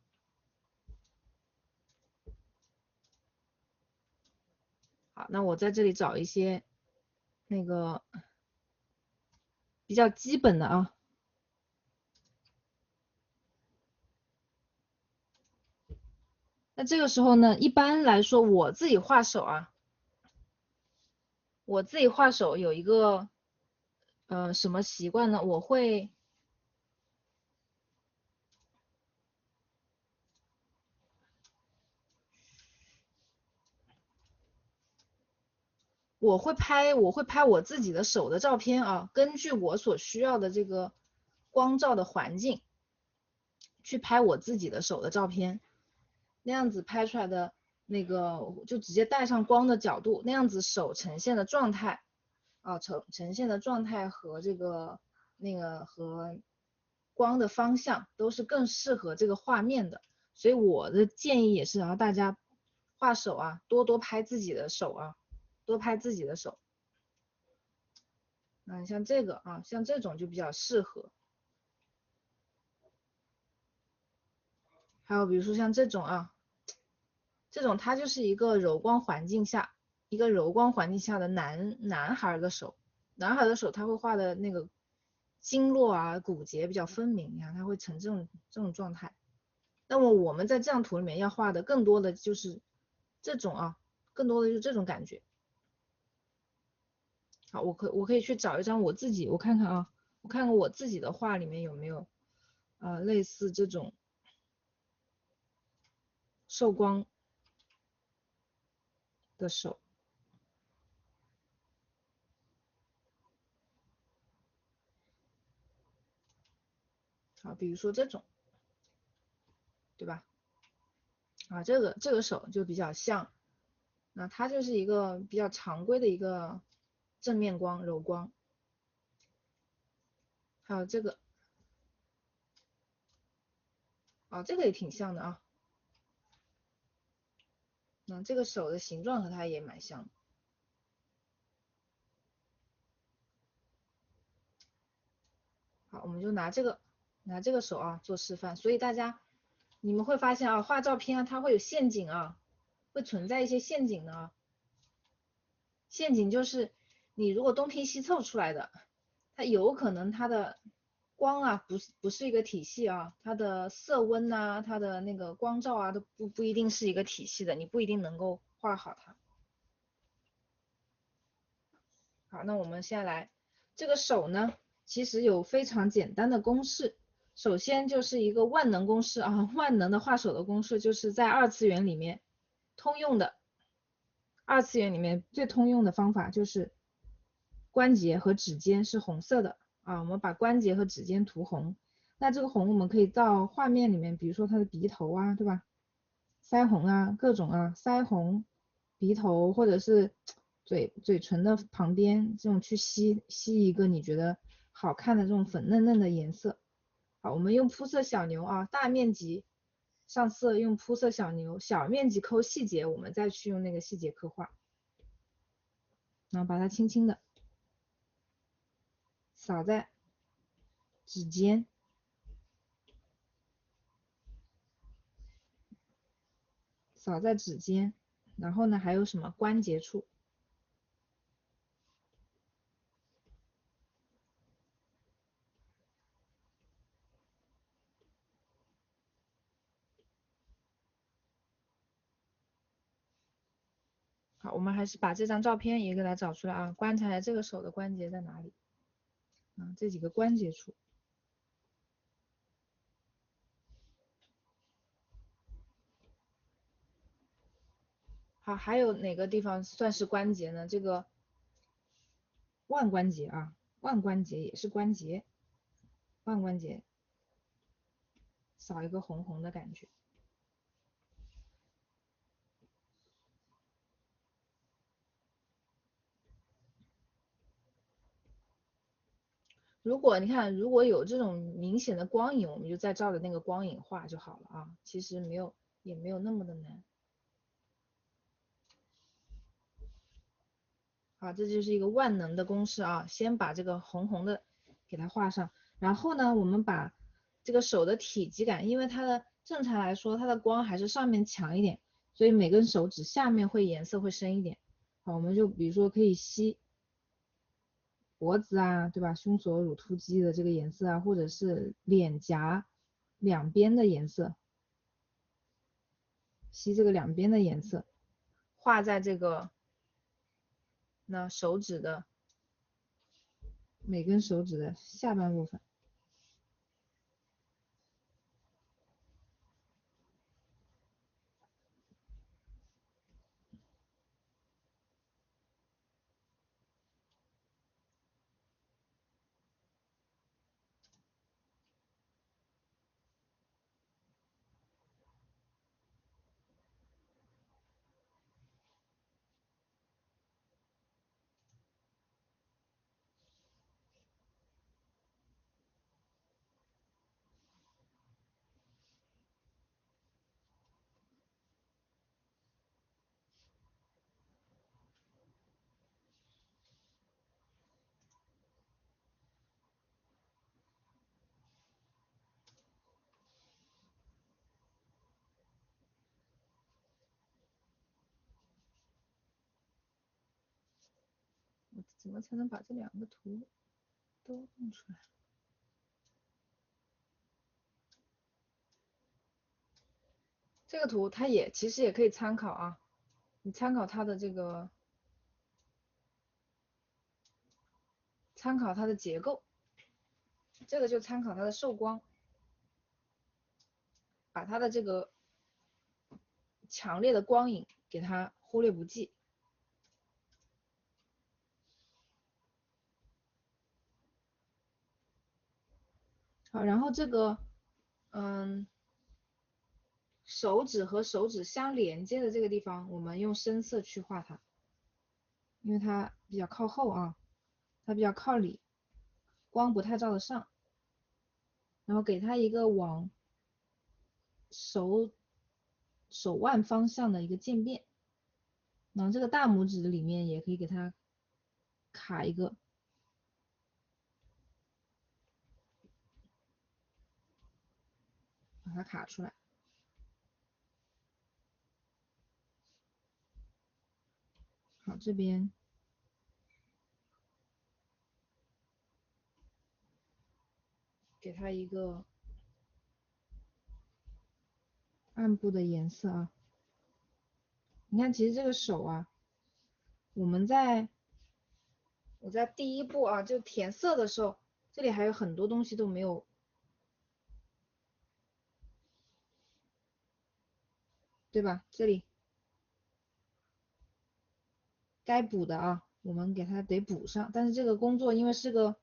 好，那我在这里找一些那个比较基本的啊。那这个时候呢，一般来说我自己画手啊，我自己画手有一个什么习惯呢？我会拍我自己的手的照片啊，根据我所需要的这个光照的环境去拍我自己的手的照片，那样子拍出来的那个就直接带上光的角度，那样子手呈现的状态啊，呈现的状态和和光的方向都是更适合这个画面的。所以我的建议也是让大家画手啊，多多拍自己的手啊，多拍自己的手。像这个啊，像这种就比较适合。还有比如说像这种啊，这种它就是一个柔光环境下，的男孩的手，男孩的手他会画的那个经络啊、骨节比较分明，你看它会成这种状态。那么我们在这张图里面要画的更多的就是这种啊，更多的就是这种感觉。好，我可以去找一张我看看啊，我看看我自己的画里面有没有类似这种受光的手。好，比如说这种，对吧？这个手就比较像，那它就是一个比较常规的一个正面光、柔光。还有这个，这个也挺像的啊。那这个手的形状和它也蛮像的。好，我们就拿这个手啊做示范。所以大家你们会发现啊，画照片啊，它会有陷阱啊，会存在一些陷阱的啊。陷阱就是你如果东拼西凑出来的，它有可能它的光啊不是一个体系啊，它的色温呐、它的那个光照啊都不一定是一个体系的，你不一定能够画好它。好，那我们现在来这个手呢，其实有非常简单的公式。首先就是一个万能公式啊，万能的画手的公式就是在二次元里面通用的，二次元里面最通用的方法就是关节和指尖是红色的啊，我们把关节和指尖涂红。那这个红我们可以到画面里面，比如说它的鼻头啊，对吧？腮红啊，各种啊，腮红、鼻头或者是嘴唇的旁边，这种去吸一个你觉得好看的这种粉嫩嫩的颜色。好，我们用铺色小牛啊，大面积上色用铺色小牛，小面积抠细节，我们再去用那个细节刻画。然后把它轻轻的扫在指尖，扫在指尖，然后呢还有什么关节处。好，我们还是把这张照片也给它找出来啊，观察一下这个手的关节在哪里啊，这几个关节处。好，还有哪个地方算是关节呢？这个腕关节啊，腕关节也是关节，腕关节扫一个红红的感觉。如果你看，如果有这种明显的光影，我们就再照着那个光影画就好了啊，其实也没有那么的难。好，这就是一个万能的公式啊，先把这个红红的给它画上。然后呢，我们把这个手的体积感，因为它的正常来说它的光还是上面强一点，所以每根手指下面会颜色会深一点。好，我们就比如说可以吸脖子啊，对吧？胸锁乳突肌的这个颜色啊，或者是脸颊两边的颜色，吸这个两边的颜色，画在这个手指的每根手指的下半部分。我怎么才能把这两个图都弄出来？这个图它其实也可以参考啊，你参考它的这个，参考它的结构，这个就参考它的受光，把它的这个强烈的光影给它忽略不计。好，然后这个手指和手指相连接的这个地方，我们用深色去画它，因为它比较靠后啊，它比较靠里，光不太照得上。然后给它一个往手腕方向的一个渐变，然后这个大拇指里面也可以给它卡一个，把它卡出来。好，这边给它一个暗部的颜色啊。你看，其实这个手啊，我在第一步啊，就填色的时候，这里还有很多东西都没有，对吧？这里该补的啊，我们给它得补上。但是这个工作因为是个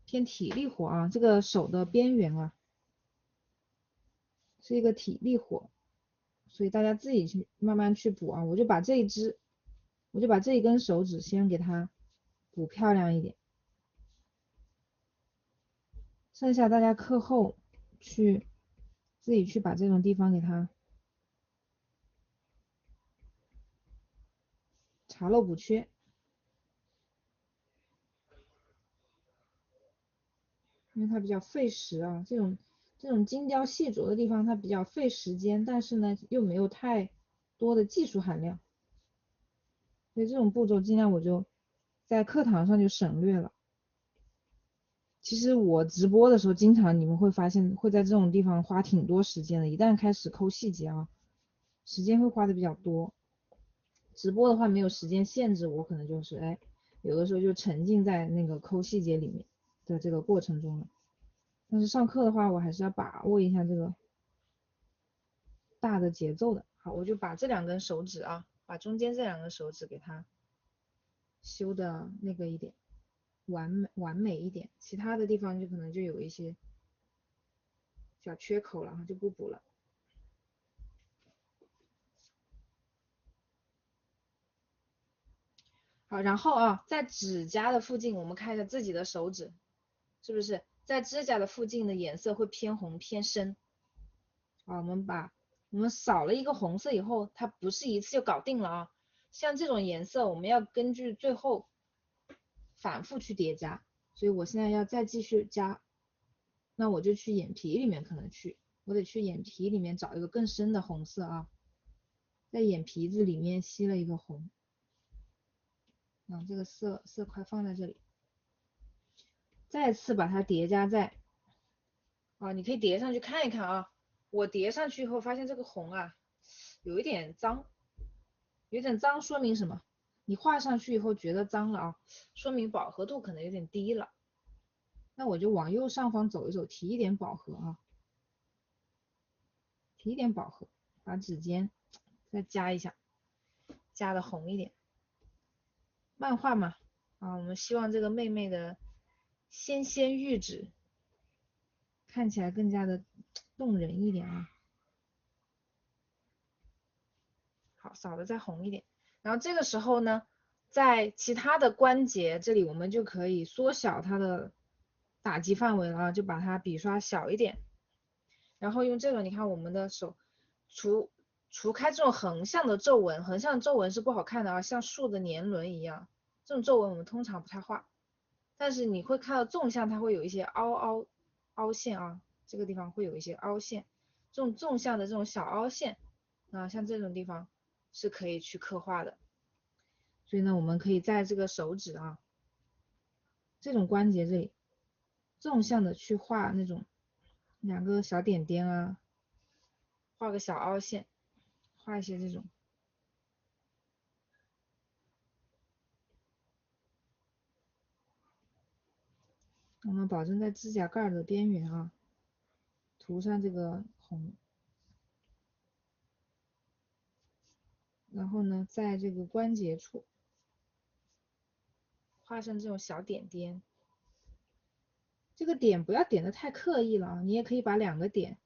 偏体力活啊，这个手的边缘啊是一个体力活，所以大家自己去慢慢去补啊。我就把这一根手指先给它补漂亮一点，剩下大家课后去自己去把这种地方给它查漏补缺。因为它比较费时啊，这种精雕细琢的地方它比较费时间，但是呢又没有太多的技术含量，所以这种步骤尽量我就在课堂上就省略了。其实我直播的时候，经常你们会发现会在这种地方花挺多时间的，一旦开始抠细节啊，时间会花的比较多。直播的话没有时间限制，我可能就是有的时候就沉浸在那个抠细节里面的这个过程中了。但是上课的话，我还是要把握一下这个大的节奏的。好，我就把这两根手指啊，把中间这两根手指给它修的那个一点，完美一点，其他的地方就可能就有一些小缺口了，就不补了。好，然后啊，在指甲的附近，我们看一下自己的手指，是不是在指甲的附近的颜色会偏红偏深？啊，我们扫了一个红色以后，它不是一次就搞定了啊。像这种颜色，我们要根据最后反复去叠加，所以我现在要再继续加，那我就去眼皮里面可能去，我得去眼皮里面找一个更深的红色啊，在眼皮子里面吸了一个红，这个色块放在这里，再次把它叠加在，你可以叠上去看一看啊，我叠上去以后发现这个红啊，有一点脏，说明什么？你画上去以后觉得脏了啊，说明饱和度可能有点低了。那我就往右上方走一走，提一点饱和啊，提一点饱和，把指尖再加一下，加的红一点。漫画嘛，我们希望这个妹妹的纤纤玉指看起来更加的动人一点啊。好，扫的再红一点。然后这个时候呢，在其他的关节这里，我们就可以缩小它的打击范围了，就把它笔刷小一点。然后用这种，你看我们的手除开这种横向的皱纹，横向的皱纹是不好看的啊，像树的年轮一样，这种皱纹我们通常不太画。但是你会看到纵向它会有一些凹陷啊，这个地方会有一些凹陷，这种纵向的这种小凹陷，像这种地方是可以去刻画的。所以呢，我们可以在这个手指啊，这种关节这里，纵向的去画那种2个小点点啊，画个小凹陷，画一些这种。我们保证在指甲盖的边缘啊，涂上这个红。然后呢，在这个关节处画上这种小点点，这个点不要点的太刻意了啊，你也可以把2个点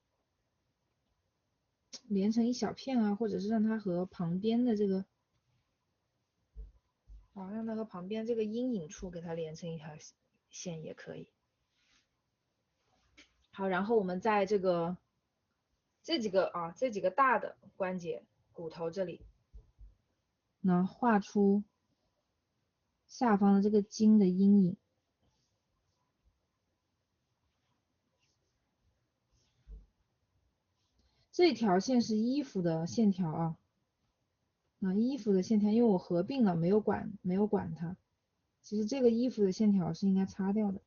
连成一小片啊，或者是让它和旁边的这个，让它和旁边这个阴影处给它连成一条线也可以。好，然后我们在这几个大的关节骨头这里，画出下方的这个筋的阴影。这条线是衣服的线条啊，衣服的线条，因为我合并了，没有管它。其实这个衣服的线条是应该擦掉的，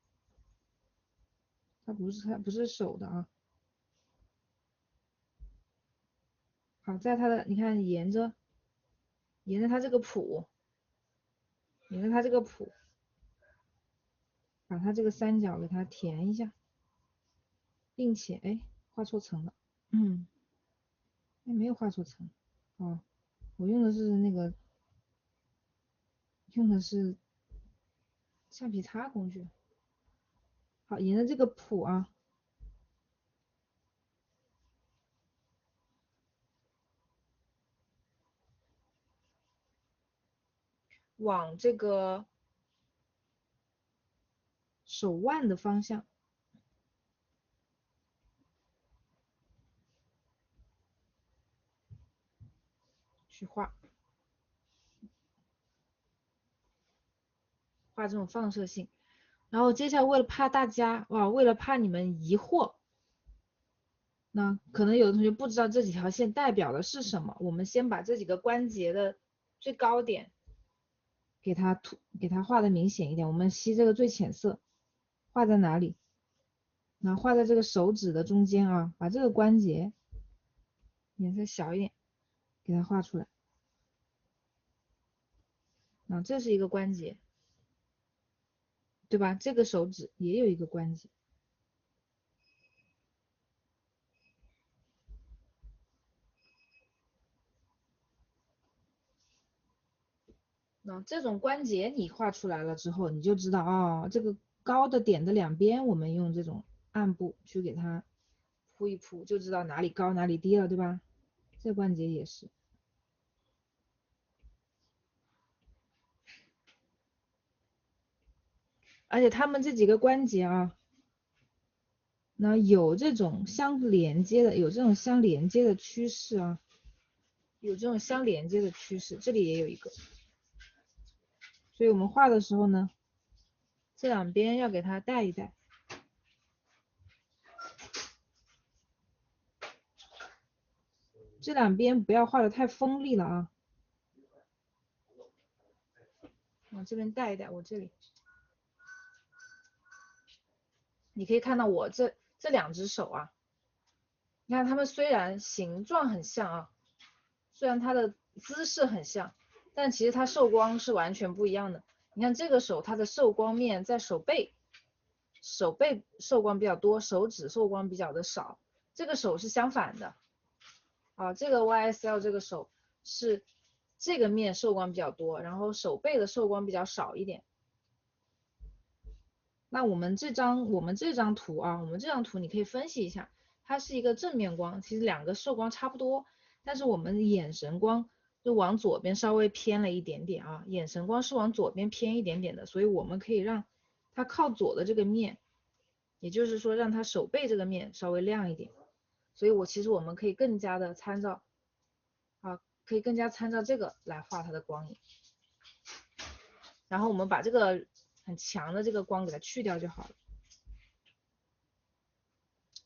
它不是手的啊。好，在它的你看沿着它这个谱，把它这个三角给它填一下，并且画错层了，没有画错层，我用的是橡皮擦工具。好，沿着这个谱啊，往这个手腕的方向去画这种放射性。然后接下来为了怕你们疑惑，那可能有的同学不知道这几条线代表的是什么，我们先把这几个关节的最高点给它画的明显一点。我们吸这个最浅色，画在哪里？画在这个手指的中间啊，把这个关节颜色小一点，给它画出来。这是一个关节，对吧？这个手指也有一个关节。这种关节你画出来了之后，你就知道这个高的点的两边，我们用这种暗部去给它铺一铺，就知道哪里高哪里低了，对吧？这关节也是。而且它们这几个关节有这种相连接的趋势啊，这里也有一个。所以我们画的时候呢，这两边要给它带一带。这两边不要画的太锋利了啊，往这边带一带，我这里，你可以看到我这两只手啊，你看它们虽然形状很像啊，虽然它的姿势很像，但其实它受光是完全不一样的。你看这个手，它的受光面在手背受光比较多，手指受光比较的少。这个手是相反的啊，这个 YSL 这个手是这个面受光比较多，然后手背的受光比较少一点。那我们这张图啊，我们这张图你可以分析一下，它是一个正面光，其实两个受光差不多，但是我们眼神光就往左边稍微偏了一点点啊，眼神光是往左边偏一点点的，所以我们可以让它靠左的这个面，也就是说让它手背这个面稍微亮一点，所以其实我们可以更加的参照啊，可以更加参照这个来画它的光影，然后我们把这个很强的这个光给它去掉就好了。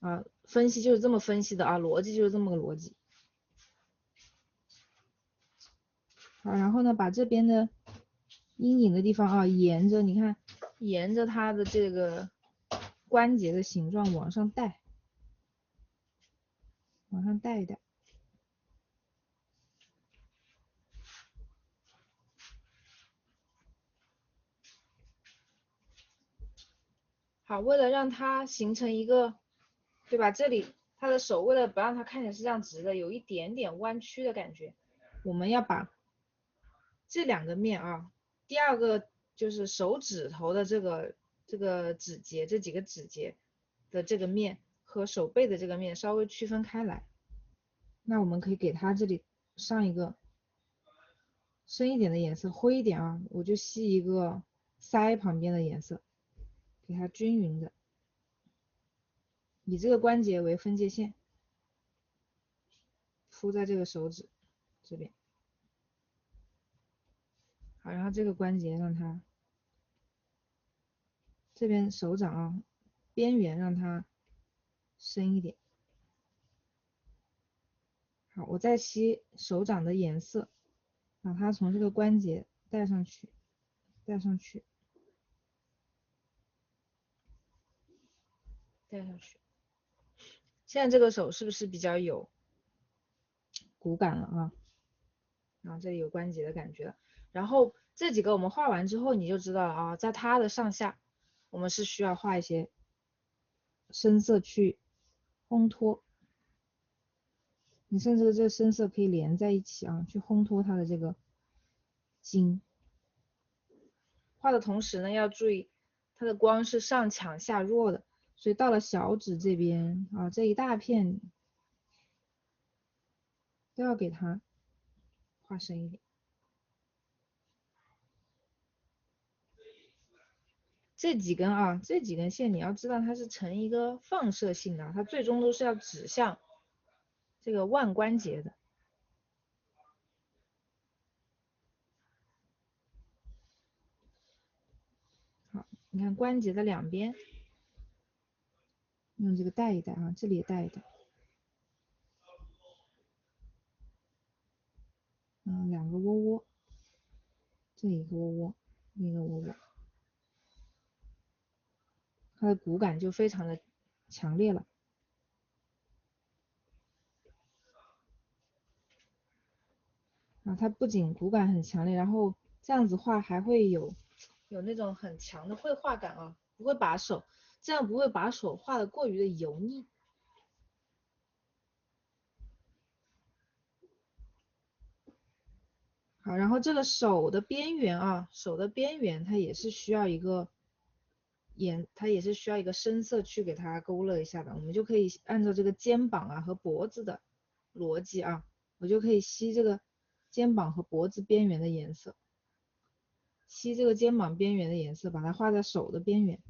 啊，分析就是这么分析的啊，逻辑就是这么个逻辑。好，然后呢，把这边的阴影的地方啊，沿着你看，沿着它的这个关节的形状往上带，往上带一带。好，为了让它形成一个，对吧？这里它的手为了不让它看起来是这样直的，有一点点弯曲的感觉，我们要把这两个面啊，第二个就是手指头的这个指节，这几个指节的这个面和手背的这个面稍微区分开来。那我们可以给它这里上一个深一点的颜色，灰一点啊，我就吸一个腮旁边的颜色，给它均匀的，以这个关节为分界线，敷在这个手指这边。好，然后这个关节让它这边手掌啊边缘让它深一点。好，我再吸手掌的颜色，把它从这个关节带上去，带上去，带上去。现在这个手是不是比较有骨感了啊？然后这里有关节的感觉，然后这几个我们画完之后，你就知道了啊，在它的上下，我们是需要画一些深色去烘托，你甚至这个深色可以连在一起啊，去烘托它的这个筋。画的同时呢，要注意它的光是上强下弱的，所以到了小指这边啊，这一大片都要给它画深一点。这几根线你要知道它是呈一个放射性的，它最终都是要指向这个腕关节的。好，你看关节的两边，用这个带一带啊，这里也带一带。两个窝窝，这一个窝窝，另一个窝窝，它的骨感就非常的强烈了。啊，它不仅骨感很强烈，然后这样子画还会有那种很强的绘画感啊，不会把手这样不会把手画的过于的油腻。好，然后这个手的边缘啊，手的边缘它也是需要一个它也是需要一个深色去给它勾勒一下的。我们就可以按照这个肩膀啊和脖子的逻辑啊，我就可以吸这个肩膀和脖子边缘的颜色，吸这个肩膀边缘的颜色，把它画在手的边缘。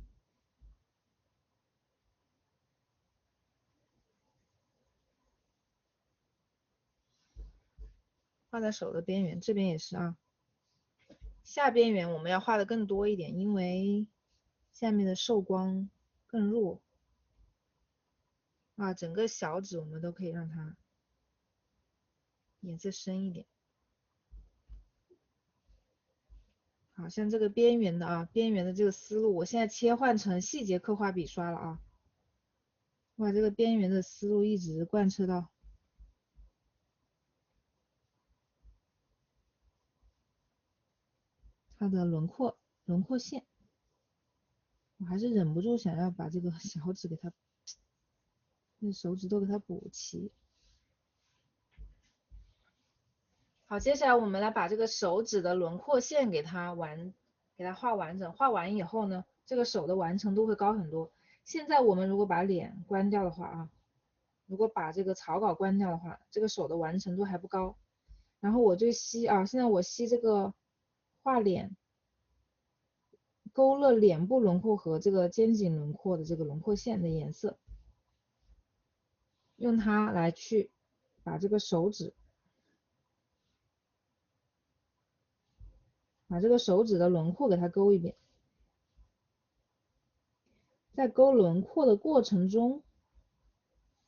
画在手的边缘，这边也是啊。下边缘我们要画的更多一点，因为下面的受光更弱啊，整个小指我们都可以让它颜色深一点。好像这个边缘的啊，边缘的这个思路，我现在切换成细节刻画笔刷了啊。把这个边缘的思路一直贯彻到它的轮廓线。我还是忍不住想要把这个小指给它，那手指都给它补齐。好，接下来我们来把这个手指的轮廓线给它画完整。画完以后呢，这个手的完成度会高很多。现在我们如果把脸关掉的话啊，如果把这个草稿关掉的话，这个手的完成度还不高。然后我就吸啊，现在我吸这个画脸，勾勒脸部轮廓和这个肩颈轮廓的这个轮廓线的颜色，用它来去把这个手指，把这个手指的轮廓给它勾一遍。在勾轮廓的过程中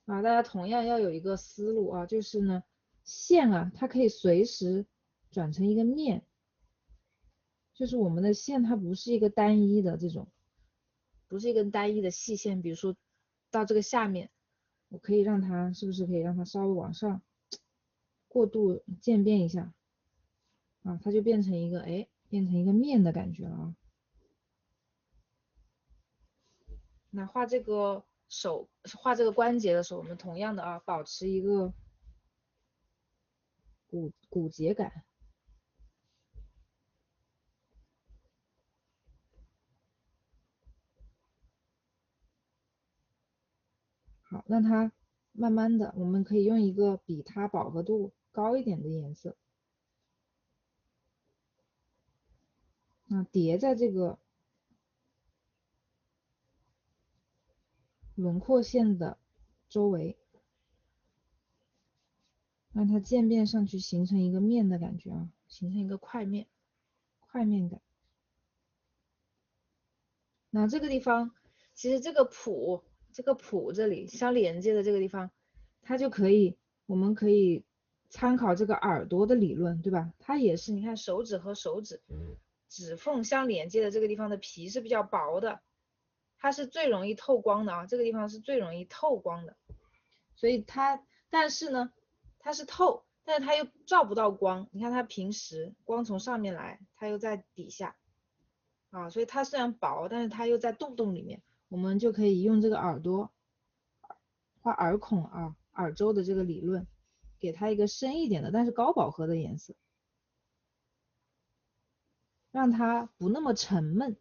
啊，大家同样要有一个思路啊，就是呢，线啊，它可以随时转成一个面，就是我们的线它不是一个单一的这种，不是一根单一的细线，比如说到这个下面，我可以让它是不是可以让它稍微往上过渡渐变一下啊，它就变成一个变成一个面的感觉了啊。那画这个手画这个关节的时候，我们同样的啊，保持一个骨节感。好，让它慢慢的，我们可以用一个比它饱和度高一点的颜色，叠在这个轮廓线的周围，让它渐变上去，形成一个面的感觉啊，形成一个块面感。那这个地方，其实这个谱这里相连接的这个地方，它就可以，我们可以参考这个耳朵的理论，对吧？它也是，你看手指和手指指缝相连接的这个地方的皮是比较薄的，它是最容易透光的啊，这个地方是最容易透光的，所以它，但是呢，它是透，但是它又照不到光，你看它平时光从上面来，它又在底下。啊，所以它虽然薄，但是它又在洞洞里面，我们就可以用这个耳朵画耳孔啊，耳周的这个理论，给它一个深一点的，但是高饱和的颜色，让它不那么沉闷。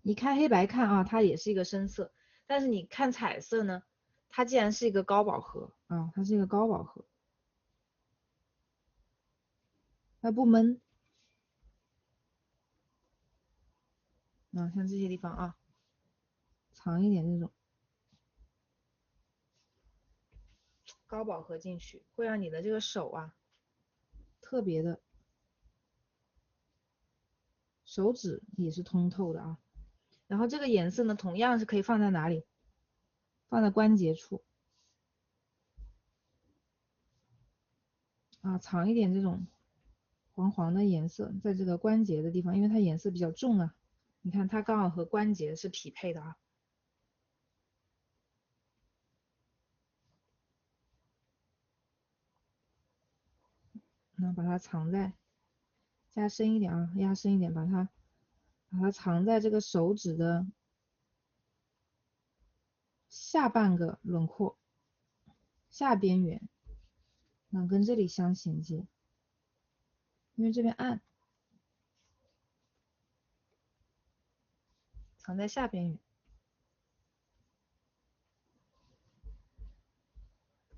你看黑白看啊，它也是一个深色，但是你看彩色呢，它既然是一个高饱和啊，它是一个高饱和，它不闷啊，像这些地方啊，藏一点这种高饱和进去，会让你的这个手啊特别的，手指也是通透的啊。然后这个颜色呢，同样是可以放在哪里？放在关节处啊，藏一点这种黄黄的颜色在这个关节的地方，因为它颜色比较重啊。你看它刚好和关节是匹配的啊。那把它藏在，加深一点啊，压深一点，把它藏在这个手指的下半个轮廓下边缘，那跟这里相衔接，因为这边暗，藏在下边缘。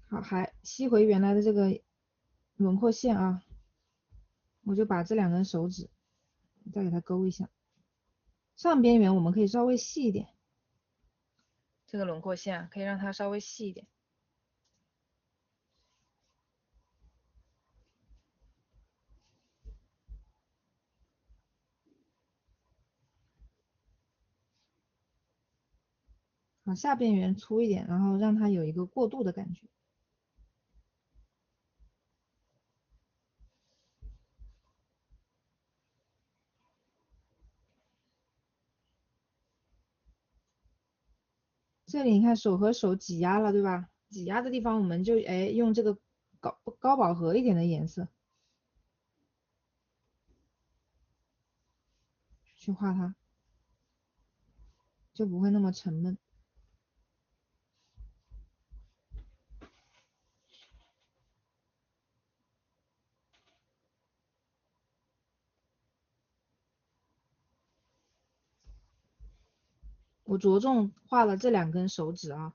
好，还吸回原来的这个轮廓线啊，我就把这两根手指再给它勾一下，上边缘我们可以稍微细一点，这个轮廓线啊，可以让它稍微细一点。好，下边缘粗一点，然后让它有一个过渡的感觉。这里你看手和手挤压了，对吧？挤压的地方我们就用这个高饱和一点的颜色去画它，就不会那么沉闷。我着重画了这2根手指啊，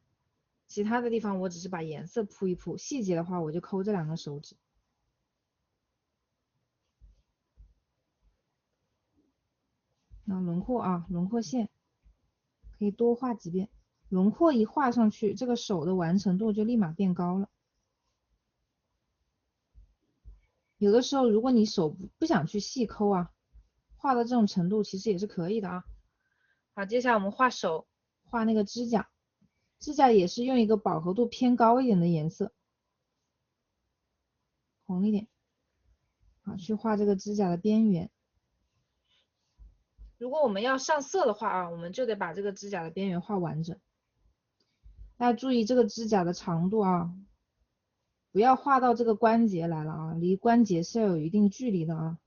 其他的地方我只是把颜色铺一铺，细节的话我就抠这2根手指。然后轮廓啊，轮廓线可以多画几遍，轮廓一画上去，这个手的完成度就立马变高了。有的时候如果你手不想去细抠啊，画到这种程度其实也是可以的啊。好，接下来我们画手，画那个指甲，指甲也是用一个饱和度偏高一点的颜色，红一点，好，去画这个指甲的边缘。如果我们要上色的话啊，我们就得把这个指甲的边缘画完整。大家注意这个指甲的长度啊，不要画到这个关节来了啊，离关节是要有一定距离的啊。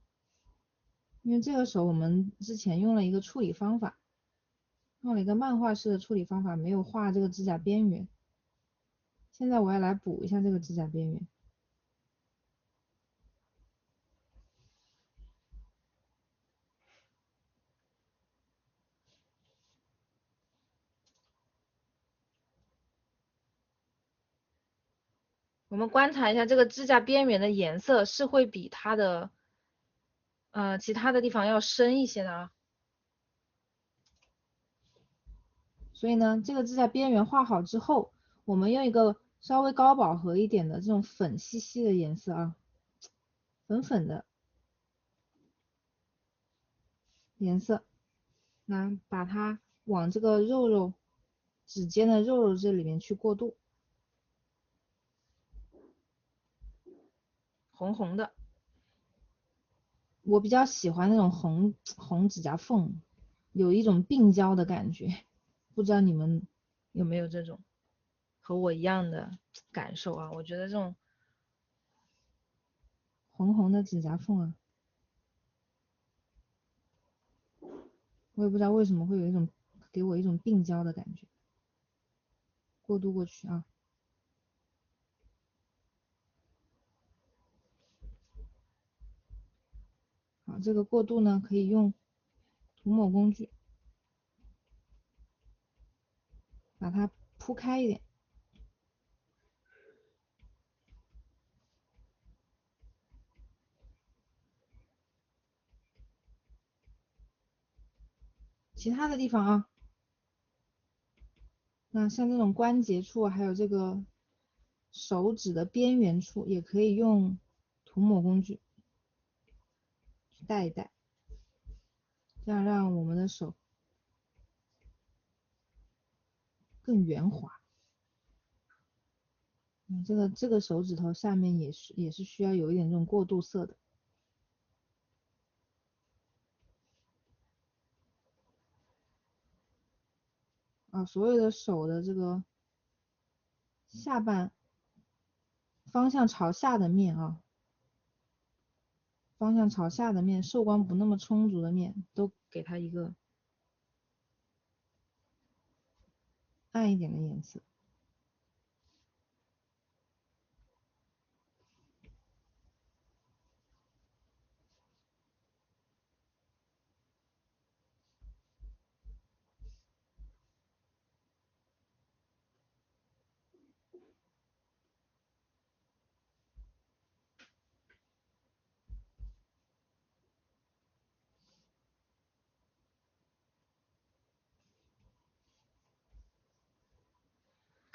因为这个手我们之前用了一个处理方法，用了一个漫画式的处理方法，没有画这个指甲边缘。现在我要来补一下这个指甲边缘。我们观察一下这个指甲边缘的颜色是会比它的其他的地方要深一些的啊。所以呢，这个指甲边缘画好之后，我们用一个稍微高饱和一点的这种粉兮兮的颜色啊，粉粉的颜色，那把它往这个指尖的肉肉这里面去过渡，红红的。我比较喜欢那种红指甲缝，有一种病娇的感觉，不知道你们有没有这种和我一样的感受啊？我觉得这种红红的指甲缝啊，我也不知道为什么会有一种给我一种病娇的感觉。过渡过去啊，好，这个过渡呢可以用涂抹工具把它铺开一点。其他的地方啊，那像这种关节处，还有这个手指的边缘处，也可以用涂抹工具去带一带，这样让我们的手更圆滑。这个手指头下面也是需要有一点这种过渡色的啊，所有的手的这个下半方向朝下的面啊，方向朝下的面，受光不那么充足的面，都给它一个暗一点的颜色。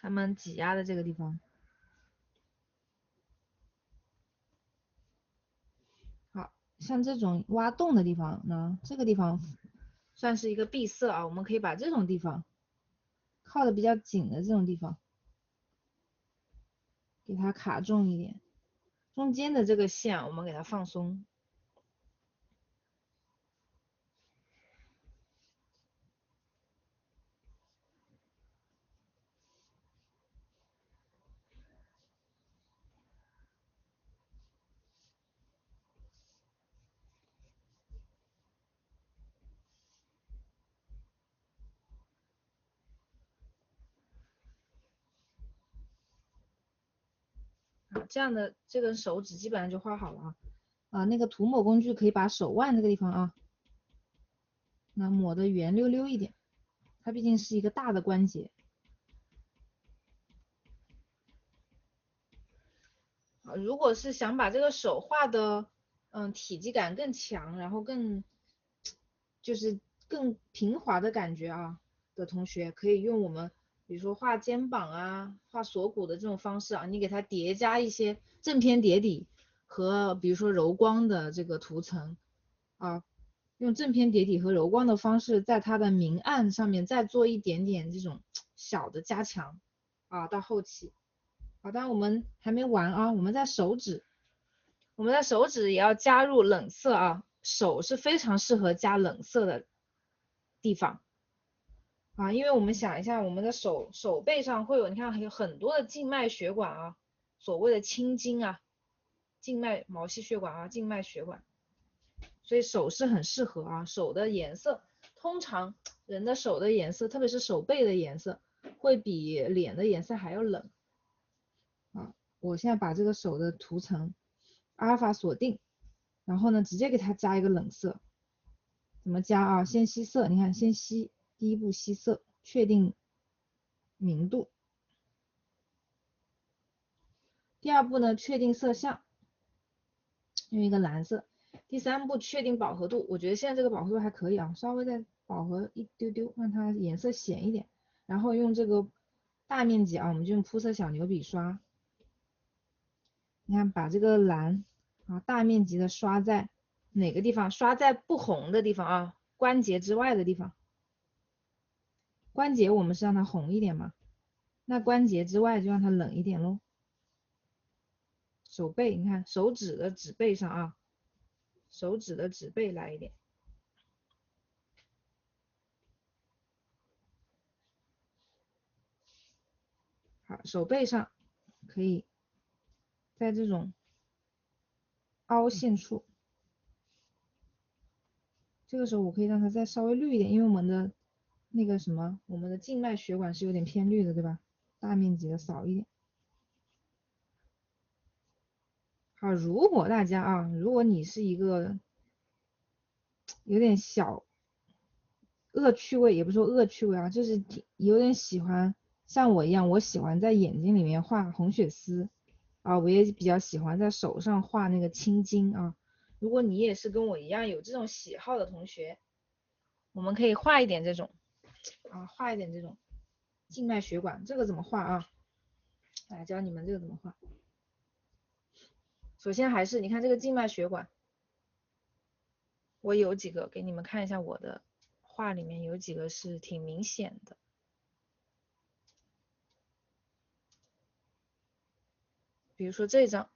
他们挤压的这个地方，好像这种挖洞的地方呢，这个地方算是一个闭塞啊，我们可以把这种地方靠的比较紧的这种地方，给它卡重一点。中间的这个线我们给它放松。这样的这根手指基本上就画好了啊。那个涂抹工具可以把手腕这个地方啊，那抹的圆溜溜一点，它毕竟是一个大的关节。如果是想把这个手画的体积感更强，然后就是更平滑的感觉啊的同学，可以用我们比如说画肩膀啊、画锁骨的这种方式啊，你给它叠加一些正片叠底和比如说柔光的这个涂层啊，用正片叠底和柔光的方式，在它的明暗上面再做一点点这种小的加强啊，到后期。好，但我们还没完啊，我们在手指也要加入冷色啊，手是非常适合加冷色的地方啊，因为我们想一下，我们的手背上会有，你看有很多的静脉血管啊，所谓的青筋啊，静脉毛细血管啊，静脉血管，所以手是很适合啊，手的颜色，通常人的手的颜色，特别是手背的颜色，会比脸的颜色还要冷啊。我现在把这个手的涂层阿尔法锁定，然后呢，直接给它加一个冷色。怎么加啊？先吸色，你看，先吸，第一步吸色，确定明度。第二步呢，确定色相，用一个蓝色。第三步确定饱和度，我觉得现在这个饱和度还可以啊，稍微再饱和一丢丢，让它颜色显一点。然后用这个大面积啊，我们就用铺色小牛笔刷，你看把这个蓝啊大面积的刷在哪个地方？刷在不红的地方啊，关节之外的地方。关节我们是让它红一点嘛，那关节之外就让它冷一点喽。手背，你看手指的指背上啊，手指的指背来一点。好，手背上可以在这种凹陷处，这个时候我可以让它再稍微绿一点，因为我们的那个什么，我们的静脉血管是有点偏绿的，对吧？大面积的扫一点。好，如果大家啊，如果你是一个有点小恶趣味，也不说恶趣味啊，就是有点喜欢像我一样，我喜欢在眼睛里面画红血丝啊，我也比较喜欢在手上画那个青筋啊。如果你也是跟我一样有这种喜好的同学，我们可以画一点这种啊，画一点这种静脉血管，这个怎么画啊？来教你们这个怎么画。首先还是你看这个静脉血管，我有几个给你们看一下，我的画里面有几个是挺明显的。比如说这张，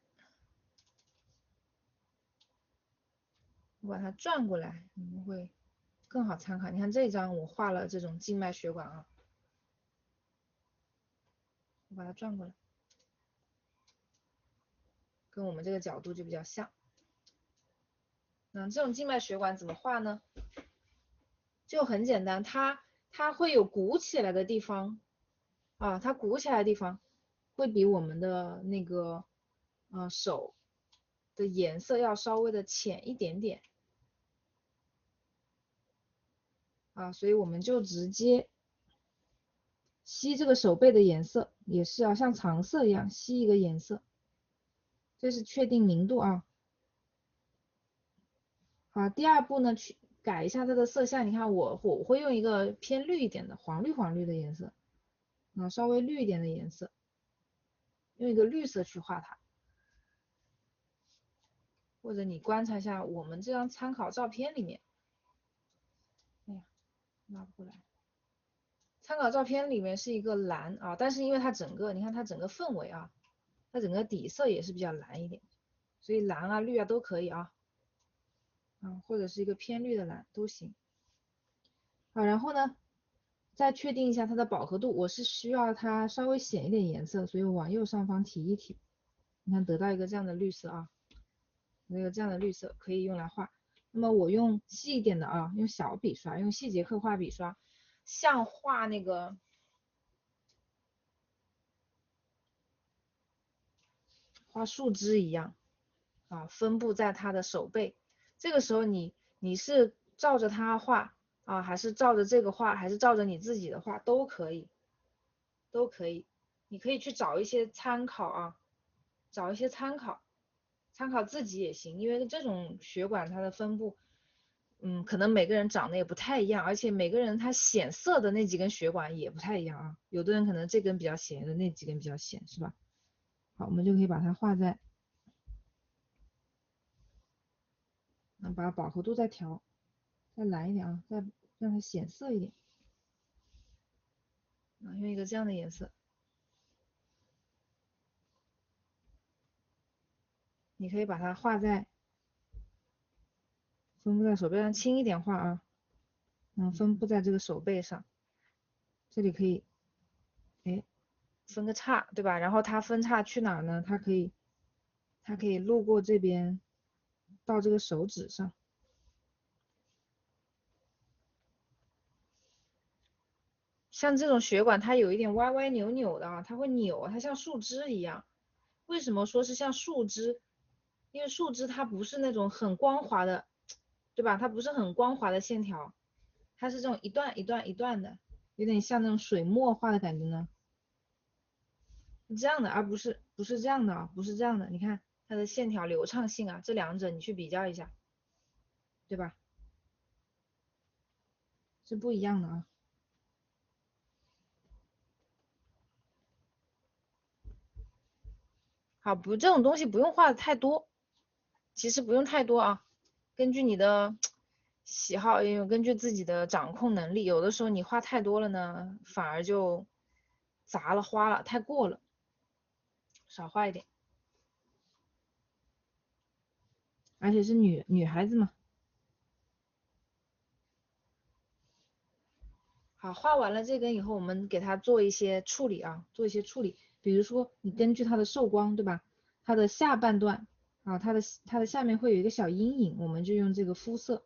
我把它转过来，你们会更好参考。你看这张我画了这种静脉血管啊，我把它转过来，跟我们这个角度就比较像。那这种静脉血管怎么画呢？就很简单，它会有鼓起来的地方啊，它鼓起来的地方会比我们的那个手的颜色要稍微的浅一点点啊，所以我们就直接吸这个手背的颜色，也是要像常色一样吸一个颜色，这是确定明度啊。好，第二步呢，去改一下它的色相。你看我会用一个偏绿一点的黄绿的颜色，啊，稍微绿一点的颜色，用一个绿色去画它。或者你观察一下我们这张参考照片里面，哎呀，拉不过来。参考照片里面是一个蓝啊，但是因为它整个，你看它整个氛围啊，它整个底色也是比较蓝一点，所以蓝啊绿啊都可以啊，或者是一个偏绿的蓝都行。好，然后呢，再确定一下它的饱和度，我是需要它稍微显一点颜色，所以我往右上方提一提，你看得到一个这样的绿色啊，那个这样的绿色可以用来画。那么我用细一点的啊，用小笔刷，用细节刻画笔刷，像画那个画树枝一样啊，分布在它的手背。这个时候你是照着它画啊，还是照着这个画，还是照着你自己的画都可以，都可以。你可以去找一些参考啊，找一些参考，参考自己也行，因为这种血管它的分布，可能每个人长得也不太一样，而且每个人他显色的那几根血管也不太一样啊，有的人可能这根比较显，有的那几根比较显，是吧？好，我们就可以把它画在，把饱和度再调，再蓝一点啊，再让它显色一点啊，用一个这样的颜色，你可以把它画在分布在手背上，轻一点画啊，分布在这个手背上，这里可以，哎，分个叉，对吧？然后它分叉去哪呢？它可以路过这边到这个手指上。像这种血管，它有一点歪歪扭扭的啊，它会扭，它像树枝一样。为什么说是像树枝？因为树枝它不是那种很光滑的，对吧？它不是很光滑的线条，它是这种一段一段一段的，有点像那种水墨画的感觉呢。是这样的，而不是这样的啊，不是这样的。你看它的线条流畅性啊，这两者你去比较一下，对吧？是不一样的啊。好，不，这种东西不用画的太多，其实不用太多啊，根据你的喜好，也有根据自己的掌控能力，有的时候你画太多了呢，反而就杂了花了，太过了，少画一点。而且是女孩子嘛。好，画完了这根以后，我们给它做一些处理啊，做一些处理。比如说，你根据它的受光，对吧？它的下半段啊，它的下面会有一个小阴影，我们就用这个肤色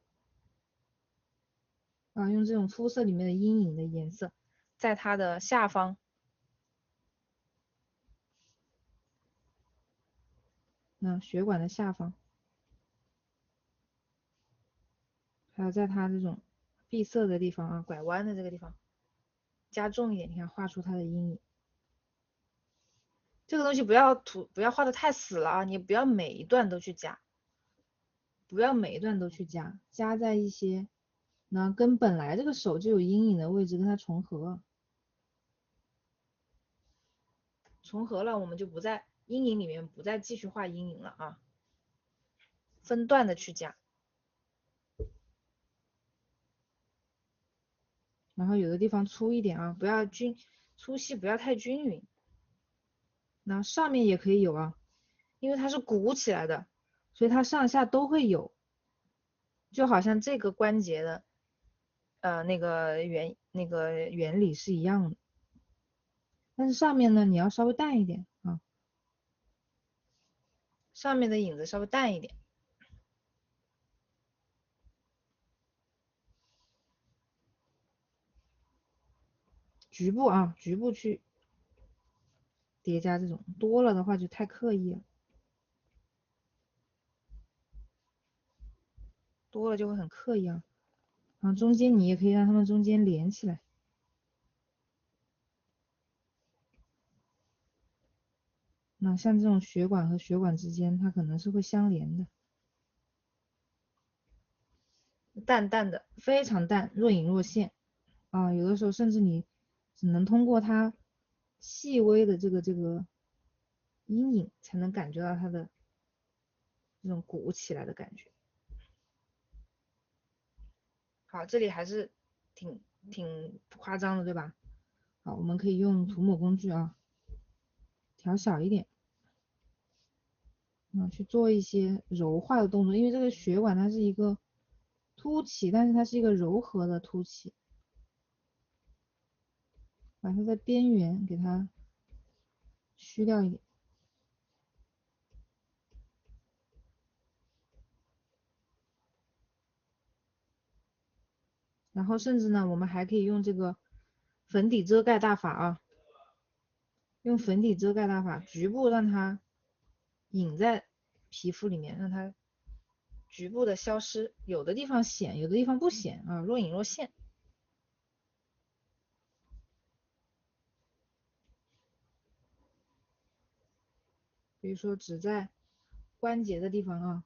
啊，用这种肤色里面的阴影的颜色，在它的下方，血管的下方，还有在它这种闭塞的地方啊，拐弯的这个地方加重一点，你看画出它的阴影。这个东西不要画的太死了啊，你不要每一段都去加，不要每一段都去加，加在一些跟本来这个手就有阴影的位置跟它重合，重合了我们就不在阴影里面不再继续画阴影了啊，分段的去加，然后有的地方粗一点啊，不要粗细不要太均匀，那上面也可以有啊，因为它是鼓起来的，所以它上下都会有，就好像这个关节的那个原理是一样的，但是上面呢你要稍微淡一点啊，上面的影子稍微淡一点，局部去叠加这种，多了的话就太刻意了，多了就会很刻意啊。然后中间你也可以让它们中间连起来，那像这种血管和血管之间，它可能是会相连的，淡淡的，非常淡，若隐若现啊。有的时候甚至你只能通过它细微的这个阴影，才能感觉到它的这种鼓起来的感觉。好，这里还是挺夸张的，对吧？好，我们可以用涂抹工具啊，调小一点，去做一些柔化的动作，因为这个血管它是一个凸起，但是它是一个柔和的凸起，把它的边缘给它虚掉一点。然后甚至呢，我们还可以用这个粉底遮盖大法啊，用粉底遮盖大法，局部让它隐在皮肤里面，让它局部的消失，有的地方显，有的地方不显啊，若隐若现。比如说只在关节的地方啊，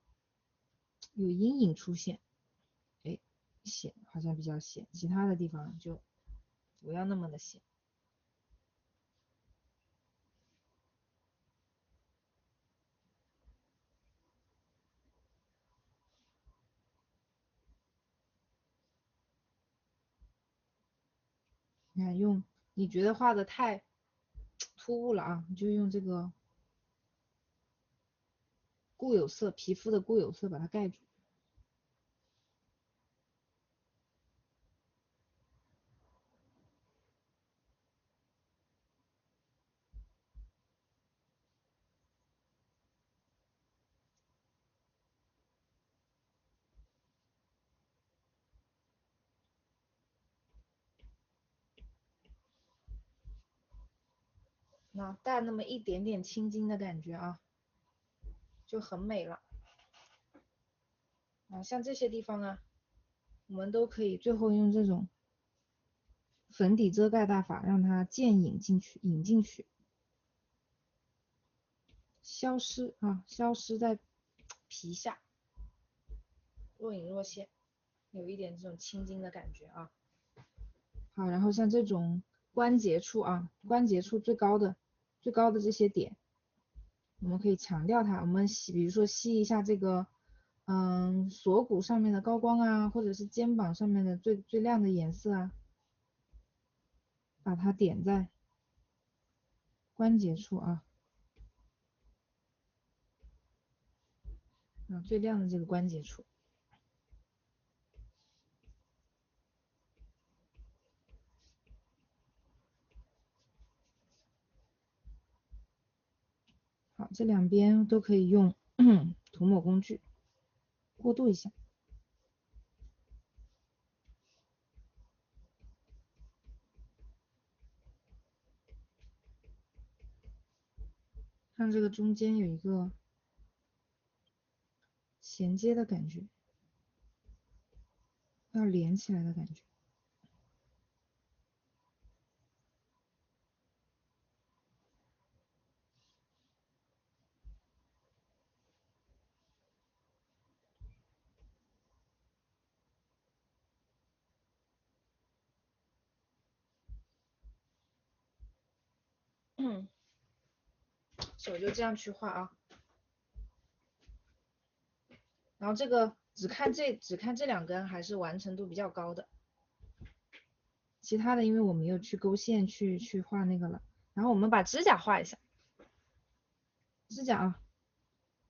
有阴影出现，哎，显好像比较显，其他的地方就不要那么的显。你看用，你觉得画的太突兀了啊，你就用这个固有色，皮肤的固有色把它盖住。那带那么一点点青筋的感觉啊，就很美了。啊，像这些地方啊，我们都可以最后用这种粉底遮盖大法，让它渐隐进去，隐进去，消失啊，消失在皮下，若隐若现，有一点这种青筋的感觉啊。好，然后像这种关节处啊，关节处最高的这些点，我们可以强调它，我们比如说吸一下这个，锁骨上面的高光啊，或者是肩膀上面的最亮的颜色啊，把它点在关节处啊，最亮的这个关节处。好，这两边都可以用涂抹工具过渡一下。看这个中间有一个衔接的感觉，要连起来的感觉。手就这样去画啊，然后这个只看这两根还是完成度比较高的，其他的因为我没有去勾线去画那个了。然后我们把指甲画一下，指甲啊，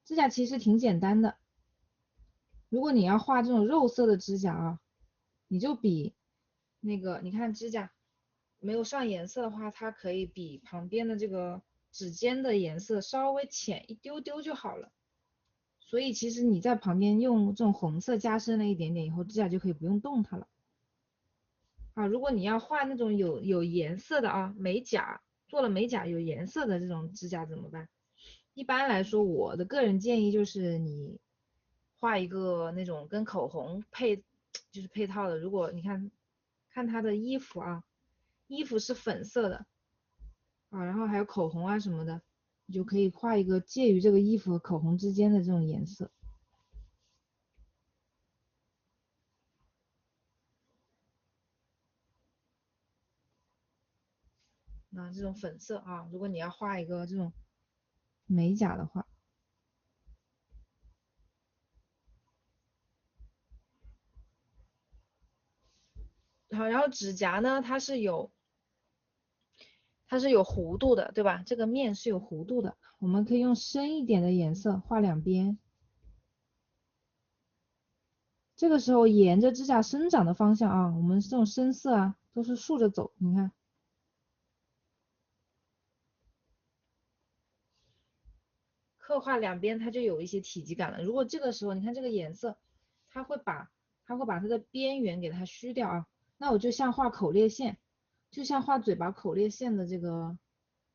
指甲其实挺简单的。如果你要画这种肉色的指甲啊，你就比那个你看指甲没有上颜色的话，它可以比旁边的这个指尖的颜色稍微浅一丢丢就好了。所以其实你在旁边用这种红色加深了一点点以后，指甲就可以不用动它了。啊，如果你要画那种有颜色的啊，美甲做了美甲有颜色的这种指甲怎么办？一般来说，我的个人建议就是你画一个那种跟口红就是配套的。如果你看他的衣服啊，衣服是粉色的啊，然后还有口红啊什么的，你就可以画一个介于这个衣服和口红之间的这种颜色。那这种粉色啊，如果你要画一个这种美甲的话，好，然后指甲呢，它是有它是有弧度的，对吧？这个面是有弧度的，我们可以用深一点的颜色画两边。这个时候沿着指甲生长的方向啊，我们这种深色啊都是竖着走，你看。刻画两边它就有一些体积感了。如果这个时候你看这个颜色，它会把它的边缘给它虚掉啊，那我就像画口裂线，就像画嘴巴口裂线的这个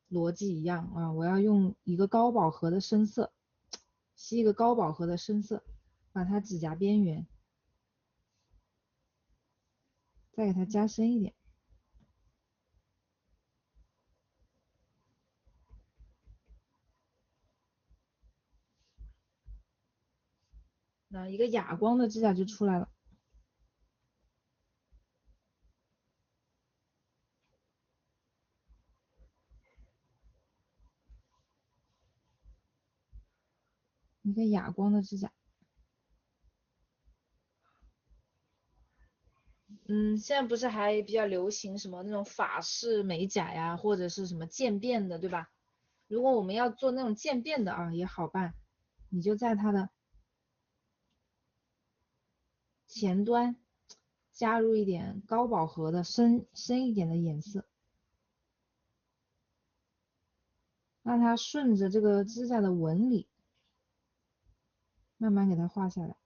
逻辑一样啊，我要用一个高饱和的深色，吸一个高饱和的深色，把它指甲边缘再给它加深一点。那一个哑光的指甲就出来了。一个哑光的指甲。现在不是还比较流行什么那种法式美甲呀，或者是什么渐变的，对吧？如果我们要做那种渐变的啊，也好办，你就在它的前端加入一点高饱和的深一点的颜色，让它顺着这个指甲的纹理慢慢给它画下来。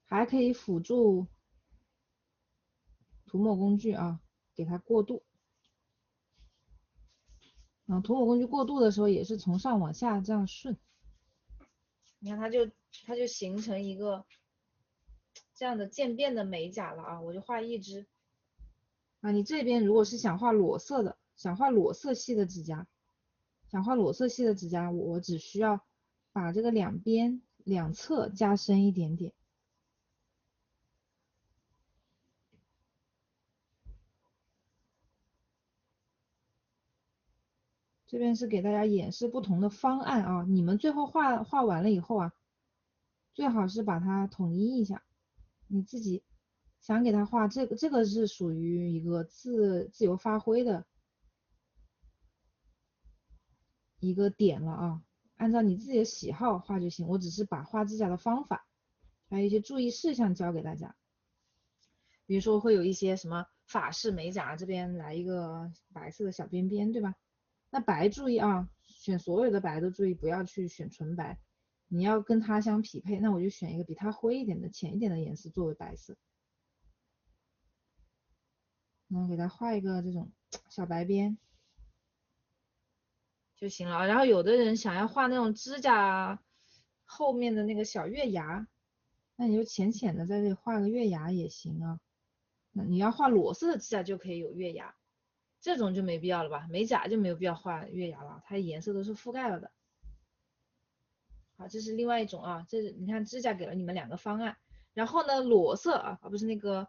还可以辅助涂抹工具啊，给它过渡。涂抹工具过渡的时候也是从上往下这样顺，你看它就形成一个这样的渐变的美甲了啊。我就画一只啊，你这边如果是想画裸色的，想画裸色系的指甲，我只需要把这个两边两侧加深一点点。这边是给大家演示不同的方案啊，你们最后画完了以后啊，最好是把它统一一下。你自己想给它画这个是属于一个自由发挥的一个点了啊，按照你自己的喜好画就行。我只是把画指甲的方法，还有一些注意事项教给大家。比如说会有一些什么法式美甲，这边来一个白色的小边边，对吧？那白注意啊，选所有的白都注意，不要去选纯白，你要跟它相匹配，那我就选一个比它灰一点的、浅一点的颜色作为白色。然后给它画一个这种小白边就行了。然后有的人想要画那种指甲后面的那个小月牙，那你就浅浅的在这里画个月牙也行啊。那你要画裸色的指甲就可以有月牙，这种就没必要了吧？美甲就没有必要画月牙了，它颜色都是覆盖了的。好，这是另外一种啊，这是你看指甲给了你们两个方案，然后呢裸色啊，不是那个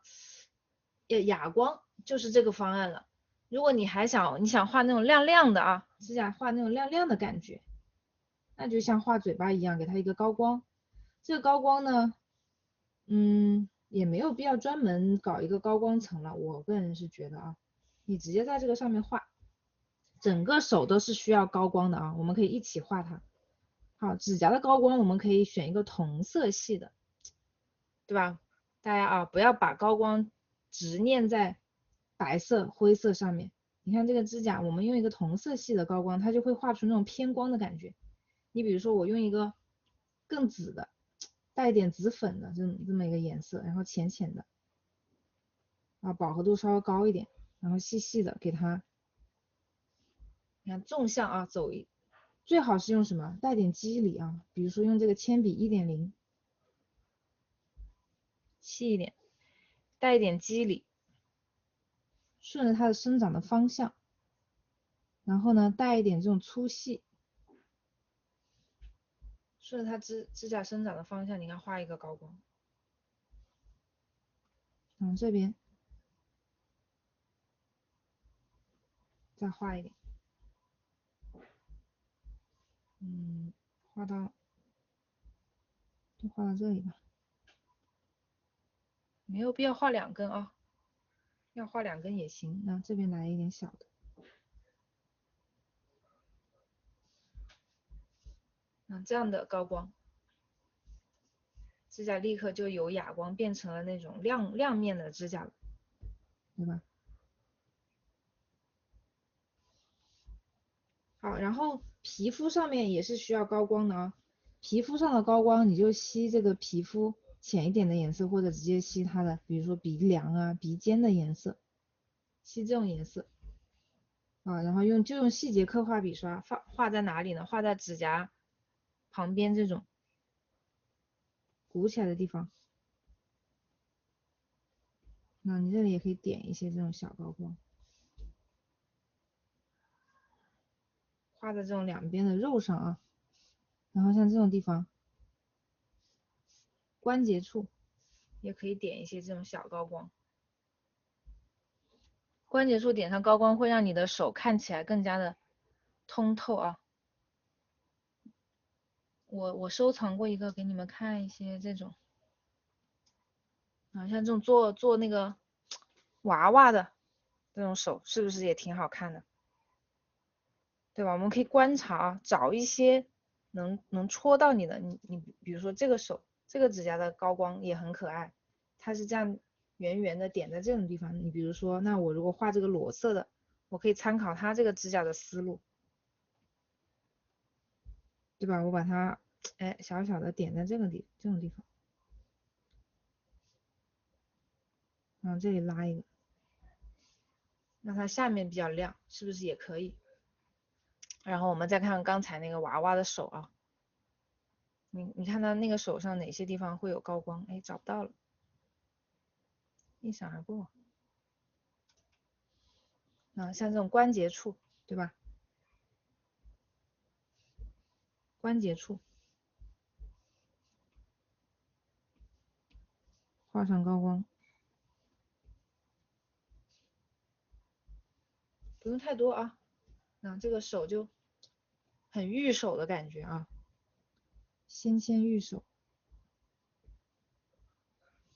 哑光，就是这个方案了。如果你还想画那种亮亮的啊，指甲画那种亮亮的感觉，那就像画嘴巴一样，给它一个高光。这个高光呢，也没有必要专门搞一个高光层了，我个人是觉得啊，你直接在这个上面画，整个手都是需要高光的啊，我们可以一起画它。好，指甲的高光我们可以选一个同色系的，对吧？大家啊，不要把高光执念在白色、灰色上面。你看这个指甲，我们用一个同色系的高光，它就会画出那种偏光的感觉。你比如说，我用一个更紫的，带一点紫粉的这么一个颜色，然后浅浅的，啊，饱和度稍微高一点，然后细细的给它，你看纵向啊走最好是用什么带点肌理啊，比如说用这个铅笔1.0，细一点，带一点肌理，顺着它的生长的方向，然后呢带一点这种粗细，顺着它指甲生长的方向，你看画一个高光，这边再画一点，画到就画到这里吧。没有必要画2根啊，要画2根也行。那这边来一点小的。这样的高光，指甲立刻就由哑光变成了那种亮面的指甲了，对吧？好，然后皮肤上面也是需要高光的啊。皮肤上的高光，你就吸这个皮肤浅一点的颜色，或者直接吸它的，比如说鼻梁啊、鼻尖的颜色，吸这种颜色啊，然后用细节刻画笔刷画在哪里呢？画在指甲旁边这种鼓起来的地方。那你这里也可以点一些这种小高光，画在这种两边的肉上啊。然后像这种地方，关节处也可以点一些这种小高光。关节处点上高光会让你的手看起来更加的通透啊。我收藏过一个，给你们看一些这种啊，像这种做那个娃娃的这种手，是不是也挺好看的？对吧？我们可以观察啊，找一些能戳到你的。你比如说这个手，这个指甲的高光也很可爱，它是这样圆圆的点在这种地方。你比如说，那我如果画这个裸色的，我可以参考它这个指甲的思路，对吧？我把它小小的点在这种地方，然后这里拉一个，让它下面比较亮，是不是也可以？然后我们再看刚才那个娃娃的手啊，你看它那个手上哪些地方会有高光？哎，找不到了，一闪而过。啊，像这种关节处，对吧？关节处画上高光，不用太多啊。那这个手就很玉手的感觉啊，纤纤玉手。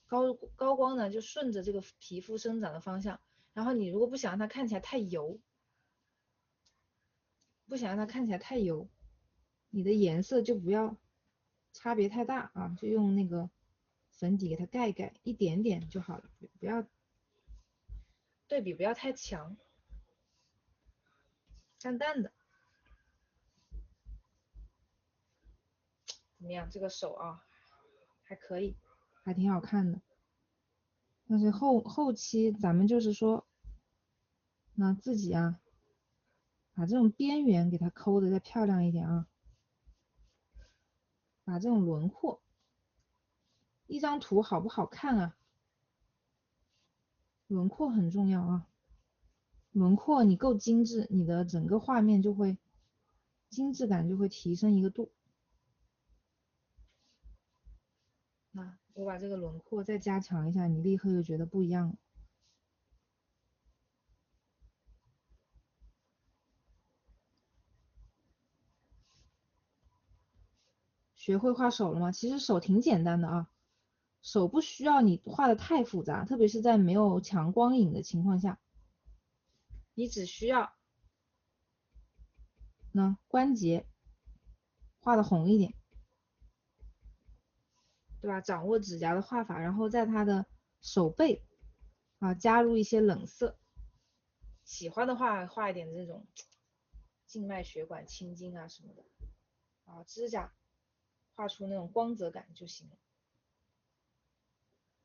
高光呢，就顺着这个皮肤生长的方向。然后你如果不想让它看起来太油，你的颜色就不要差别太大啊，就用那个粉底给它盖盖，一点点就好了，不要对比不要太强，淡淡的。怎么样？这个手啊，还可以，还挺好看的。但是后期咱们就是说，那自己啊，把这种边缘给它抠的再漂亮一点啊，把这种轮廓，一张图好不好看啊？轮廓很重要啊，轮廓你够精致，你的整个画面就会精致感就会提升一个度。那我把这个轮廓再加强一下，你立刻就觉得不一样了。学会画手了吗？其实手挺简单的啊，手不需要你画的太复杂，特别是在没有强光影的情况下，你只需要呢关节画的红一点，对吧？掌握指甲的画法，然后在它的手背啊加入一些冷色，喜欢的话画一点这种静脉血管青筋啊什么的啊，指甲画出那种光泽感就行了。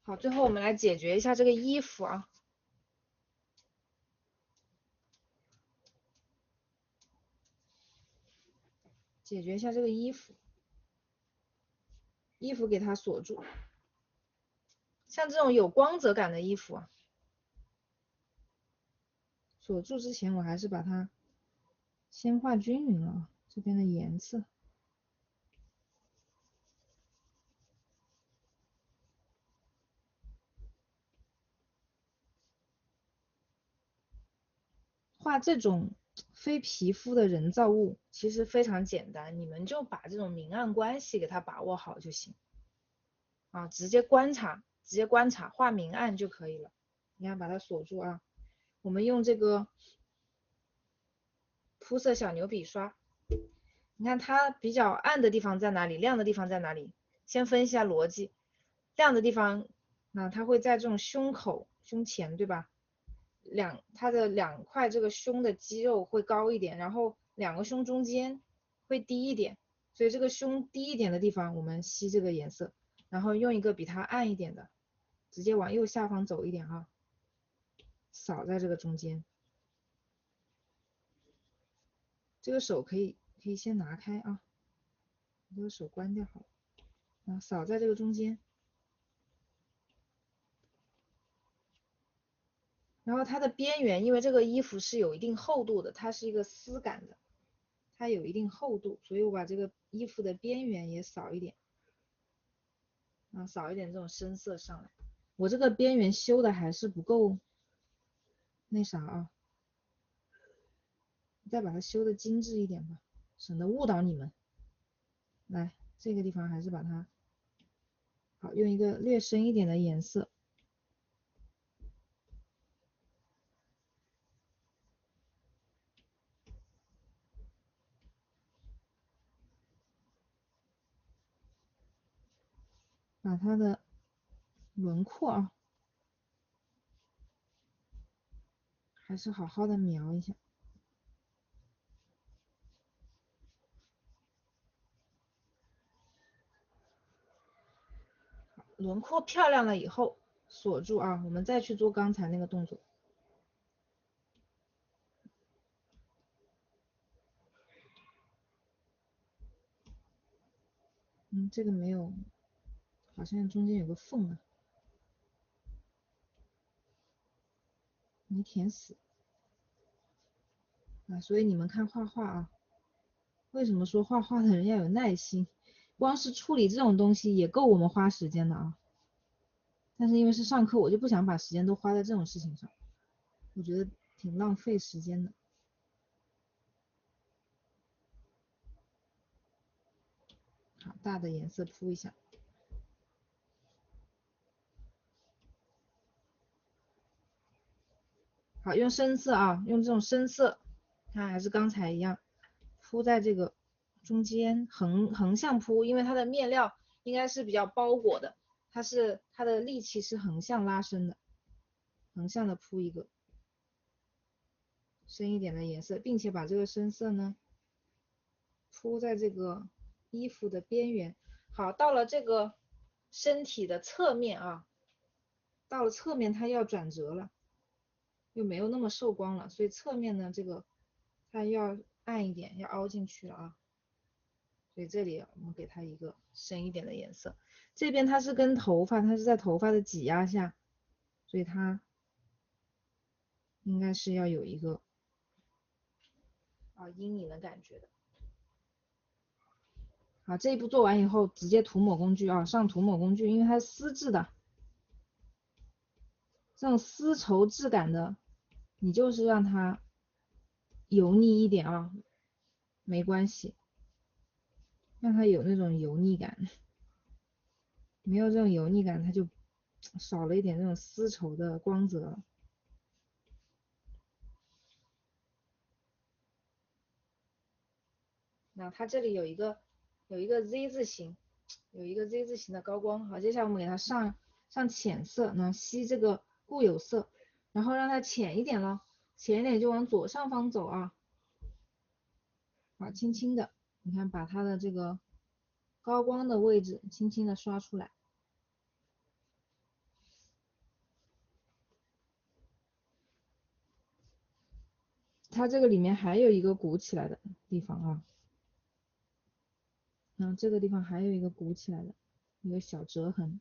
好，最后我们来解决一下这个衣服啊。解决一下这个衣服，衣服给它锁住。像这种有光泽感的衣服啊，锁住之前我还是把它先画均匀了这边的颜色。画这种非皮肤的人造物其实非常简单，你们就把这种明暗关系给它把握好就行啊，直接观察直接观察，画明暗就可以了。你看，把它锁住啊。我们用这个铺色小牛笔刷，你看它比较暗的地方在哪里，亮的地方在哪里？先分析一下逻辑。亮的地方，那它会在这种胸口、胸前，对吧？它的两块这个胸的肌肉会高一点，然后两个胸中间会低一点，所以这个胸低一点的地方，我们吸这个颜色，然后用一个比它暗一点的，直接往右下方走一点啊，扫在这个中间。这个手可以先拿开啊，这个手关掉好了，啊，扫在这个中间。然后它的边缘，因为这个衣服是有一定厚度的，它是一个丝感的，它有一定厚度，所以我把这个衣服的边缘也扫一点，啊，扫一点这种深色上来。我这个边缘修的还是不够那啥啊，再把它修的精致一点吧，省得误导你们。来，这个地方还是把它，好，用一个略深一点的颜色。把它的轮廓啊，还是好好的描一下。轮廓漂亮了以后，锁住啊，我们再去做刚才那个动作。这个没有，好像中间有个缝啊，没填死啊。所以你们看画画啊，为什么说画画的人要有耐心？光是处理这种东西也够我们花时间的啊。但是因为是上课，我就不想把时间都花在这种事情上，我觉得挺浪费时间的。好，大的颜色铺一下。好，用深色啊，用这种深色，看还是刚才一样，铺在这个中间，横向铺，因为它的面料应该是比较包裹的，它的力气是横向拉伸的，横向的铺一个深一点的颜色，并且把这个深色呢铺在这个衣服的边缘。好，到了这个身体的侧面啊，到了侧面它要转折了。又没有那么受光了，所以侧面呢，这个它要暗一点，要凹进去了啊。所以这里我们给它一个深一点的颜色。这边它是跟头发，它是在头发的挤压下，所以它应该是要有一个阴影的感觉的。好，这一步做完以后，直接涂抹工具啊，上涂抹工具，因为它是丝质的，这种丝绸质感的，你就是让它油腻一点啊，没关系。让它有那种油腻感，没有这种油腻感，它就少了一点那种丝绸的光泽。那它这里有一个Z 字形，有一个 Z 字形的高光。好，接下来我们给它上浅色，那吸这个固有色，然后让它浅一点咯，浅一点就往左上方走啊。好，轻轻的，你看把它的这个高光的位置轻轻的刷出来。它这个里面还有一个鼓起来的地方啊，这个地方还有一个鼓起来的一个小折痕。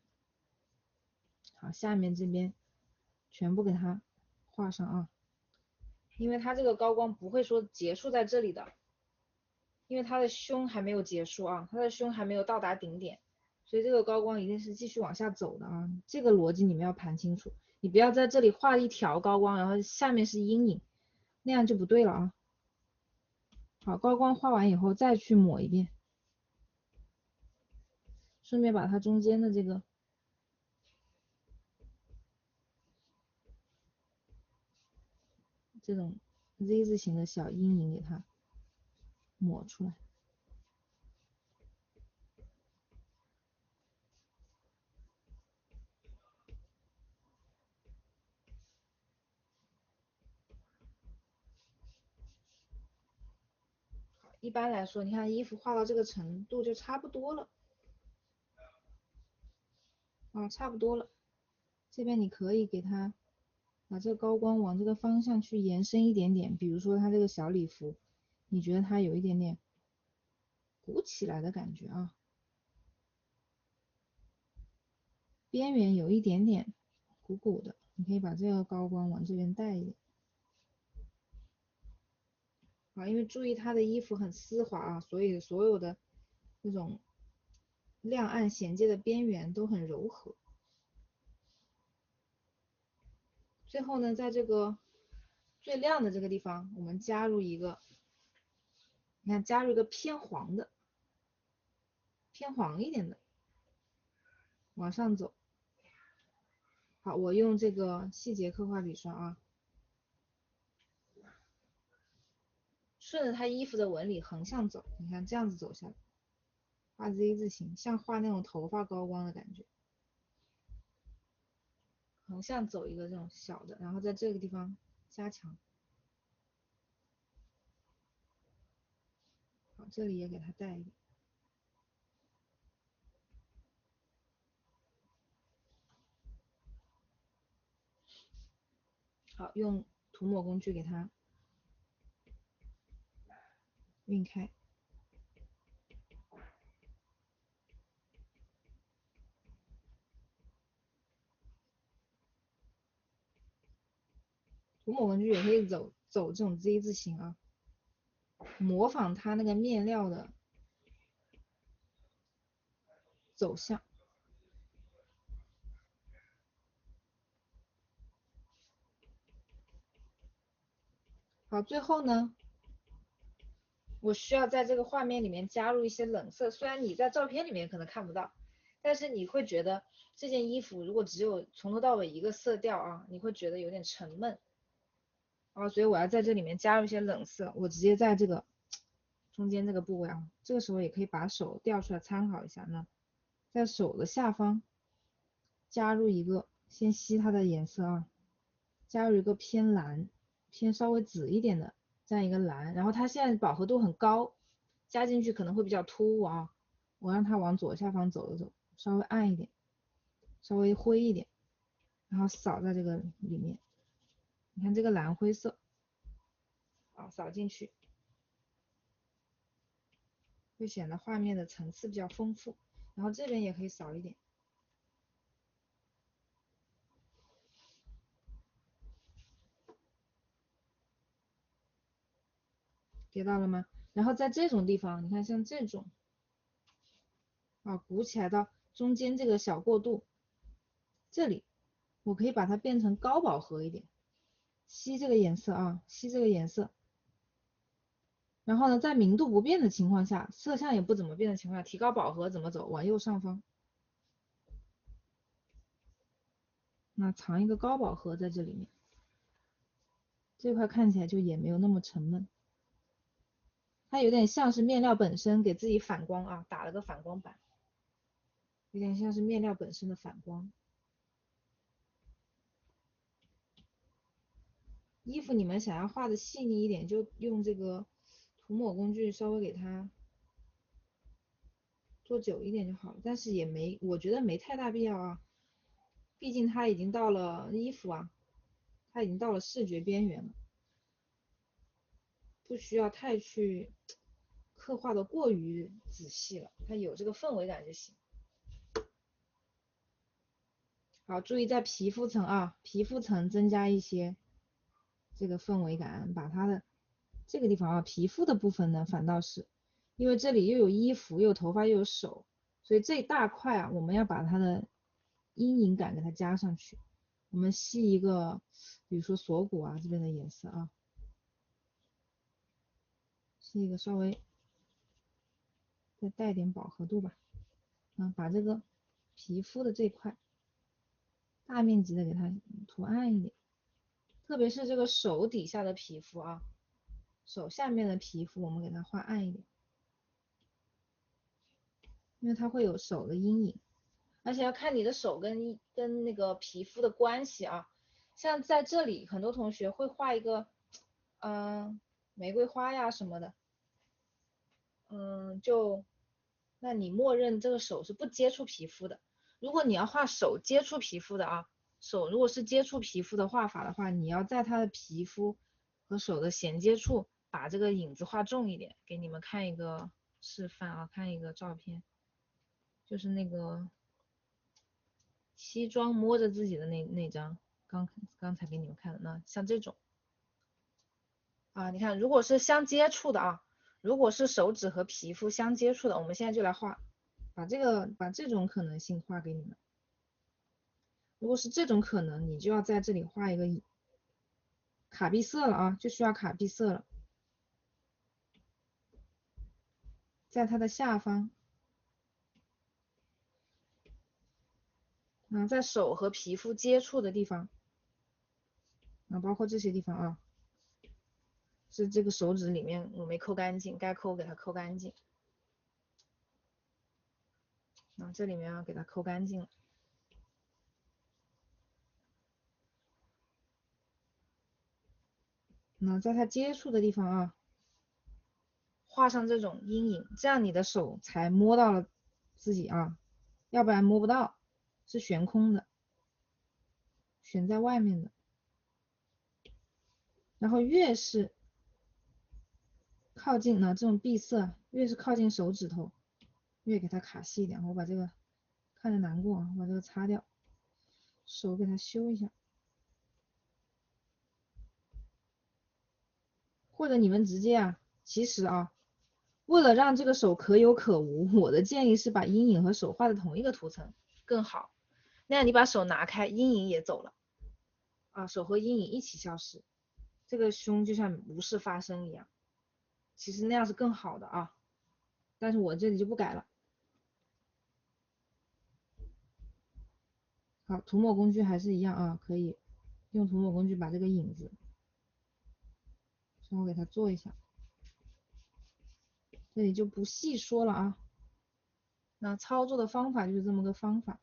好，下面这边全部给它画上啊，因为它这个高光不会说结束在这里的，因为它的胸还没有结束啊，它的胸还没有到达顶点，所以这个高光一定是继续往下走的啊，这个逻辑你们要盘清楚，你不要在这里画一条高光，然后下面是阴影，那样就不对了啊。好，高光画完以后再去抹一遍，顺便把它中间的这个这种 Z 字形的小阴影给它抹出来。一般来说，你看衣服画到这个程度就差不多了，差不多了。这边你可以给它把这个高光往这个方向去延伸一点点，比如说它这个小礼服，你觉得它有一点点鼓起来的感觉啊，边缘有一点点鼓鼓的，你可以把这个高光往这边带一点。因为注意它的衣服很丝滑啊，所以所有的那种亮暗衔接的边缘都很柔和。最后呢，在这个最亮的这个地方，我们加入一个，你看加入一个偏黄的，偏黄一点的，往上走。好，我用这个细节刻画笔刷啊，顺着它衣服的纹理横向走，你看这样子走下来，画 Z 字形，像画那种头发高光的感觉。横向走一个这种小的，然后在这个地方加强。好，这里也给它带一点。好，用涂抹工具给它晕开。涂抹工具也可以走这种 Z 字形啊，模仿它那个面料的走向。好，最后呢，我需要在这个画面里面加入一些冷色，虽然你在照片里面可能看不到，但是你会觉得这件衣服如果只有从头到尾一个色调啊，你会觉得有点沉闷。所以我要在这里面加入一些冷色，我直接在这个中间这个部位啊，这个时候也可以把手调出来参考一下呢，在手的下方加入一个，先吸它的颜色啊，加入一个偏蓝，偏稍微紫一点的这样一个蓝，然后它现在饱和度很高，加进去可能会比较突兀啊，我让它往左下方走一走，稍微暗一点，稍微灰一点，然后扫在这个里面，你看这个蓝灰色，扫进去，会显得画面的层次比较丰富，然后这边也可以扫一点。给到了吗？然后在这种地方，你看像这种鼓起来到中间这个小过渡，这里我可以把它变成高饱和一点，吸这个颜色啊，吸这个颜色。然后呢，在明度不变的情况下，色相也不怎么变的情况下，提高饱和怎么走？往右上方，那藏一个高饱和在这里面，这块看起来就也没有那么沉闷。它有点像是面料本身给自己反光啊，打了个反光板，有点像是面料本身的反光。衣服你们想要画的细腻一点，就用这个涂抹工具稍微给它做久一点就好了，但是也没，我觉得没太大必要啊，毕竟它已经到了衣服啊，它已经到了视觉边缘了，不需要太去刻画的过于仔细了，它有这个氛围感就行。好，注意在皮肤层啊，皮肤层增加一些这个氛围感，把它的这个地方啊，皮肤的部分呢，反倒是因为这里又有衣服，又有头发，又有手，所以这一大块啊，我们要把它的阴影感给它加上去。我们吸一个，比如说锁骨啊这边的颜色啊，吸一个稍微再带点饱和度吧，把这个皮肤的这块大面积的给它涂暗一点。特别是这个手底下的皮肤啊，手下面的皮肤我们给它画暗一点，因为它会有手的阴影，而且要看你的手跟那个皮肤的关系啊。像在这里，很多同学会画一个，玫瑰花呀什么的，那你默认这个手是不接触皮肤的。如果你要画手接触皮肤的啊，手如果是接触皮肤的画法的话，你要在它的皮肤和手的衔接处把这个影子画重一点。给你们看一个示范啊，看一个照片，就是那个西装摸着自己的那张，刚才给你们看的，那像这种啊，你看如果是相接触的啊，如果是手指和皮肤相接触的，我们现在就来画，把这种可能性画给你们。如果是这种可能，你就要在这里画一个卡碧色了啊，就需要卡碧色了，在它的下方，在手和皮肤接触的地方，包括这些地方啊，是这个手指里面我没抠干净，该抠给它抠干净，这里面要给它抠干净了。在它接触的地方啊，画上这种阴影，这样你的手才摸到了自己啊，要不然摸不到，是悬空的，悬在外面的。然后越是靠近呢，这种闭塞越是靠近手指头，越给它卡细一点。我把这个看着难过啊，我把这个擦掉，手给它修一下。或者你们直接啊，其实啊，为了让这个手可有可无，我的建议是把阴影和手画在同一个图层更好。那样你把手拿开，阴影也走了啊，手和阴影一起消失，这个胸就像无事发生一样。其实那样是更好的啊，但是我这里就不改了。好，涂抹工具还是一样啊，可以用涂抹工具把这个影子稍微给它做一下，这里就不细说了啊。那操作的方法就是这么个方法，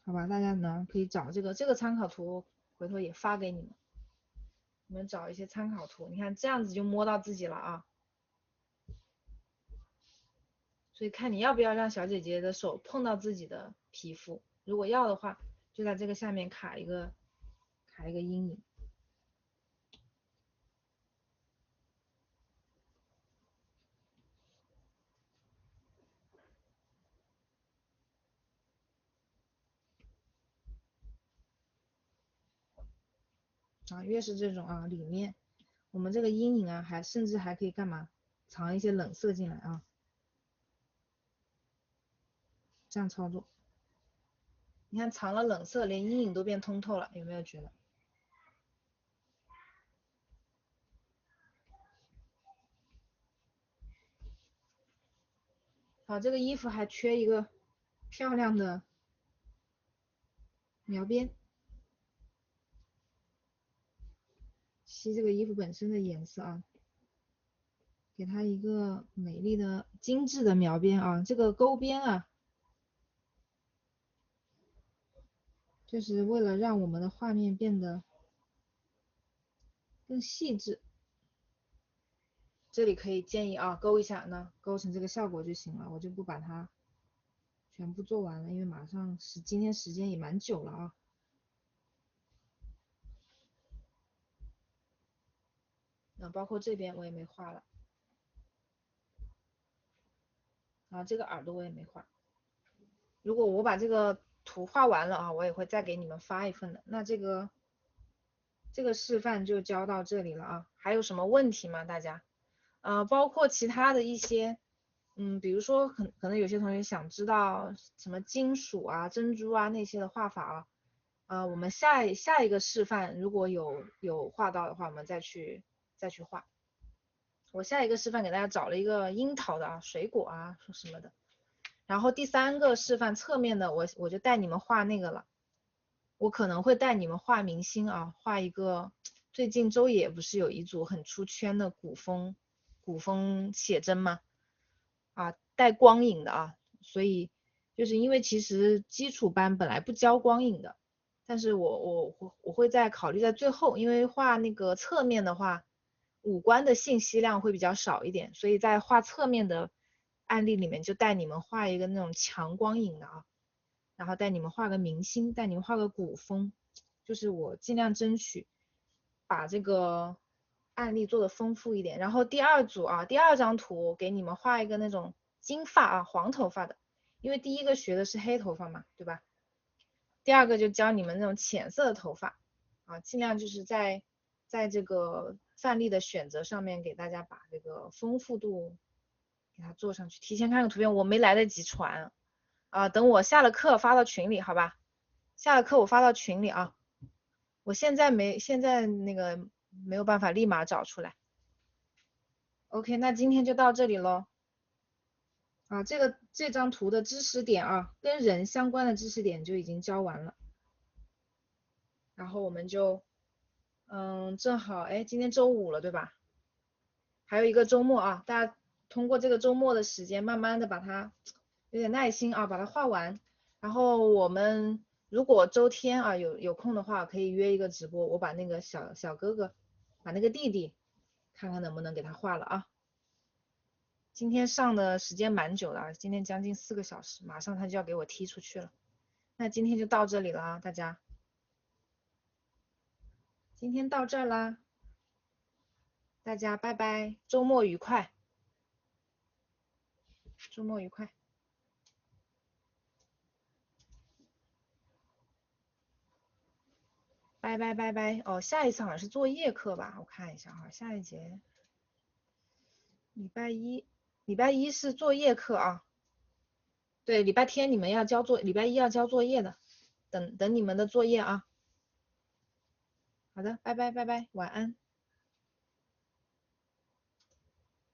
好吧？大家呢可以找这个参考图，回头也发给你们，你们找一些参考图，你看这样子就摸到自己了啊。所以看你要不要让小姐姐的手碰到自己的皮肤，如果要的话，就在这个下面卡一个阴影。越是这种啊，里面我们这个阴影啊，甚至还可以干嘛？藏一些冷色进来啊，这样操作，你看藏了冷色，连阴影都变通透了，有没有觉得？好，这个衣服还缺一个漂亮的描边，吸这个衣服本身的颜色啊，给它一个美丽的精致的描边啊，这个勾边啊，就是为了让我们的画面变得更细致。这里可以建议啊，勾一下呢，勾成这个效果就行了，我就不把它全部做完了，因为马上今天时间也蛮久了啊。包括这边我也没画了，这个耳朵我也没画。如果我把这个图画完了啊，我也会再给你们发一份的。那这个示范就教到这里了啊，还有什么问题吗？大家？包括其他的一些，比如说可能有些同学想知道什么金属啊、珍珠啊那些的画法啊，我们下一个示范如果有画到的话，我们再去画。我下一个示范给大家找了一个樱桃的啊，水果啊，说什么的，然后第3个示范侧面的，我就带你们画那个了。我可能会带你们画明星啊，画一个最近周野不是有一组很出圈的古风写真吗？啊，带光影的啊，所以就是因为其实基础班本来不教光影的，但是我会再考虑在最后，因为画那个侧面的话，五官的信息量会比较少一点，所以在画侧面的案例里面就带你们画一个那种强光影的啊。然后带你们画个明星，带你们画个古风，就是我尽量争取把这个案例做的丰富一点。然后第2组啊，第2张图给你们画一个那种金发啊，黄头发的，因为第1个学的是黑头发嘛，对吧？第2个就教你们那种浅色的头发啊，尽量就是在这个范例的选择上面给大家把这个丰富度给它做上去。提前看个图片，我没来得及传。等我下了课发到群里，好吧？下了课我发到群里啊。我现在那个没有办法立马找出来。OK，那今天就到这里喽。这张图的知识点啊，跟人相关的知识点就已经教完了。然后我们就，正好，哎，今天周5了，对吧？还有一个周末啊，大家通过这个周末的时间，慢慢的把它有点耐心啊，把它画完。然后我们如果周天啊有空的话，可以约一个直播，我把那个小哥哥，把那个弟弟，看看能不能给他画了啊。今天上的时间蛮久的啊，今天将近4个小时，马上他就要给我踢出去了。那今天就到这里了啊，大家，今天到这儿啦，大家拜拜，周末愉快，周末愉快。拜拜拜拜哦，下一次好像是作业课吧？我看一下哈，下一节礼拜一是作业课啊。对，礼拜天你们要礼拜一要交作业的，等你们的作业啊。好的，拜拜拜拜，晚安。